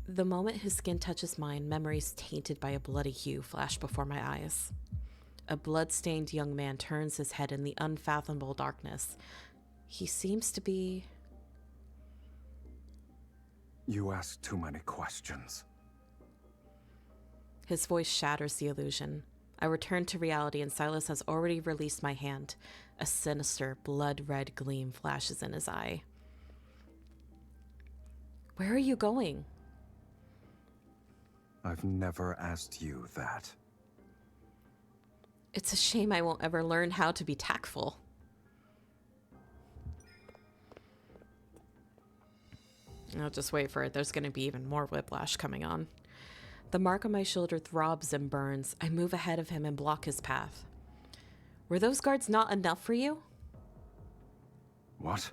The moment his skin touches mine, memories tainted by a bloody hue flash before my eyes. A blood-stained young man turns his head in the unfathomable darkness. He seems to be... You ask too many questions. His voice shatters the illusion. I return to reality and Silas has already released my hand. A sinister, blood-red gleam flashes in his eye. Where are you going? I've never asked you that. It's a shame I won't ever learn how to be tactful. I'll just wait for it. There's going to be even more whiplash coming on. The mark on my shoulder throbs and burns. I move ahead of him and block his path. Were those guards not enough for you? What?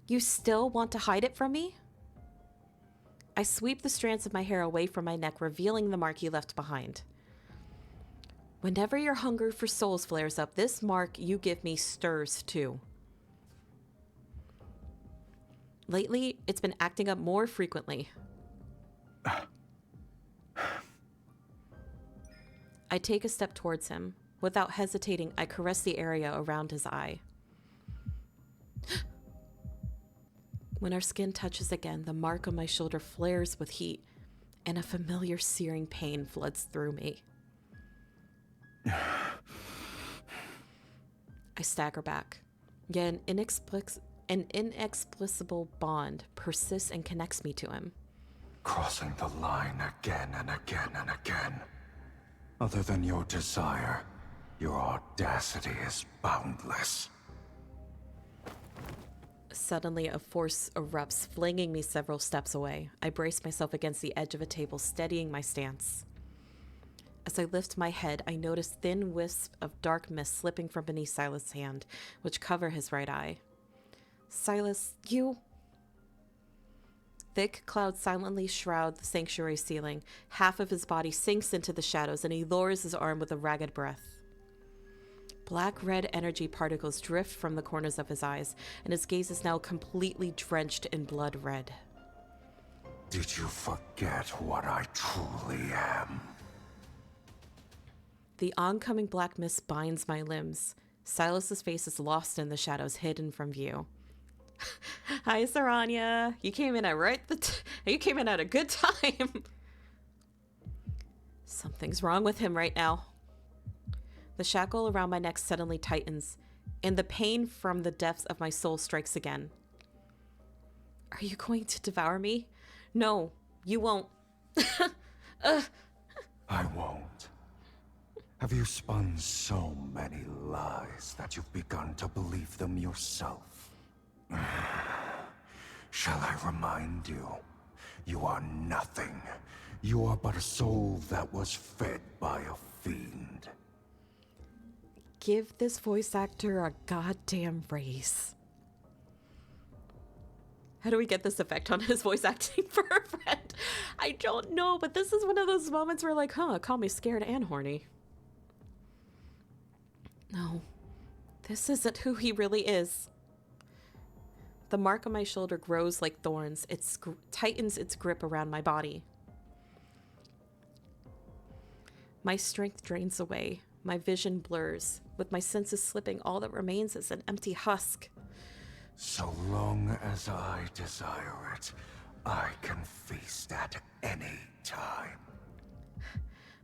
You still want to hide it from me? I sweep the strands of my hair away from my neck, revealing the mark he left behind. Whenever your hunger for souls flares up, this mark you give me stirs too. Lately, it's been acting up more frequently. I take a step towards him. Without hesitating, I caress the area around his eye. When our skin touches again, the mark on my shoulder flares with heat, and a familiar searing pain floods through me. I stagger back. Yet an inexplicable bond persists and connects me to him. Crossing the line again and again and again. Other than your desire, your audacity is boundless. Suddenly, a force erupts, flinging me several steps away. I brace myself against the edge of a table, steadying my stance. As I lift my head, I notice thin wisps of dark mist slipping from beneath Silas' hand, which cover his right eye. Silas, you... Thick clouds silently shroud the sanctuary ceiling. Half of his body sinks into the shadows, and he lowers his arm with a ragged breath. Black-red energy particles drift from the corners of his eyes, and his gaze is now completely drenched in blood red. Did you forget what I truly am? The oncoming black mist binds my limbs. Silas's face is lost in the shadows, hidden from view. Hi, Saranya. You came in at a good time. Something's wrong with him right now. The shackle around my neck suddenly tightens, and the pain from the depths of my soul strikes again. Are you going to devour me? No, you won't. I won't. Have you spun so many lies that you've begun to believe them yourself? Shall I remind you? You are nothing. You are but a soul that was fed by a fiend. Give this voice actor a goddamn raise. How do we get this effect on his voice acting for a friend? I don't know, but this is one of those moments where like, call me scared and horny. No, this isn't who he really is. The mark on my shoulder grows like thorns. It tightens its grip around my body. My strength drains away. My vision blurs. With my senses slipping, all that remains is an empty husk. So long as I desire it, I can feast at any time.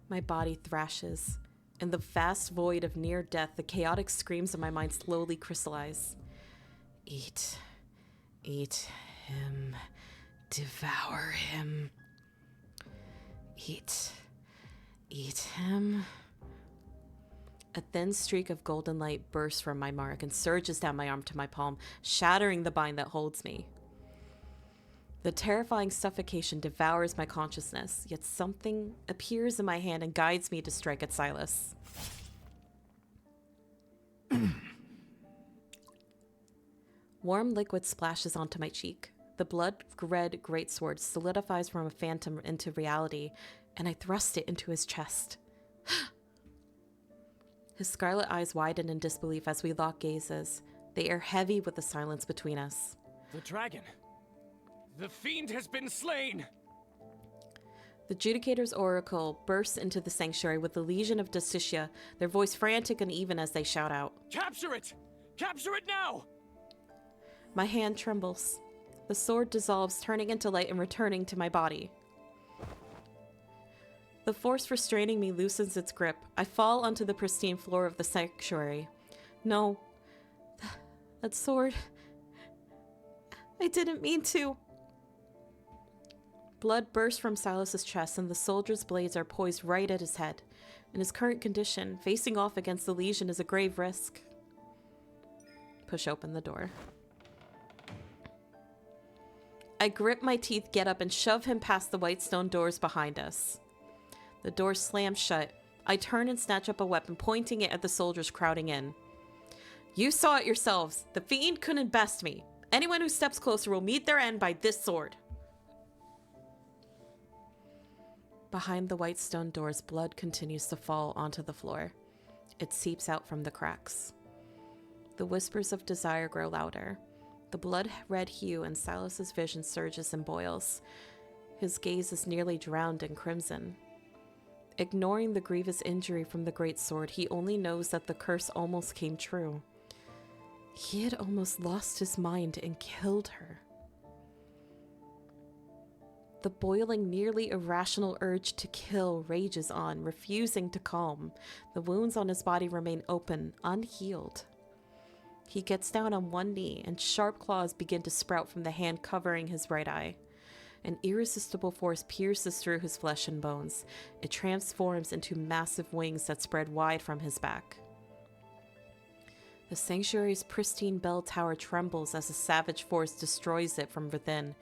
My body thrashes. In the vast void of near death, the chaotic screams of my mind slowly crystallize. Eat. Eat him. Devour him. Eat. Eat him. A thin streak of golden light bursts from my mark and surges down my arm to my palm, shattering the bind that holds me. The terrifying suffocation devours my consciousness, yet something appears in my hand and guides me to strike at Silas. Warm liquid splashes onto my cheek. The blood-red greatsword solidifies from a phantom into reality, and I thrust it into his chest. His scarlet eyes widen in disbelief as we lock gazes. They are heavy with the silence between us. The dragon. The fiend has been slain. The Judicator's oracle bursts into the sanctuary with the Legion of Justitia, their voice frantic and even as they shout out. Capture it! Capture it now! My hand trembles. The sword dissolves, turning into light and returning to my body. The force restraining me loosens its grip. I fall onto the pristine floor of the sanctuary. No. That sword... I didn't mean to. Blood bursts from Silas's chest, and the soldier's blades are poised right at his head. In his current condition, facing off against the Legion is a grave risk. Push open the door. I grip my teeth, get up, and shove him past the white stone doors behind us. The door slams shut. I turn and snatch up a weapon, pointing it at the soldiers crowding in. You saw it yourselves. The fiend couldn't best me. Anyone who steps closer will meet their end by this sword. Behind the white stone doors, blood continues to fall onto the floor. It seeps out from the cracks. The whispers of desire grow louder. The blood-red hue in Silas's vision surges and boils. His gaze is nearly drowned in crimson. Ignoring the grievous injury from the great sword, he only knows that the curse almost came true. He had almost lost his mind and killed her. The boiling, nearly irrational urge to kill rages on, refusing to calm. The wounds on his body remain open, unhealed. He gets down on one knee, and sharp claws begin to sprout from the hand covering his right eye. An irresistible force pierces through his flesh and bones. It transforms into massive wings that spread wide from his back. The sanctuary's pristine bell tower trembles as a savage force destroys it from within.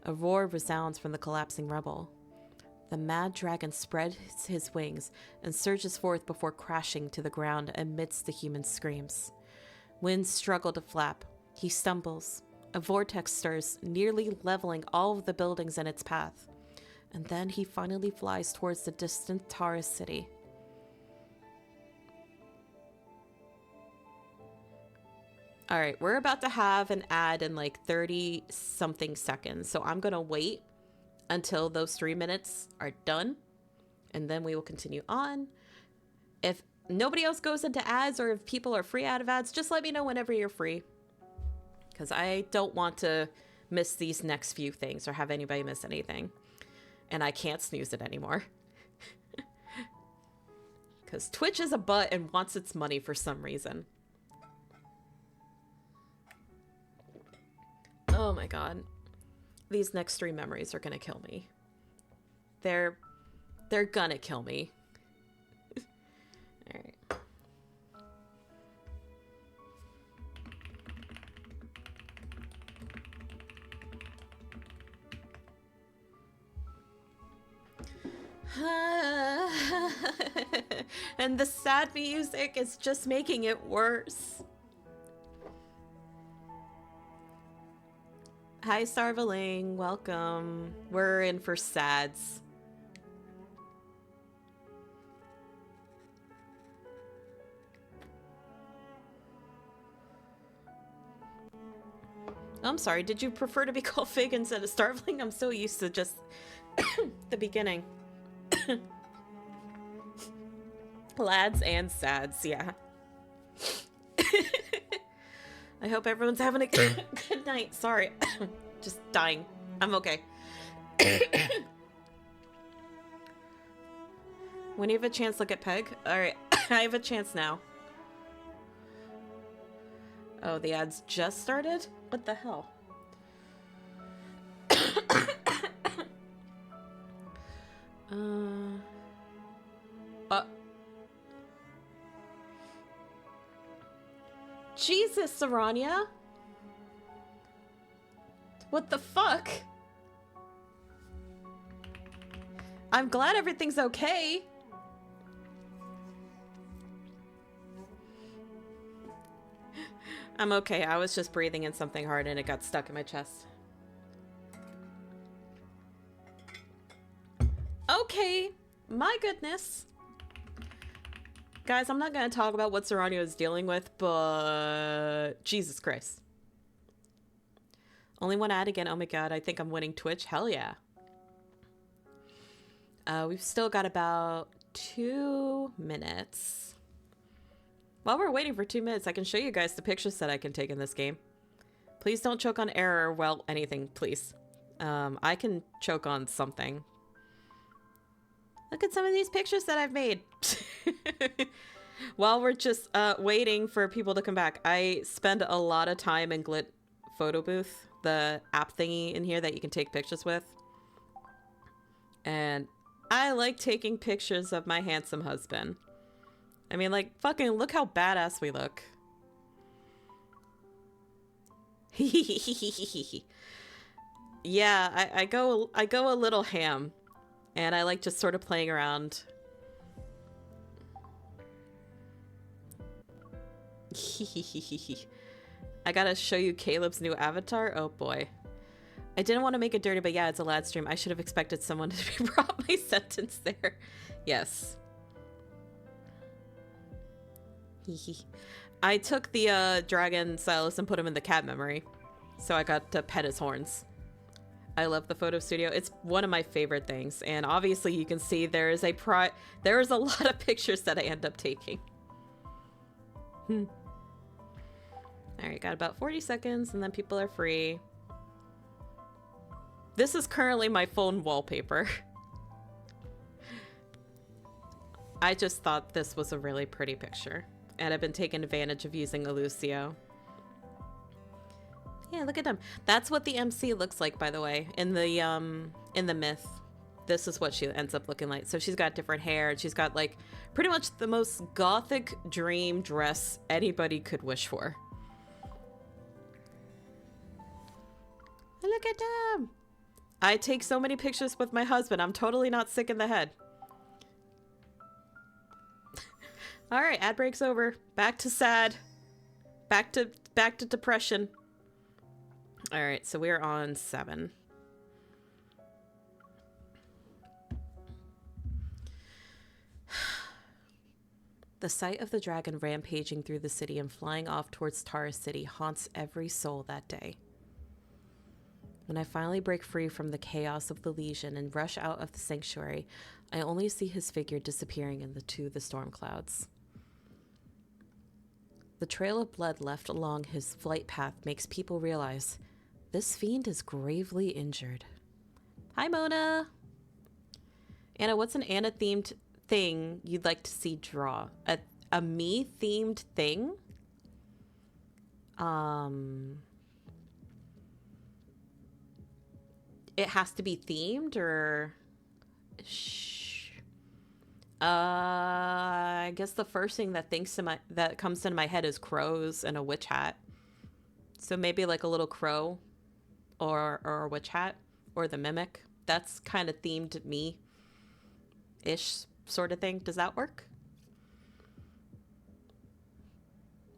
A roar resounds from the collapsing rubble. The mad dragon spreads his wings and surges forth before crashing to the ground amidst the human screams. Winds struggle to flap. He stumbles. A vortex stirs, nearly leveling all of the buildings in its path. And then he finally flies towards the distant Taurus city. Alright, we're about to have an ad in like 30-something seconds, so I'm gonna wait until those 3 minutes are done, and then we will continue on. If nobody else goes into ads, or if people are free out of ads, just let me know whenever you're free. Because I don't want to miss these next few things, or have anybody miss anything. And I can't snooze it anymore. Because Twitch is a butt and wants its money for some reason. Oh my god. These next 3 memories are gonna kill me. They're gonna kill me. Alright. And the sad music is just making it worse. Hi, Starveling. Welcome. We're in for sads. I'm sorry, did you prefer to be called Fig instead of Starveling? I'm so used to just the beginning. Lads and sads, yeah. I hope everyone's having a good night. Sorry. Just dying. I'm okay. When you have a chance, look at Peg. Alright, I have a chance now. Oh, the ads just started? What the hell? Jesus, Saranya! What the fuck? I'm glad everything's okay. I'm okay. I was just breathing in something hard and it got stuck in my chest. Okay. My goodness. Guys, I'm not going to talk about what Sarania is dealing with, but Jesus Christ. Only one ad again. Oh my god, I think I'm winning Twitch. Hell yeah. We've still got about 2 minutes. While we're waiting for 2 minutes, I can show you guys the pictures that I can take in this game. Please don't choke on air or, well, anything, please. I can choke on something. Look at some of these pictures that I've made. While we're just waiting for people to come back, I spend a lot of time in Glit Photo Booth, the app thingy in here that you can take pictures with. And I like taking pictures of my handsome husband. I mean, like, fucking look how badass we look. Yeah, I go a little ham. And I like just sort of playing around. I gotta show you Caleb's new avatar. Oh boy. I didn't want to make it dirty, but yeah, it's a lad stream. I should have expected someone to drop my sentence there. Yes. I took the dragon Silas and put him in the cat memory. So I got to pet his horns. I love the photo studio. It's one of my favorite things. And obviously you can see there is a lot of pictures that I end up taking. All right, got about 40 seconds and then people are free. This is currently my phone wallpaper. I just thought this was a really pretty picture. And I've been taking advantage of using Elucio. Yeah, look at them. That's what the MC looks like, by the way, in the myth. This is what she ends up looking like. So she's got different hair. And she's got like pretty much the most gothic dream dress anybody could wish for. Look at them. I take so many pictures with my husband. I'm totally not sick in the head. All right, ad break's over. Back to sad. Back to depression. All right, so we're on 7. The sight of the dragon rampaging through the city and flying off towards Tara City haunts every soul that day. When I finally break free from the chaos of the Legion and rush out of the sanctuary, I only see his figure disappearing into the storm clouds. The trail of blood left along his flight path makes people realize this fiend is gravely injured. Hi, Mona! Anna, what's an Anna-themed thing you'd like to see draw? A me-themed thing? It has to be themed, or... I guess the first thing that comes into my head is crows and a witch hat. So maybe like a little crow or a witch hat or the mimic. That's kind of themed me-ish sort of thing. Does that work?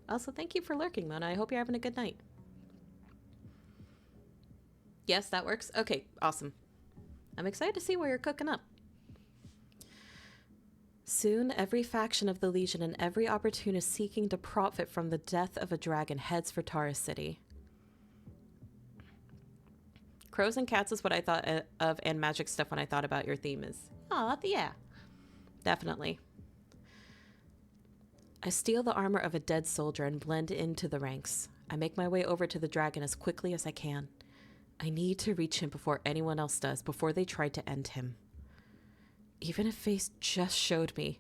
Also, thank you for lurking, Mona. I hope you're having a good night. Yes, that works. Okay, awesome. I'm excited to see what you're cooking up. Soon, every faction of the Legion and every opportunist seeking to profit from the death of a dragon heads for Tara City. Crows and cats is what I thought of, and magic stuff when I thought about your theme is. Aw, yeah. Definitely. I steal the armor of a dead soldier and blend into the ranks. I make my way over to the dragon as quickly as I can. I need to reach him before anyone else does, before they try to end him. Even if Face just showed me,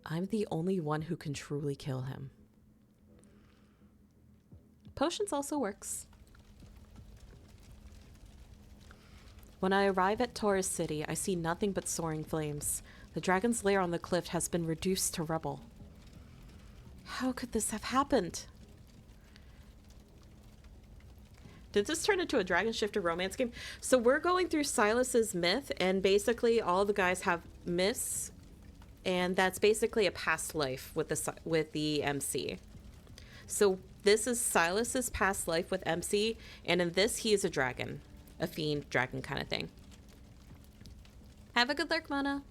I'm the only one who can truly kill him. Potions also works. When I arrive at Taurus City, I see nothing but soaring flames. The dragon's lair on the cliff has been reduced to rubble. How could this have happened? Did this turn into a Dragon Shifter romance game? So we're going through Silas's myth, and basically all the guys have myths, and that's basically a past life with the MC. So this is Silas's past life with MC, and in this he is a dragon, a fiend dragon kind of thing. Have a good lurk, Mona.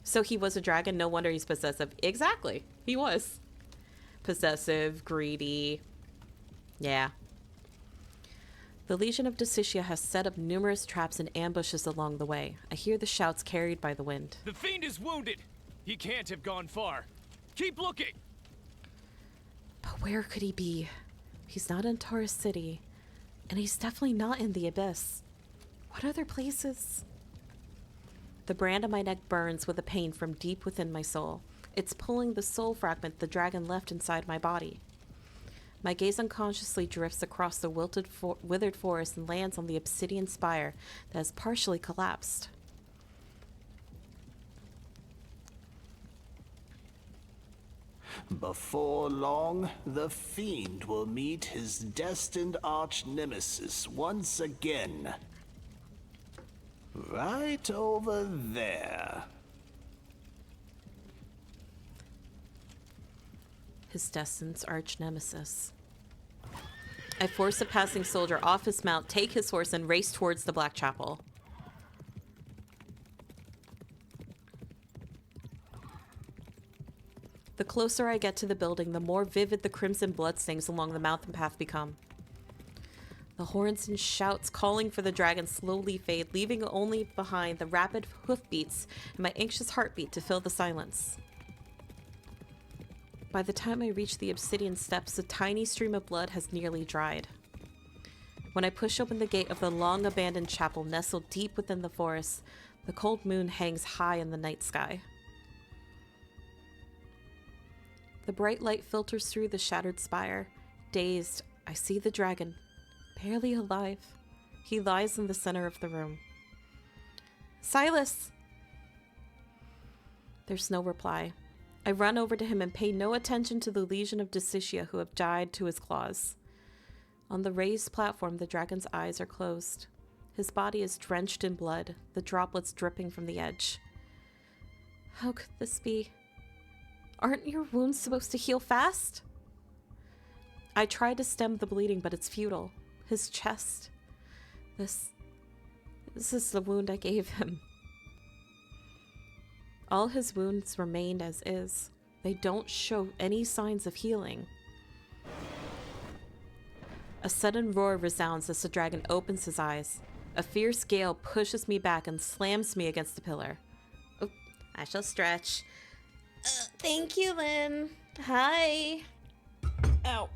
So he was a dragon. No wonder he's possessive. Exactly, he was possessive, greedy. Yeah. The Legion of Decicia has set up numerous traps and ambushes along the way. I hear the shouts carried by the wind. The fiend is wounded. He can't have gone far. Keep looking. But where could he be? He's not in Taurus City, and he's definitely not in the Abyss. What other places? The brand on my neck burns with a pain from deep within my soul. It's pulling the soul fragment the dragon left inside my body. My gaze unconsciously drifts across the withered forest and lands on the obsidian spire that has partially collapsed. Before long, the fiend will meet his destined arch-nemesis once again. Right over there. His destined arch-nemesis. I force a passing soldier off his mount, take his horse, and race towards the Black Chapel. The closer I get to the building, the more vivid the crimson bloodstains along the mountain path become. The horns and shouts calling for the dragon slowly fade, leaving only behind the rapid hoofbeats and my anxious heartbeat to fill the silence. By the time I reach the obsidian steps, a tiny stream of blood has nearly dried. When I push open the gate of the long-abandoned chapel nestled deep within the forest, the cold moon hangs high in the night sky. The bright light filters through the shattered spire. Dazed, I see the dragon, barely alive. He lies in the center of the room. Silas! There's no reply. I run over to him and pay no attention to the legion of Desicia who have died to his claws. On the raised platform, the dragon's eyes are closed. His body is drenched in blood, the droplets dripping from the edge. How could this be? Aren't your wounds supposed to heal fast? I try to stem the bleeding, but it's futile. His chest. This is the wound I gave him. All his wounds remained as is. They don't show any signs of healing. A sudden roar resounds as the dragon opens his eyes. A fierce gale pushes me back and slams me against the pillar. Oh, I shall stretch. Thank you, Lynn. Hi. Ow.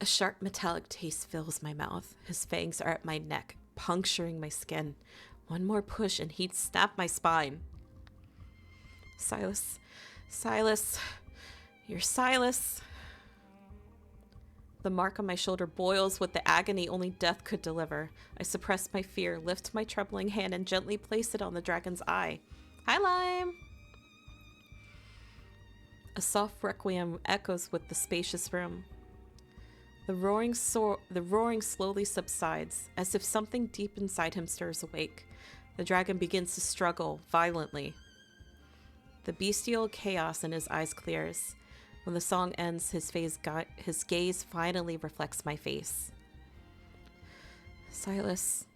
A sharp metallic taste fills my mouth. His fangs are at my neck, puncturing my skin. One more push and he'd snap my spine. Silas. Silas. You're Silas. The mark on my shoulder boils with the agony only death could deliver. I suppress my fear, lift my trembling hand, and gently place it on the dragon's eye. Hi, Lime! A soft requiem echoes with the spacious room. The roaring slowly subsides, as if something deep inside him stirs awake. The dragon begins to struggle violently. The bestial chaos in his eyes clears. When the song ends, his gaze finally reflects my face. Silas.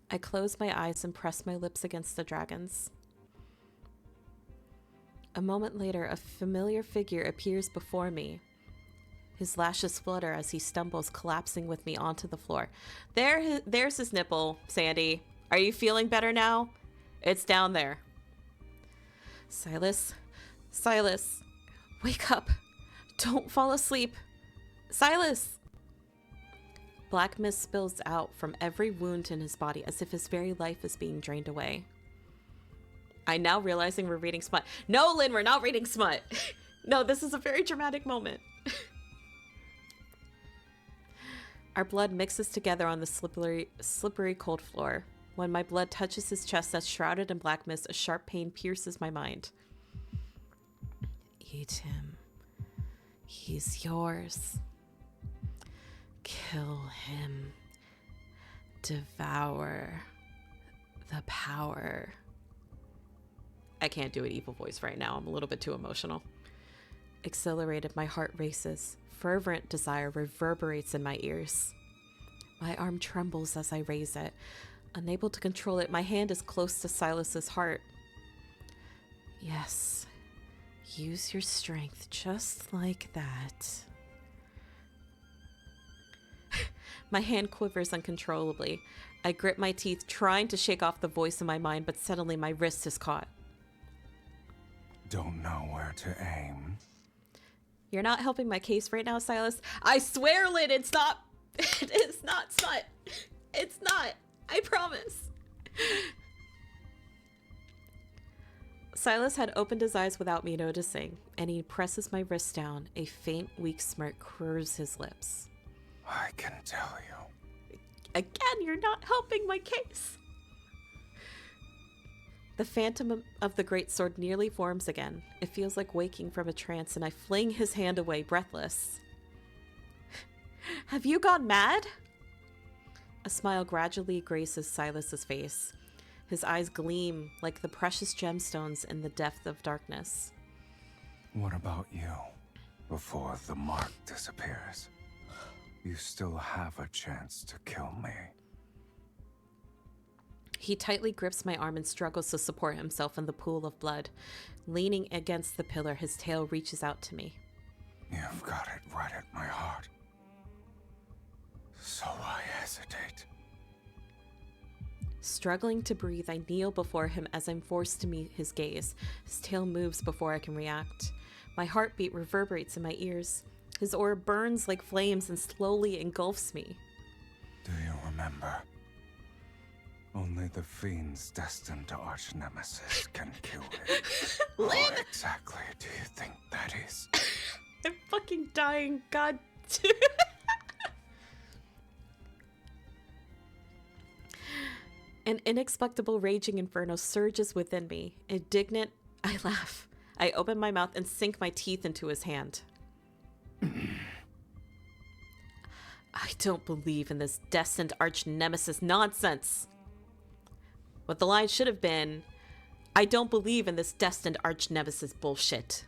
I close my eyes and press my lips against the dragon's. A moment later, a familiar figure appears before me. His lashes flutter as he stumbles, collapsing with me onto the floor. There's his nipple, Sandy. Are you feeling better now? It's down there. Silas. Silas, wake up. Don't fall asleep. Silas! Black mist spills out from every wound in his body as if his very life is being drained away. I'm now realizing we're reading smut. No, Lynn, we're not reading smut. No, this is a very dramatic moment. Our blood mixes together on the slippery cold floor. When my blood touches his chest that's shrouded in black mist, a sharp pain pierces my mind. Eat him. He's yours. Kill him. Devour the power. I can't do an evil voice right now. I'm a little bit too emotional. Accelerated, my heart races. Fervent desire reverberates in my ears. My arm trembles as I raise it. Unable to control it, my hand is close to Silas's heart. Yes. Use your strength just like that. My hand quivers uncontrollably. I grip my teeth, trying to shake off the voice in my mind, but suddenly my wrist is caught. Don't know where to aim. You're not helping my case right now, Silas. I swear, Lynn, it's not. It is not smut. It's not. I promise. Silas had opened his eyes without me noticing, and he presses my wrist down. A faint, weak smirk curves his lips. I can tell you. Again, you're not helping my case. The phantom of the great sword nearly forms again. It feels like waking from a trance, and I fling his hand away, breathless. Have you gone mad? A smile gradually graces Silas's face. His eyes gleam like the precious gemstones in the depth of darkness. What about you? Before the mark disappears, you still have a chance to kill me. He tightly grips my arm and struggles to support himself in the pool of blood. Leaning against the pillar, his tail reaches out to me. You've got it right at my heart. So I hesitate. Struggling to breathe, I kneel before him as I'm forced to meet his gaze. His tail moves before I can react. My heartbeat reverberates in my ears. His aura burns like flames and slowly engulfs me. Do you remember? Only the fiend's destined arch-nemesis can kill it. What exactly do you think that is? I'm fucking dying. God. An inexplicable raging inferno surges within me. Indignant, I laugh. I open my mouth and sink my teeth into his hand. I don't believe in this destined arch-nemesis nonsense. What the line should have been, I don't believe in this destined arch-nemesis bullshit.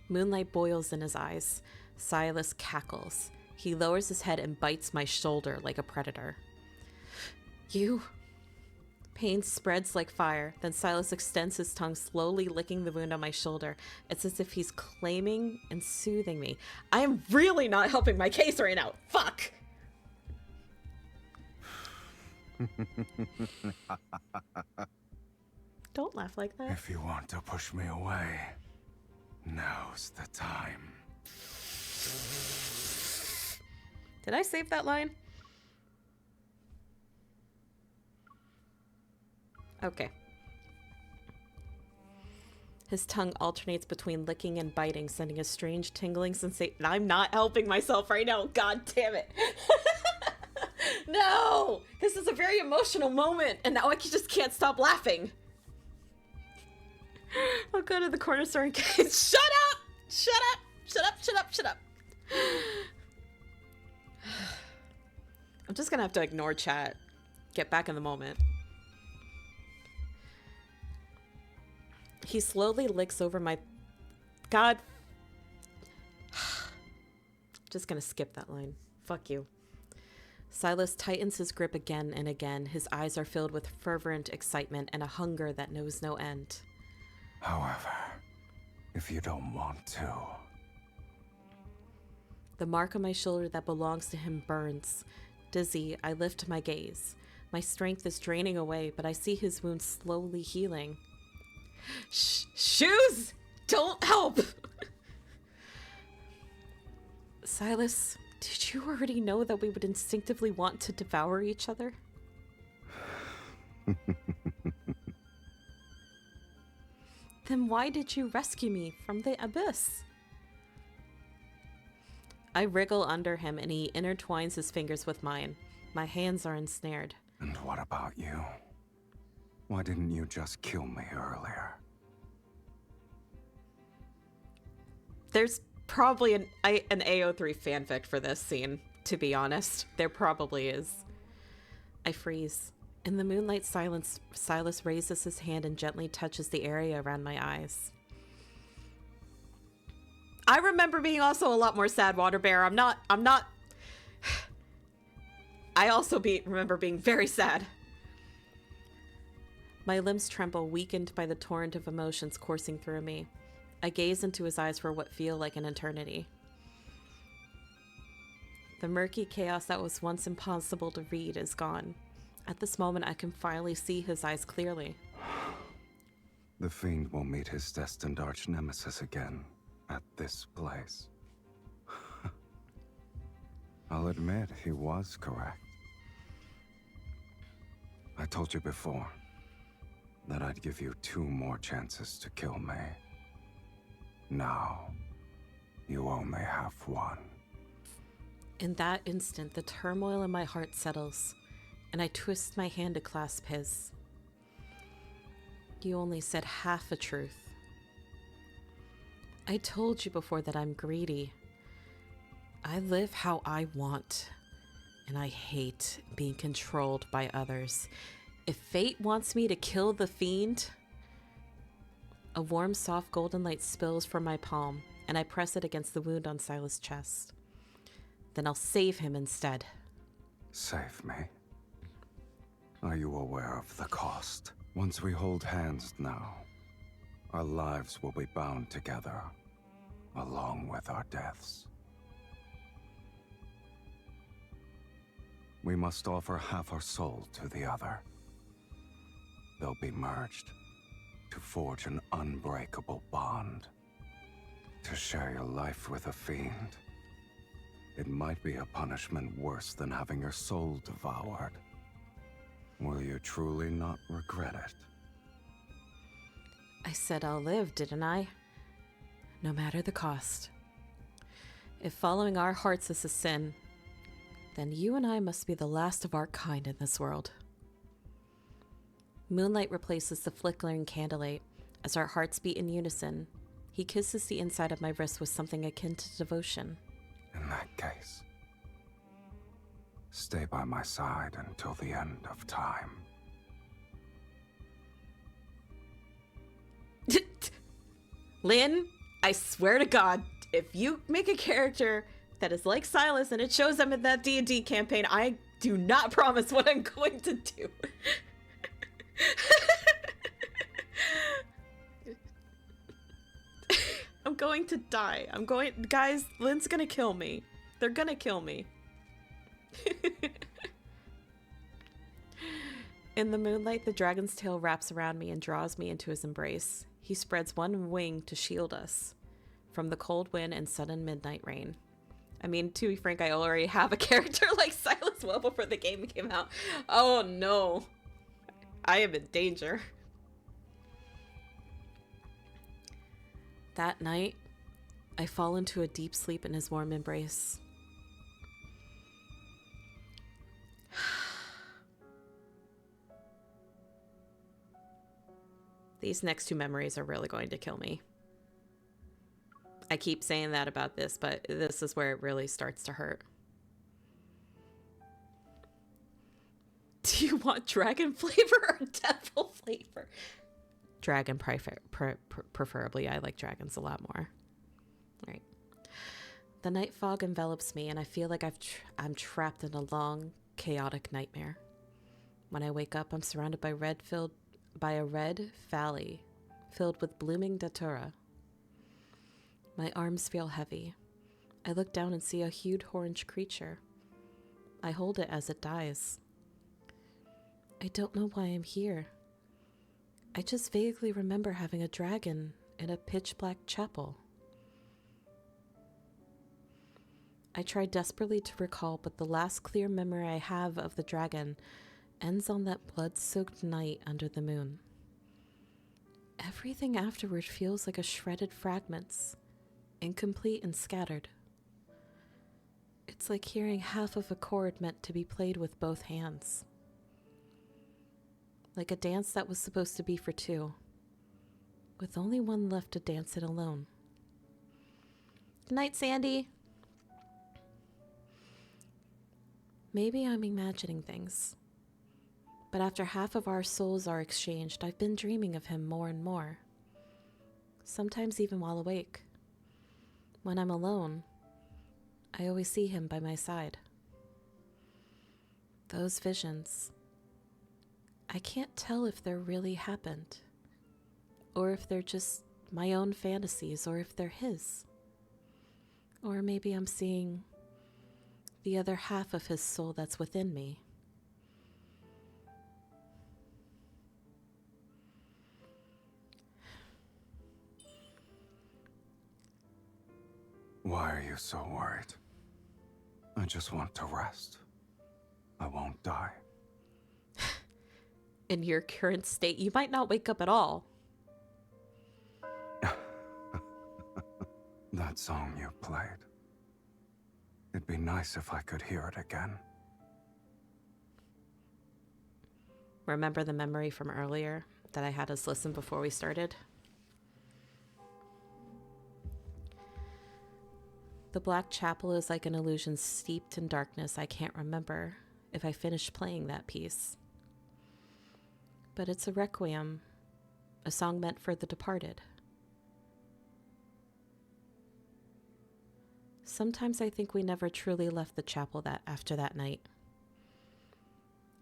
Moonlight boils in his eyes. Silas cackles. He lowers his head and bites my shoulder like a predator. You... Pain spreads like fire. Then Silas extends his tongue, slowly licking the wound on my shoulder. It's as if he's claiming and soothing me. I am really not helping my case right now. Fuck! Don't laugh like that. If you want to push me away, now's the time. Did I save that line? Okay. His tongue alternates between licking and biting, sending a strange tingling sensation. I'm not helping myself right now. God damn it. No! This is a very emotional moment, and now I just can't stop laughing. I'll go to the corner store and get... Shut up! Shut up! Shut up! Shut up! Shut up! I'm just gonna have to ignore chat. Get back in the moment. He slowly licks over my... God. Just gonna skip that line. Fuck you. Silas tightens his grip again and again. His eyes are filled with fervent excitement and a hunger that knows no end. However, if you don't want to... The mark on my shoulder that belongs to him burns. Dizzy, I lift my gaze. My strength is draining away, but I see his wound slowly healing. Shoes! Don't help! Silas, did you already know that we would instinctively want to devour each other? Then why did you rescue me from the abyss? I wriggle under him and he intertwines his fingers with mine. My hands are ensnared. And what about you? Why didn't you just kill me earlier? There's probably an AO3 fanfic for this scene, to be honest. There probably is. I freeze. In the moonlight silence, Silas raises his hand and gently touches the area around my eyes. I remember being also a lot more sad, Water Bear. I'm not... I also remember being very sad. My limbs tremble, weakened by the torrent of emotions coursing through me. I gaze into his eyes for what feel like an eternity. The murky chaos that was once impossible to read is gone. At this moment, I can finally see his eyes clearly. The fiend will meet his destined arch-nemesis again at this place. I'll admit he was correct. I told you before that I'd give you 2 more chances to kill me. Now, you only have 1. In that instant, the turmoil in my heart settles, and I twist my hand to clasp his. You only said half a truth. I told you before that I'm greedy. I live how I want, and I hate being controlled by others. If fate wants me to kill the fiend... A warm, soft golden light spills from my palm, and I press it against the wound on Silas' chest. Then I'll save him instead. Save me? Are you aware of the cost? Once we hold hands now, our lives will be bound together, along with our deaths. We must offer half our soul to the other. They'll be merged to forge an unbreakable bond. To share your life with a fiend, it might be a punishment worse than having your soul devoured. Will you truly not regret it? I said I'll live, didn't I? No matter the cost. If following our hearts is a sin, then you and I must be the last of our kind in this world. Moonlight replaces the flickering candlelight. As our hearts beat in unison, he kisses the inside of my wrist with something akin to devotion. In that case, stay by my side until the end of time. Lynn, I swear to God, if you make a character that is like Silas and it shows them in that D&D campaign, I do not promise what I'm going to do. I'm going to die. Guys, Lynn's gonna kill me. They're gonna kill me. In the moonlight, the dragon's tail wraps around me and draws me into his embrace. He spreads one wing to shield us from the cold wind and sudden midnight rain. I mean, to be frank, I already have a character like Silas well before the game came out. Oh no. I am in danger. That night, I fall into a deep sleep in his warm embrace. These next two memories are really going to kill me. I keep saying that about this, but this is where it really starts to hurt. Do you want dragon flavor or devil flavor? Dragon preferably. I like dragons a lot more. All right. The night fog envelops me, and I feel like I'm trapped in a long, chaotic nightmare. When I wake up, I'm surrounded by a red valley filled with blooming datura. My arms feel heavy. I look down and see a huge orange creature. I hold it as it dies. I don't know why I'm here. I just vaguely remember having a dragon in a pitch-black chapel. I try desperately to recall, but the last clear memory I have of the dragon ends on that blood-soaked night under the moon. Everything afterward feels like a shredded fragments, incomplete and scattered. It's like hearing half of a chord meant to be played with both hands. Like a dance that was supposed to be for two, with only one left to dance it alone. Good night, Sandy. Maybe I'm imagining things, but after half of our souls are exchanged, I've been dreaming of him more and more, sometimes even while awake. When I'm alone, I always see him by my side. Those visions, I can't tell if they're really happened, or if they're just my own fantasies, or if they're his. Or maybe I'm seeing the other half of his soul that's within me. Why are you so worried? I just want to rest. I won't die. In your current state, you might not wake up at all. That song you played. It'd be nice if I could hear it again. Remember the memory from earlier that I had us listen before we started? The Black Chapel is like an illusion steeped in darkness. I can't remember if I finished playing that piece. But it's a requiem, a song meant for the departed. Sometimes I think we never truly left the chapel after that night.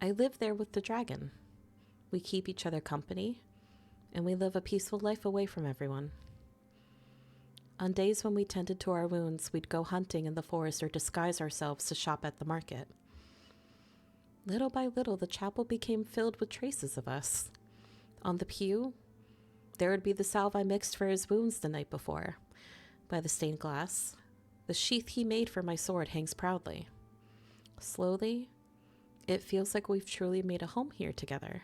I live there with the dragon. We keep each other company. and we live a peaceful life away from everyone. On days when we tended to our wounds, we'd go hunting in the forest or disguise ourselves to shop at the market. Little by little, the chapel became filled with traces of us. On the pew, there would be the salve I mixed for his wounds the night before. By the stained glass, the sheath he made for my sword hangs proudly. Slowly, it feels like we've truly made a home here together.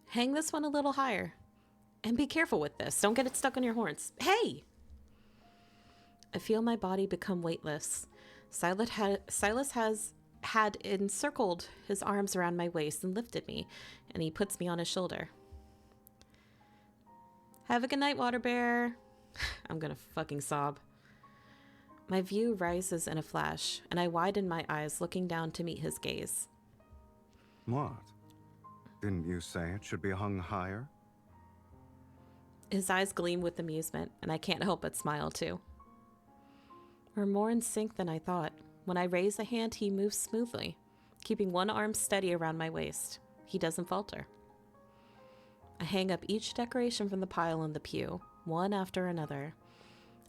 Hang this one a little higher. And be careful with this. Don't get it stuck on your horns. Hey! I feel my body become weightless. Silas had encircled his arms around my waist and lifted me, and he puts me on his shoulder. Have a good night, water bear. I'm gonna fucking sob. My view rises in a flash, and I widen my eyes, looking down to meet his gaze. What? Didn't you say it should be hung higher? His eyes gleam with amusement, and I can't help but smile too. We're more in sync than I thought. When I raise a hand, he moves smoothly, keeping one arm steady around my waist. He doesn't falter. I hang up each decoration from the pile in the pew, one after another.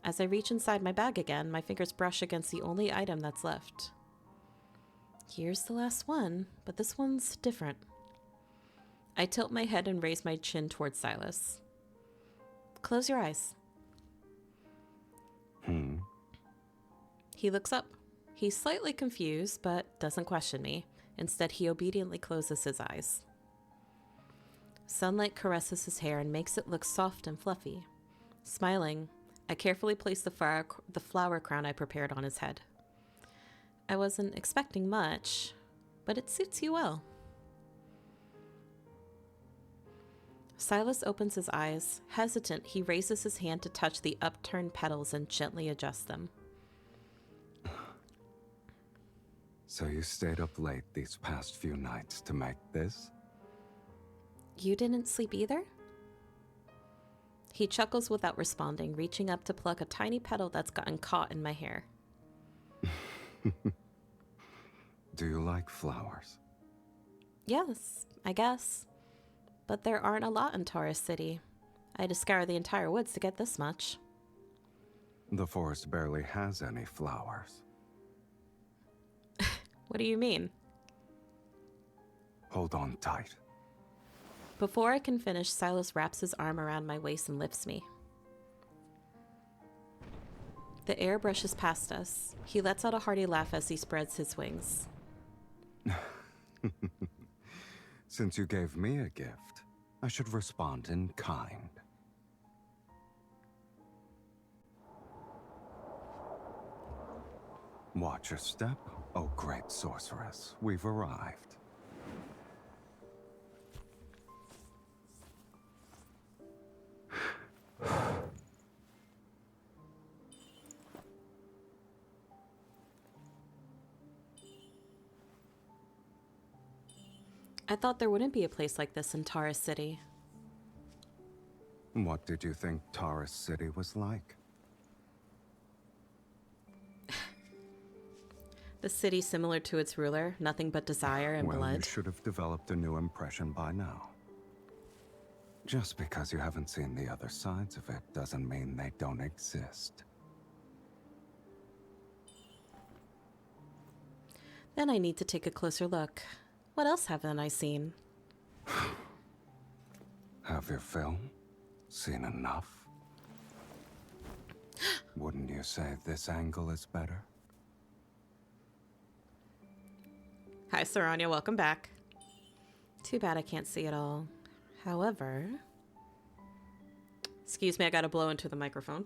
As I reach inside my bag again, my fingers brush against the only item that's left. Here's the last one, but this one's different. I tilt my head and raise my chin towards Silas. Close your eyes. He looks up. He's slightly confused, but doesn't question me. Instead, he obediently closes his eyes. Sunlight caresses his hair and makes it look soft and fluffy. Smiling, I carefully place the flower crown I prepared on his head. I wasn't expecting much, but it suits you well. Silas opens his eyes. Hesitant, he raises his hand to touch the upturned petals and gently adjust them. So you stayed up late these past few nights to make this? You didn't sleep either? He chuckles without responding, reaching up to pluck a tiny petal that's gotten caught in my hair. Do you like flowers? Yes, I guess. But there aren't a lot in Taurus City. I had to scour the entire woods to get this much. The forest barely has any flowers. What do you mean? Hold on tight. Before I can finish, Silas wraps his arm around my waist and lifts me. The air brushes past us. He lets out a hearty laugh as he spreads his wings. Since you gave me a gift, I should respond in kind. Watch your step, oh great sorceress. We've arrived. I thought there wouldn't be a place like this in Taurus City. What did you think Taurus City was like? The city similar to its ruler, nothing but desire and Well, you blood. should have developed a new impression by now. Just because you haven't seen the other sides of it doesn't mean they don't exist. Then I need to take a closer look. What else haven't I seen? Have your fill? Seen enough? Wouldn't you say this angle is better? Hi, Saranya, welcome back. Too bad I can't see it all. However... Excuse me, I gotta blow into the microphone.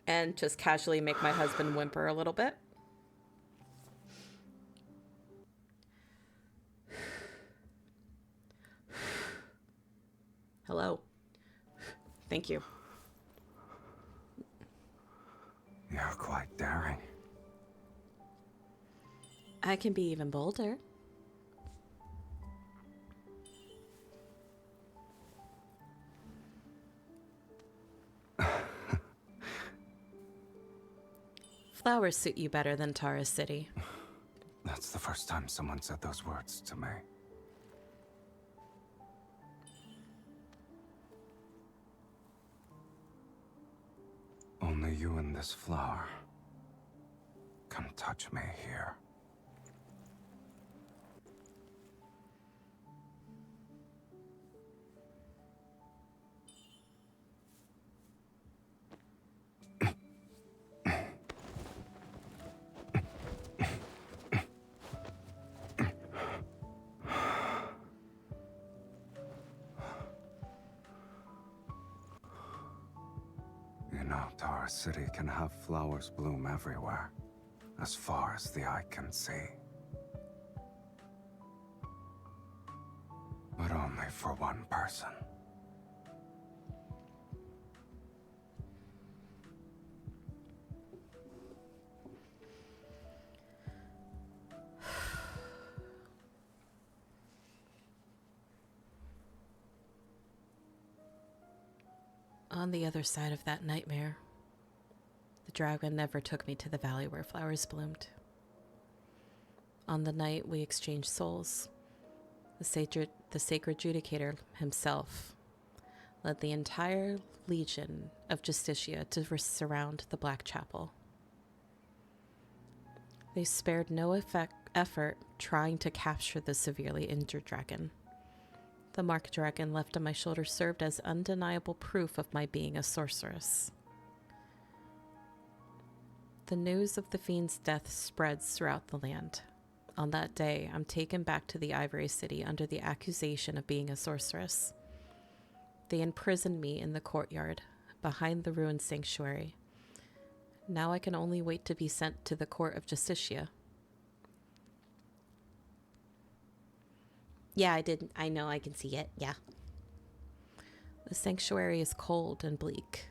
And just casually make my husband whimper a little bit. Hello. Thank you. You're quite daring. I can be even bolder. Flowers suit you better than Tara City. That's the first time someone said those words to me. Only you and this flower can touch me here. You know, Tara City can have flowers bloom everywhere, as far as the eye can see. But only for one person. On the other side of that nightmare, the dragon never took me to the valley where flowers bloomed. On the night we exchanged souls, the sacred judicator himself led the entire legion of Justicia to surround the Black Chapel. They spared no effort trying to capture the severely injured dragon. The mark dragon left on my shoulder served as undeniable proof of my being a sorceress. The news of the fiend's death spreads throughout the land. On that day, I'm taken back to the Ivory City under the accusation of being a sorceress. They imprisoned me in the courtyard, behind the ruined sanctuary. Now I can only wait to be sent to the court of Justicia. Yeah, I know, I can see it, yeah. The sanctuary is cold and bleak.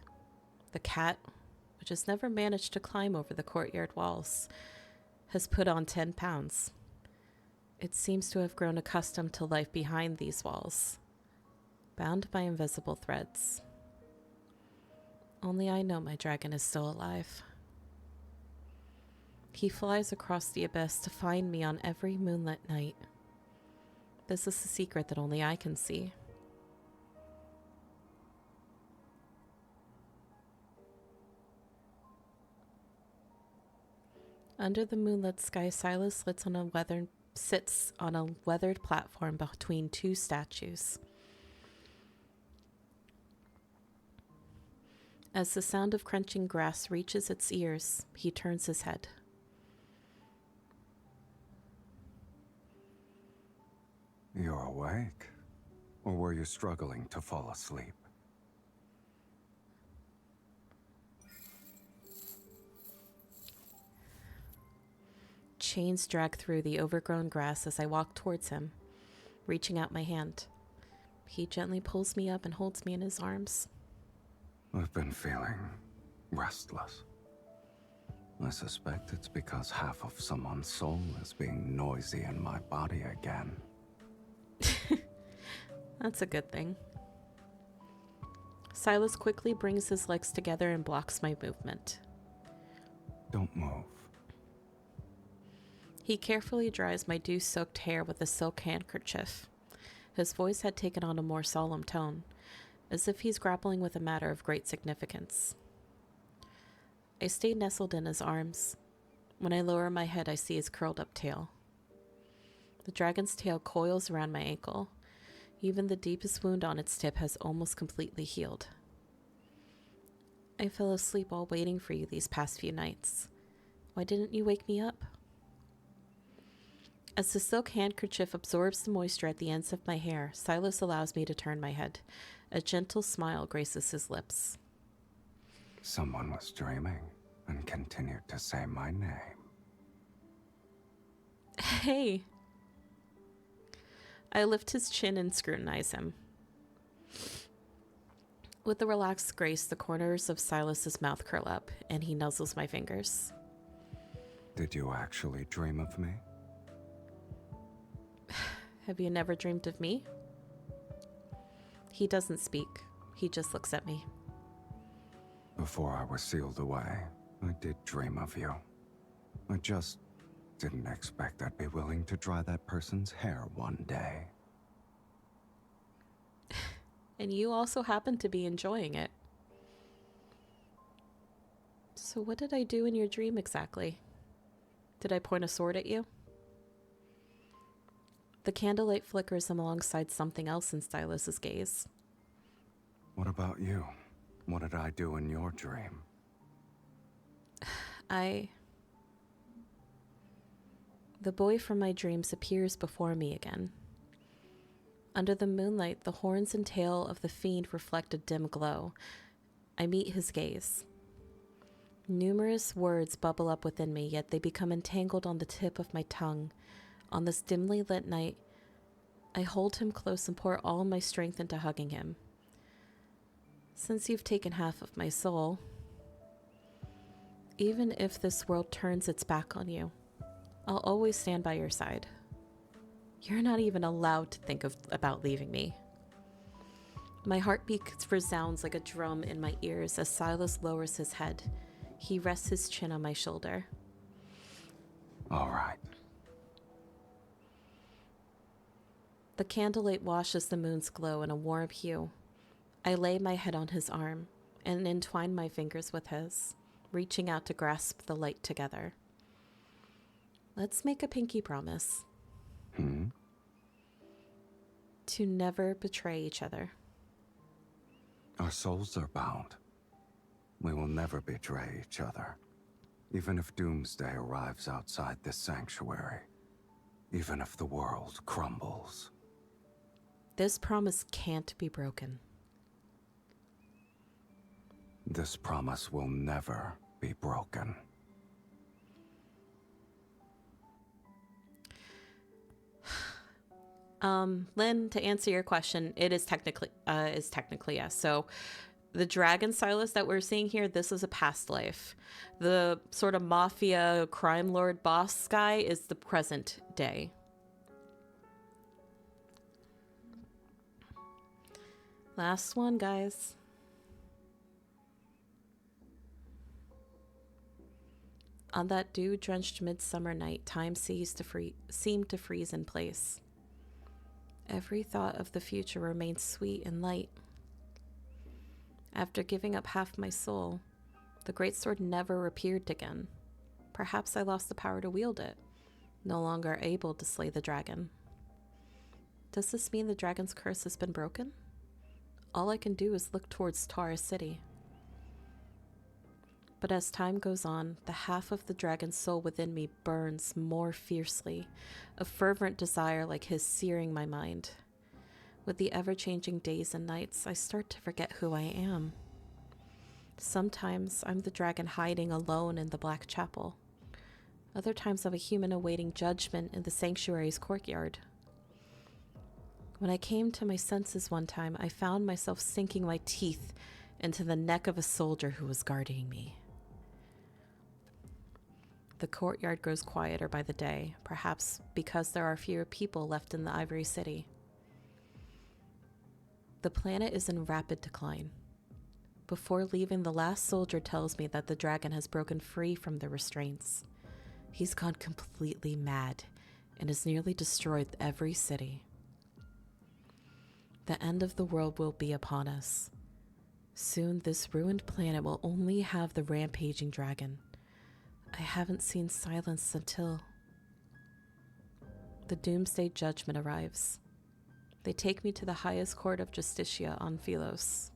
The cat, which has never managed to climb over the courtyard walls, has put on 10 pounds. It seems to have grown accustomed to life behind these walls, bound by invisible threads. Only I know my dragon is still alive. He flies across the abyss to find me on every moonlit night. This is a secret that only I can see. Under the moonlit sky, Silas sits on a weathered platform between two statues. As the sound of crunching grass reaches its ears, he turns his head. You're awake? Or were you struggling to fall asleep? Chains drag through the overgrown grass as I walk towards him, reaching out my hand. He gently pulls me up and holds me in his arms. I've been feeling restless. I suspect it's because half of someone's soul is being noisy in my body again. That's a good thing. Silas quickly brings his legs together and blocks my movement. Don't move. He carefully dries my dew-soaked hair with a silk handkerchief. His voice had taken on a more solemn tone, as if he's grappling with a matter of great significance. I stay nestled in his arms. When I lower my head, I see his curled-up tail. The dragon's tail coils around my ankle. Even the deepest wound on its tip has almost completely healed. I fell asleep while waiting for you these past few nights. Why didn't you wake me up? As the silk handkerchief absorbs the moisture at the ends of my hair, Silas allows me to turn my head. A gentle smile graces his lips. Someone was dreaming and continued to say my name. Hey! I lift his chin and scrutinize him. With a relaxed grace, the corners of Silas's mouth curl up, and he nuzzles my fingers. Did you actually dream of me? Have you never dreamed of me? He doesn't speak. He just looks at me. Before I was sealed away, I did dream of you. I just didn't expect I'd be willing to dry that person's hair one day. And you also happen to be enjoying it. So what did I do in your dream exactly? Did I point a sword at you? The candlelight flickers alongside something else in Silas's gaze. What about you? What did I do in your dream? The boy from my dreams appears before me again. Under the moonlight, the horns and tail of the fiend reflect a dim glow. I meet his gaze. Numerous words bubble up within me, yet they become entangled on the tip of my tongue. On this dimly lit night, I hold him close and pour all my strength into hugging him. Since you've taken half of my soul, even if this world turns its back on you, I'll always stand by your side. You're not even allowed to think about leaving me. My heartbeat resounds like a drum in my ears as Silas lowers his head. He rests his chin on my shoulder. All right. The candlelight washes the moon's glow in a warm hue. I lay my head on his arm and entwine my fingers with his, reaching out to grasp the light together. Let's make a pinky promise. To never betray each other. Our souls are bound. We will never betray each other. Even if doomsday arrives outside this sanctuary. Even if the world crumbles. This promise can't be broken. This promise will never be broken. Lynn, to answer your question, it is technically yes. So the dragon Silas that we're seeing here, this is a past life. The sort of mafia crime lord boss guy is the present day. Last one, guys. On that dew-drenched midsummer night, time seemed to freeze in place. Every thought of the future remained sweet and light. After giving up half my soul, the greatsword never appeared again. Perhaps I lost the power to wield it, no longer able to slay the dragon. Does this mean the dragon's curse has been broken? All I can do is look towards Tara City. But as time goes on, the half of the dragon's soul within me burns more fiercely, a fervent desire like his searing my mind. With the ever-changing days and nights, I start to forget who I am. Sometimes I'm the dragon hiding alone in the Black Chapel. Other times I'm a human awaiting judgment in the sanctuary's courtyard. When I came to my senses one time, I found myself sinking my teeth into the neck of a soldier who was guarding me. The courtyard grows quieter by the day, perhaps because there are fewer people left in the Ivory City. The planet is in rapid decline. Before leaving, the last soldier tells me that the dragon has broken free from the restraints. He's gone completely mad and has nearly destroyed every city. The end of the world will be upon us. Soon this ruined planet will only have the rampaging dragon. I haven't seen silence until the doomsday judgment arrives. They take me to the highest court of Justitia on Philos.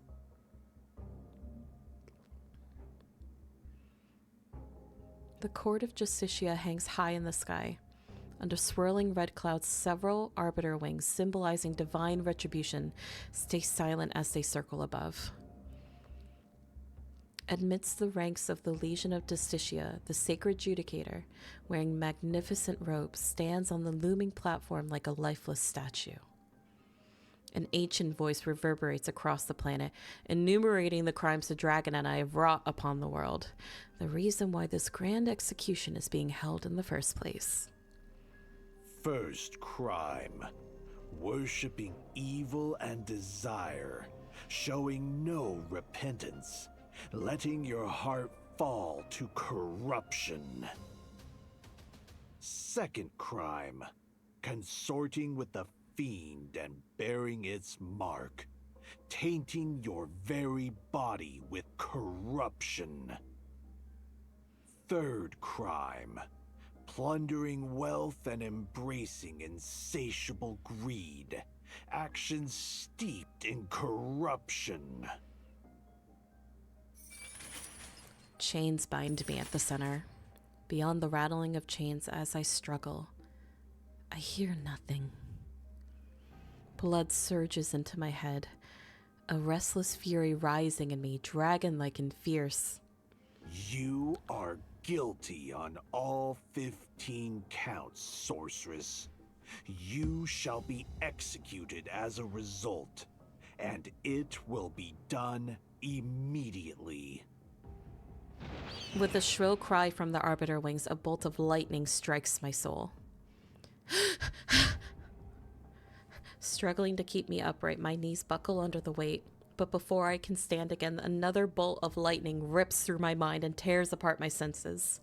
The court of Justitia hangs high in the sky. Under swirling red clouds, several arbiter wings symbolizing divine retribution stay silent as they circle above. Amidst the ranks of the Legion of Justitia, the sacred judicator, wearing magnificent robes, stands on the looming platform like a lifeless statue. An ancient voice reverberates across the planet, enumerating the crimes the dragon and I have wrought upon the world, the reason why this grand execution is being held in the first place. First crime, worshipping evil and desire, showing no repentance, letting your heart fall to corruption. Second crime, consorting with the fiend and bearing its mark, tainting your very body with corruption. Third crime, plundering wealth and embracing insatiable greed, actions steeped in corruption. Chains bind me at the center. Beyond the rattling of chains as I struggle, I hear nothing. Blood surges into my head, a restless fury rising in me, dragon-like and fierce. You are guilty on all 15 counts, sorceress. You shall be executed as a result, and it will be done immediately. With a shrill cry from the Arbiter Wings, a bolt of lightning strikes my soul. Struggling to keep me upright, my knees buckle under the weight. But before I can stand again, another bolt of lightning rips through my mind and tears apart my senses.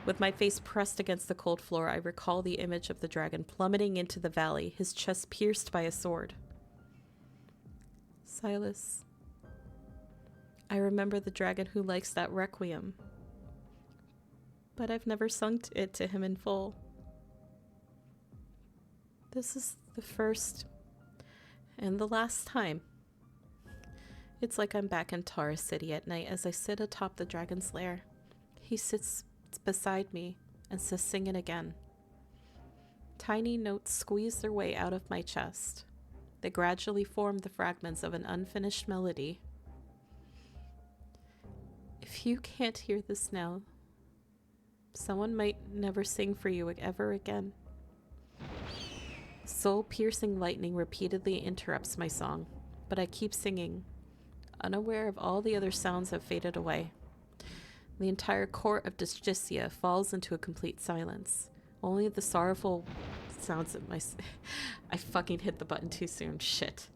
With my face pressed against the cold floor, I recall the image of the dragon plummeting into the valley, his chest pierced by a sword. Silas. I remember the dragon who likes that requiem. But I've never sung it to him in full. This is the first and the last time. It's like I'm back in Tara City at night as I sit atop the dragon's lair. He sits beside me and says, "Sing it again." Tiny notes squeeze their way out of my chest. They gradually form the fragments of an unfinished melody. If you can't hear this now, someone might never sing for you ever again. Soul-piercing lightning repeatedly interrupts my song, but I keep singing, unaware of all the other sounds have faded away. The entire court of Justicia falls into a complete silence. Only the sorrowful sounds of my... I fucking hit the button too soon. Shit.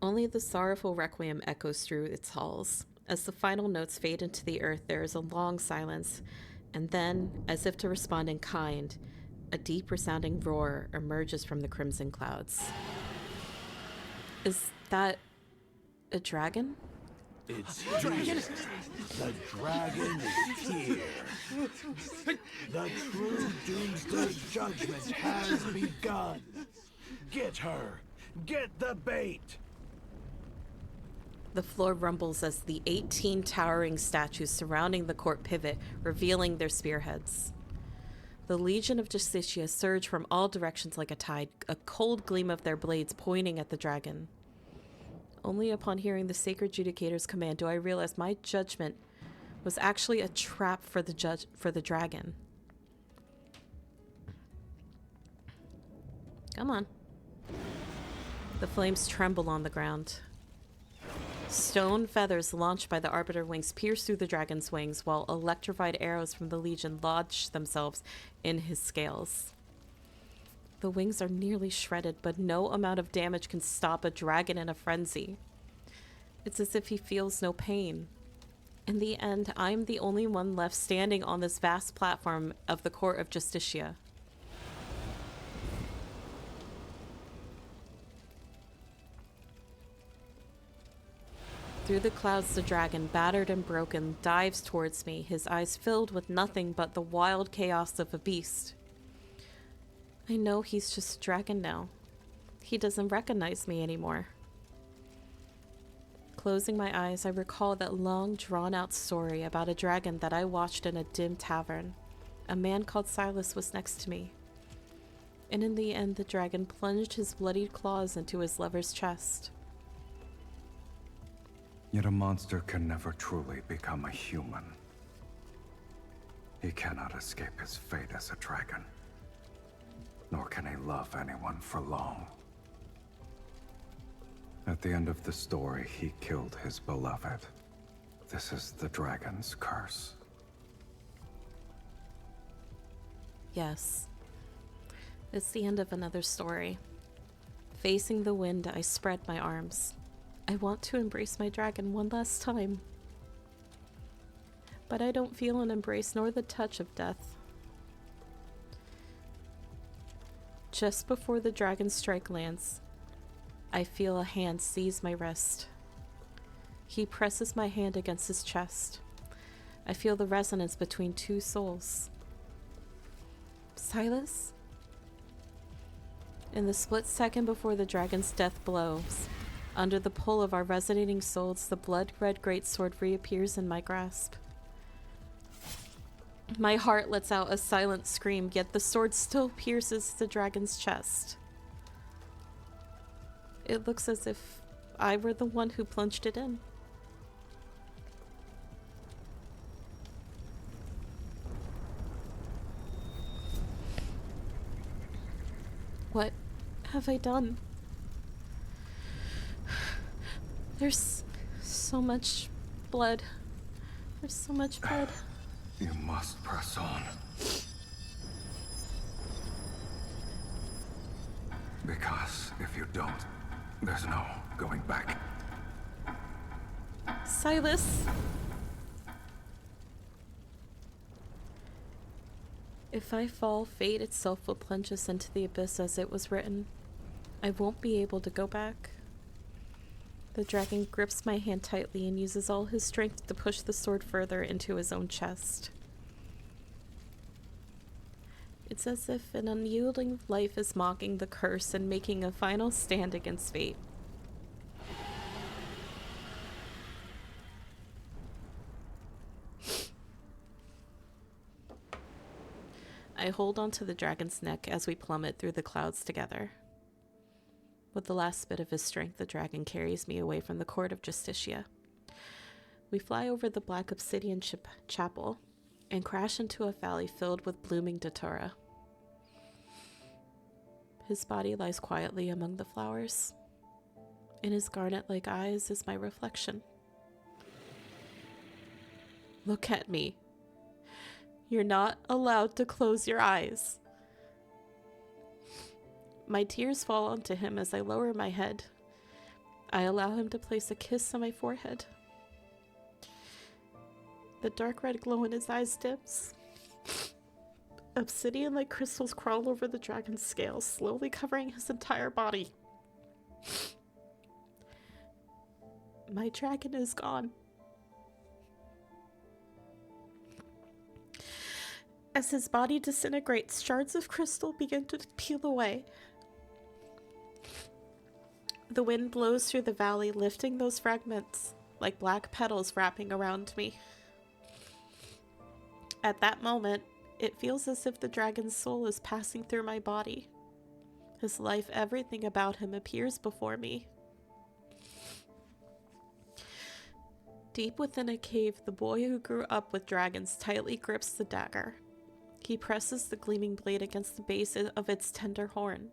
Only the sorrowful requiem echoes through its halls. As the final notes fade into the earth, there is a long silence, and then, as if to respond in kind, a deep resounding roar emerges from the crimson clouds. Is that a dragon? It's here. The dragon is here. The true doomsday judgment has begun. Get her. Get the bait. The floor rumbles as the 18 towering statues surrounding the court pivot, revealing their spearheads. The Legion of Justicia surge from all directions like a tide, a cold gleam of their blades pointing at the dragon. Only upon hearing the Sacred Judicator's command do I realize my judgment was actually a trap for the dragon. Come on. The flames tremble on the ground. Stone feathers launched by the Arbiter Wings pierce through the dragon's wings, while electrified arrows from the Legion lodge themselves in his scales. The wings are nearly shredded, but no amount of damage can stop a dragon in a frenzy. It's as if he feels no pain. In the end, I'm the only one left standing on this vast platform of the Court of Justicia. Through the clouds, the dragon, battered and broken, dives towards me, his eyes filled with nothing but the wild chaos of a beast. I know he's just a dragon now. He doesn't recognize me anymore. Closing my eyes, I recall that long, drawn-out story about a dragon that I watched in a dim tavern. A man called Silas was next to me. And in the end, the dragon plunged his bloodied claws into his lover's chest. Yet a monster can never truly become a human. He cannot escape his fate as a dragon. Nor can he love anyone for long. At the end of the story, he killed his beloved. This is the dragon's curse. Yes. It's the end of another story. Facing the wind, I spread my arms. I want to embrace my dragon one last time. But I don't feel an embrace nor the touch of death. Just before the dragon's strike lands, I feel a hand seize my wrist. He presses my hand against his chest. I feel the resonance between two souls. Silas? In the split second before the dragon's death blows, under the pull of our resonating souls, the blood-red greatsword reappears in my grasp. My heart lets out a silent scream, yet the sword still pierces the dragon's chest. It looks as if I were the one who plunged it in. What have I done? There's so much blood. There's so much blood. You must press on. Because if you don't, there's no going back. Silas! If I fall, fate itself will plunge us into the abyss as it was written. I won't be able to go back. The dragon grips my hand tightly and uses all his strength to push the sword further into his own chest. It's as if an unyielding life is mocking the curse and making a final stand against fate. I hold onto the dragon's neck as we plummet through the clouds together. With the last bit of his strength, the dragon carries me away from the court of Justicia. We fly over the black obsidian chapel and crash into a valley filled with blooming datura. His body lies quietly among the flowers. In his garnet-like eyes is my reflection. Look at me. You're not allowed to close your eyes. My tears fall onto him as I lower my head. I allow him to place a kiss on my forehead. The dark red glow in his eyes dims. Obsidian-like crystals crawl over the dragon's scales, slowly covering his entire body. My dragon is gone. As his body disintegrates, shards of crystal begin to peel away. The wind blows through the valley, lifting those fragments like black petals wrapping around me. At that moment, it feels as if the dragon's soul is passing through my body. His life, everything about him appears before me. Deep within a cave, the boy who grew up with dragons tightly grips the dagger. He presses the gleaming blade against the base of its tender horn.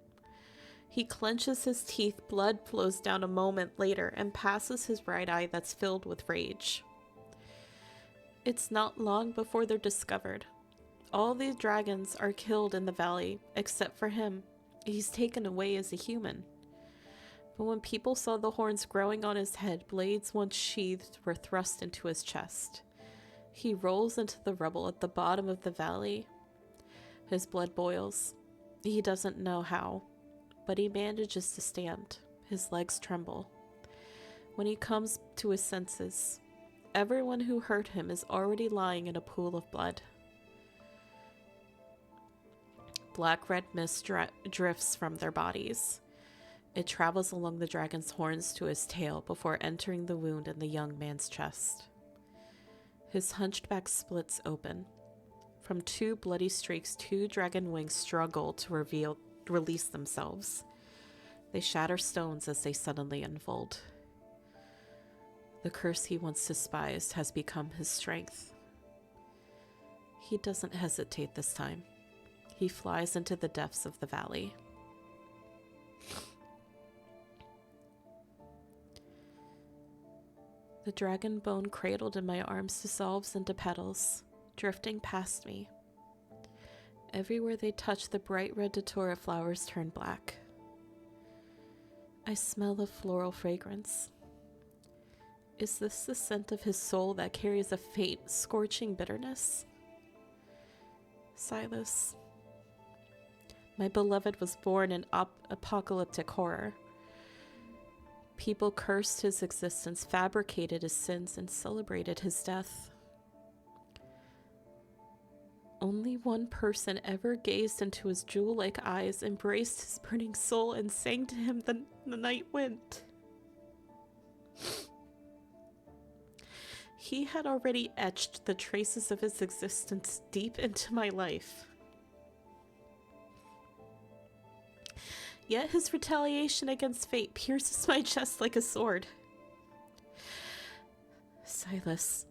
He clenches his teeth, blood flows down a moment later, and passes his right eye that's filled with rage. It's not long before they're discovered. All the dragons are killed in the valley, except for him. He's taken away as a human. But when people saw the horns growing on his head, blades once sheathed were thrust into his chest. He rolls into the rubble at the bottom of the valley. His blood boils. He doesn't know how, but he manages to stand. His legs tremble. When he comes to his senses, everyone who hurt him is already lying in a pool of blood. Black-red mist drifts from their bodies. It travels along the dragon's horns to his tail before entering the wound in the young man's chest. His hunched back splits open. From two bloody streaks, two dragon wings struggle to release themselves. They shatter stones as they suddenly unfold. The curse he once despised has become his strength. He doesn't hesitate this time. He flies into the depths of the valley. The dragon bone cradled in my arms dissolves into petals, drifting past me. Everywhere they touch, the bright red datura flowers turn black. I smell a floral fragrance. Is this the scent of his soul that carries a faint, scorching bitterness? Silas. My beloved was born in apocalyptic horror. People cursed his existence, fabricated his sins, and celebrated his death. Only one person ever gazed into his jewel-like eyes, embraced his burning soul, and sang to him the night wind. He had already etched the traces of his existence deep into my life. Yet his retaliation against fate pierces my chest like a sword. Silas,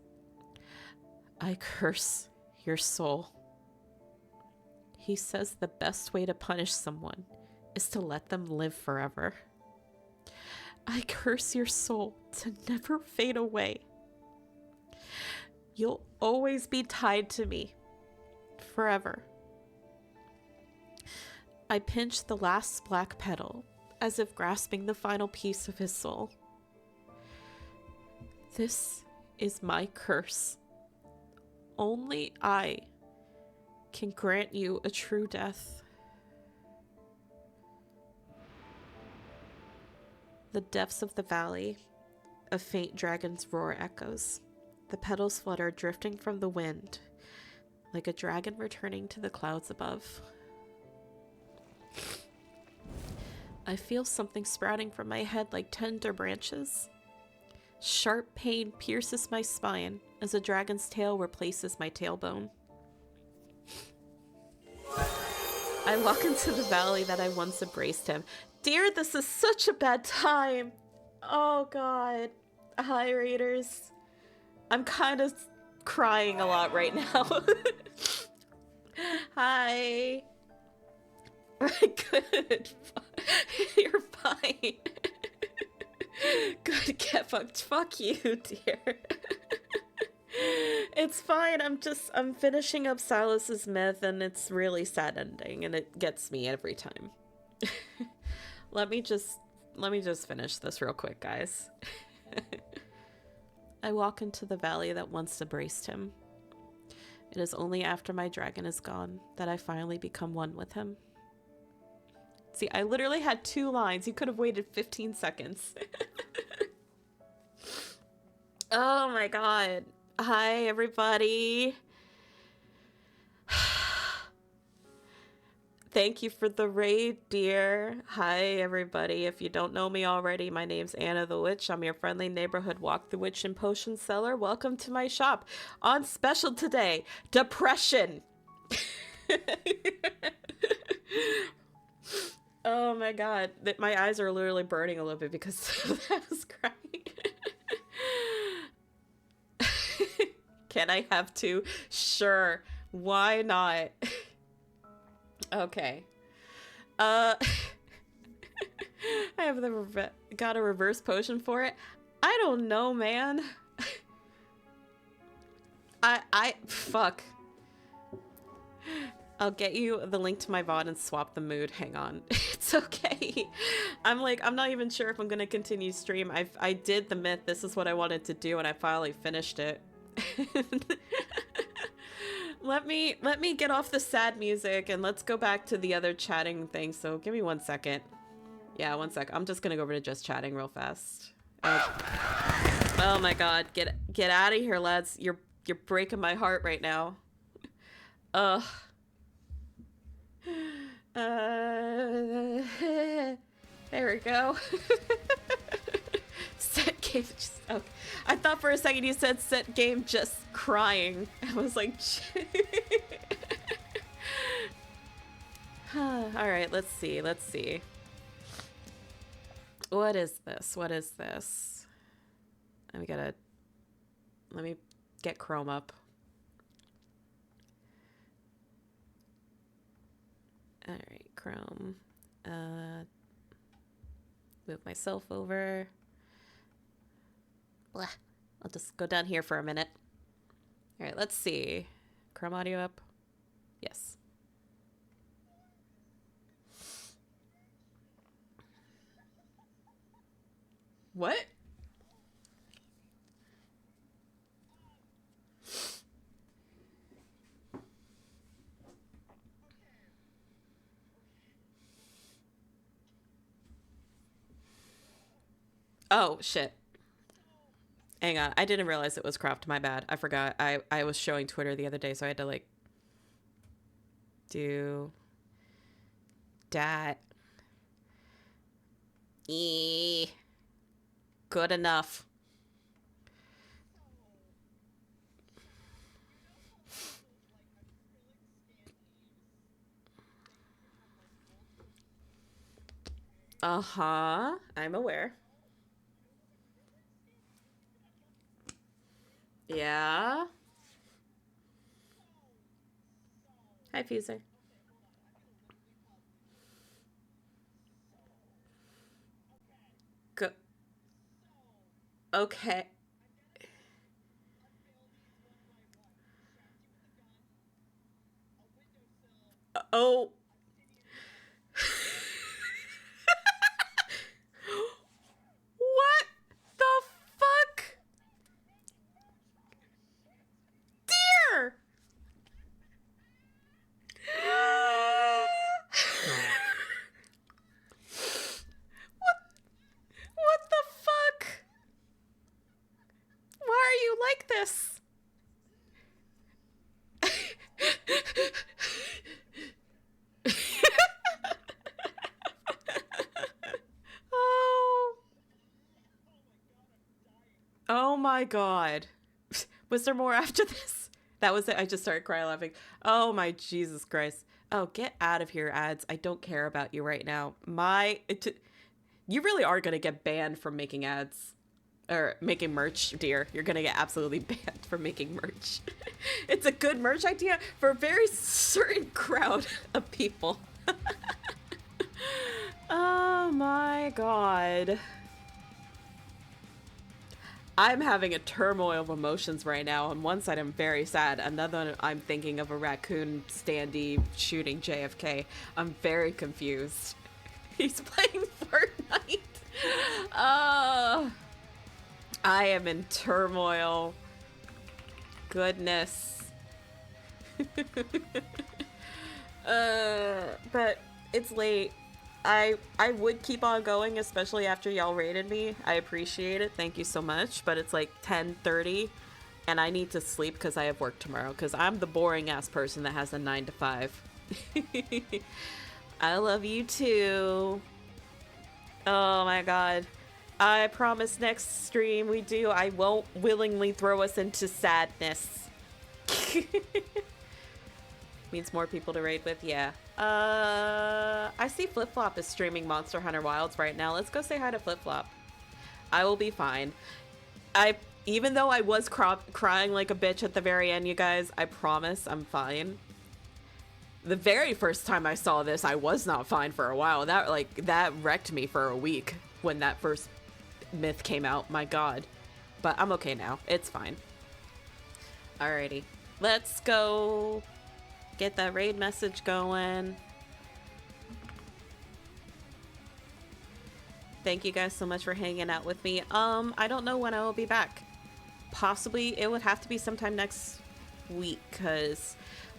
I curse your soul. He says the best way to punish someone is to let them live forever. I curse your soul to never fade away. You'll always be tied to me. Forever. I pinched the last black petal, as if grasping the final piece of his soul. This is my curse. Only I can grant you a true death. The depths of the valley, a faint dragon's roar echoes. The petals flutter, drifting from the wind, like a dragon returning to the clouds above. I feel something sprouting from my head like tender branches. Sharp pain pierces my spine as a dragon's tail replaces my tailbone. I walk into the valley that I once embraced him. Dear, this is such a bad time. Oh god. Hi, Raiders. I'm kind of crying a lot right now. Hi. Good. You're fine. Good, get fucked. Fuck you, dear. It's fine. I'm finishing up Silas's myth, and it's really sad ending, and it gets me every time. Let me just finish this real quick, guys. I walk into the valley that once embraced him. It is only after my dragon is gone that I finally become one with him. See, I literally had 2 lines. You could have waited 15 seconds. Oh my god. Hi, everybody. Thank you for the raid, dear. Hi, everybody. If you don't know me already, my name's Anna the Witch. I'm your friendly neighborhood walk the witch and potion seller. Welcome to my shop. On special today, depression. Oh my god. My eyes are literally burning a little bit because I was crying. Can I have 2? Sure. Why not? Okay. I have got a reverse potion for it. I don't know, man. Fuck. I'll get you the link to my VOD and swap the mood. Hang on. It's okay. I'm not even sure if I'm gonna continue stream. I did the myth. This is what I wanted to do, and I finally finished it. Let me get off the sad music and let's go back to the other chatting thing. So give me 1 second. Yeah, 1 sec. I'm just gonna go over to just chatting real fast. Oh my god, get out of here, lads. You're breaking my heart right now. Ugh. There we go. Set game just okay. I thought for a second you said set game just crying. I was like alright, let's see. What is this? Let me get Chrome up. Alright, Chrome. Move myself over. Blah. I'll just go down here for a minute. Alright, let's see. Chrome audio up? Yes. What? Oh, shit. Hang on. I didn't realize it was cropped. My bad. I forgot. I was showing Twitter the other day, so I had to, like, do that. Good enough. Uh-huh. I'm aware. Yeah. Hi, Fuser. Go. Okay. Oh. What the fuck? Dear! What the fuck? Why are you like this? Oh. Oh my god. Was there more after this? That was it. I just started crying laughing. Oh my Jesus Christ. Oh, get out of here, ads. I don't care about you right now. You really are going to get banned from making ads. Or making merch, dear. You're going to get absolutely banned from making merch. It's a good merch idea for a very certain crowd of people. Oh my god. I'm having a turmoil of emotions right now. On one side, I'm very sad. Another, I'm thinking of a raccoon standee shooting JFK. I'm very confused. He's playing Fortnite. I am in turmoil. Goodness. But it's late. I would keep on going, especially after y'all rated me. I appreciate it. Thank you so much. But it's like 10:30 and I need to sleep because I have work tomorrow because I'm the boring ass person that has a 9 to 5. I love you too. Oh my god. I promise next stream I won't willingly throw us into sadness. Means more people to raid with, yeah. I see Flip Flop is streaming Monster Hunter Wilds right now. Let's go say hi to Flip Flop. I will be fine. Even though I was crying like a bitch at the very end, you guys, I promise I'm fine. The very first time I saw this, I was not fine for a while. That wrecked me for a week when that first myth came out. My god. But I'm okay now. It's fine. Alrighty. Let's go get that raid message going. Thank you guys so much for hanging out with me. I don't know when I will be back. Possibly it would have to be sometime next week because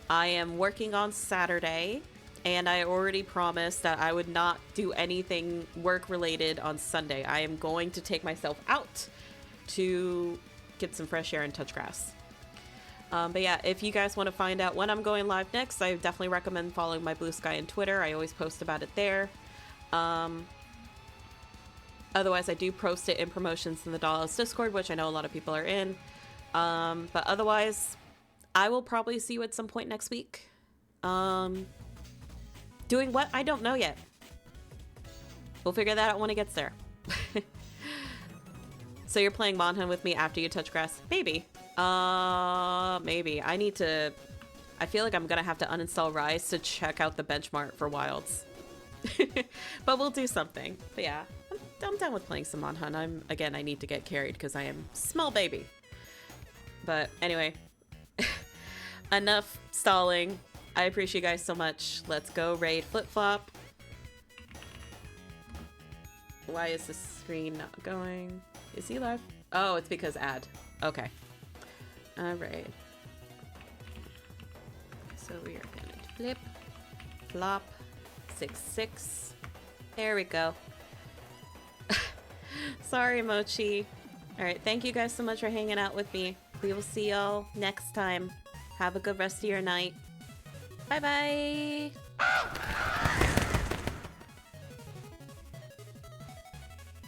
I am working on Saturday and I already promised that I would not do anything work related on Sunday. I am going to take myself out to get some fresh air and touch grass. But yeah, if you guys want to find out when I'm going live next, I definitely recommend following my Blue Sky and Twitter. I always post about it there. Otherwise, I do post it in promotions in the Dollhouse Discord, which I know a lot of people are in. But otherwise, I will probably see you at some point next week. Doing what? I don't know yet. We'll figure that out when it gets there. So you're playing Monhan with me after you touch grass? Maybe. Maybe. I feel like I'm gonna have to uninstall Rise to check out the benchmark for Wilds. But we'll do something. But yeah, I'm down with playing some Monhan. I need to get carried because I am small baby. But anyway, enough stalling. I appreciate you guys so much. Let's go raid Flip Flop. Why is this screen not going? Is he live? Oh, it's because ad. Okay. Alright. So we are gonna flip, flop, 6, 6. There we go. Sorry, Mochi. Alright, thank you guys so much for hanging out with me. We will see y'all next time. Have a good rest of your night. Bye-bye!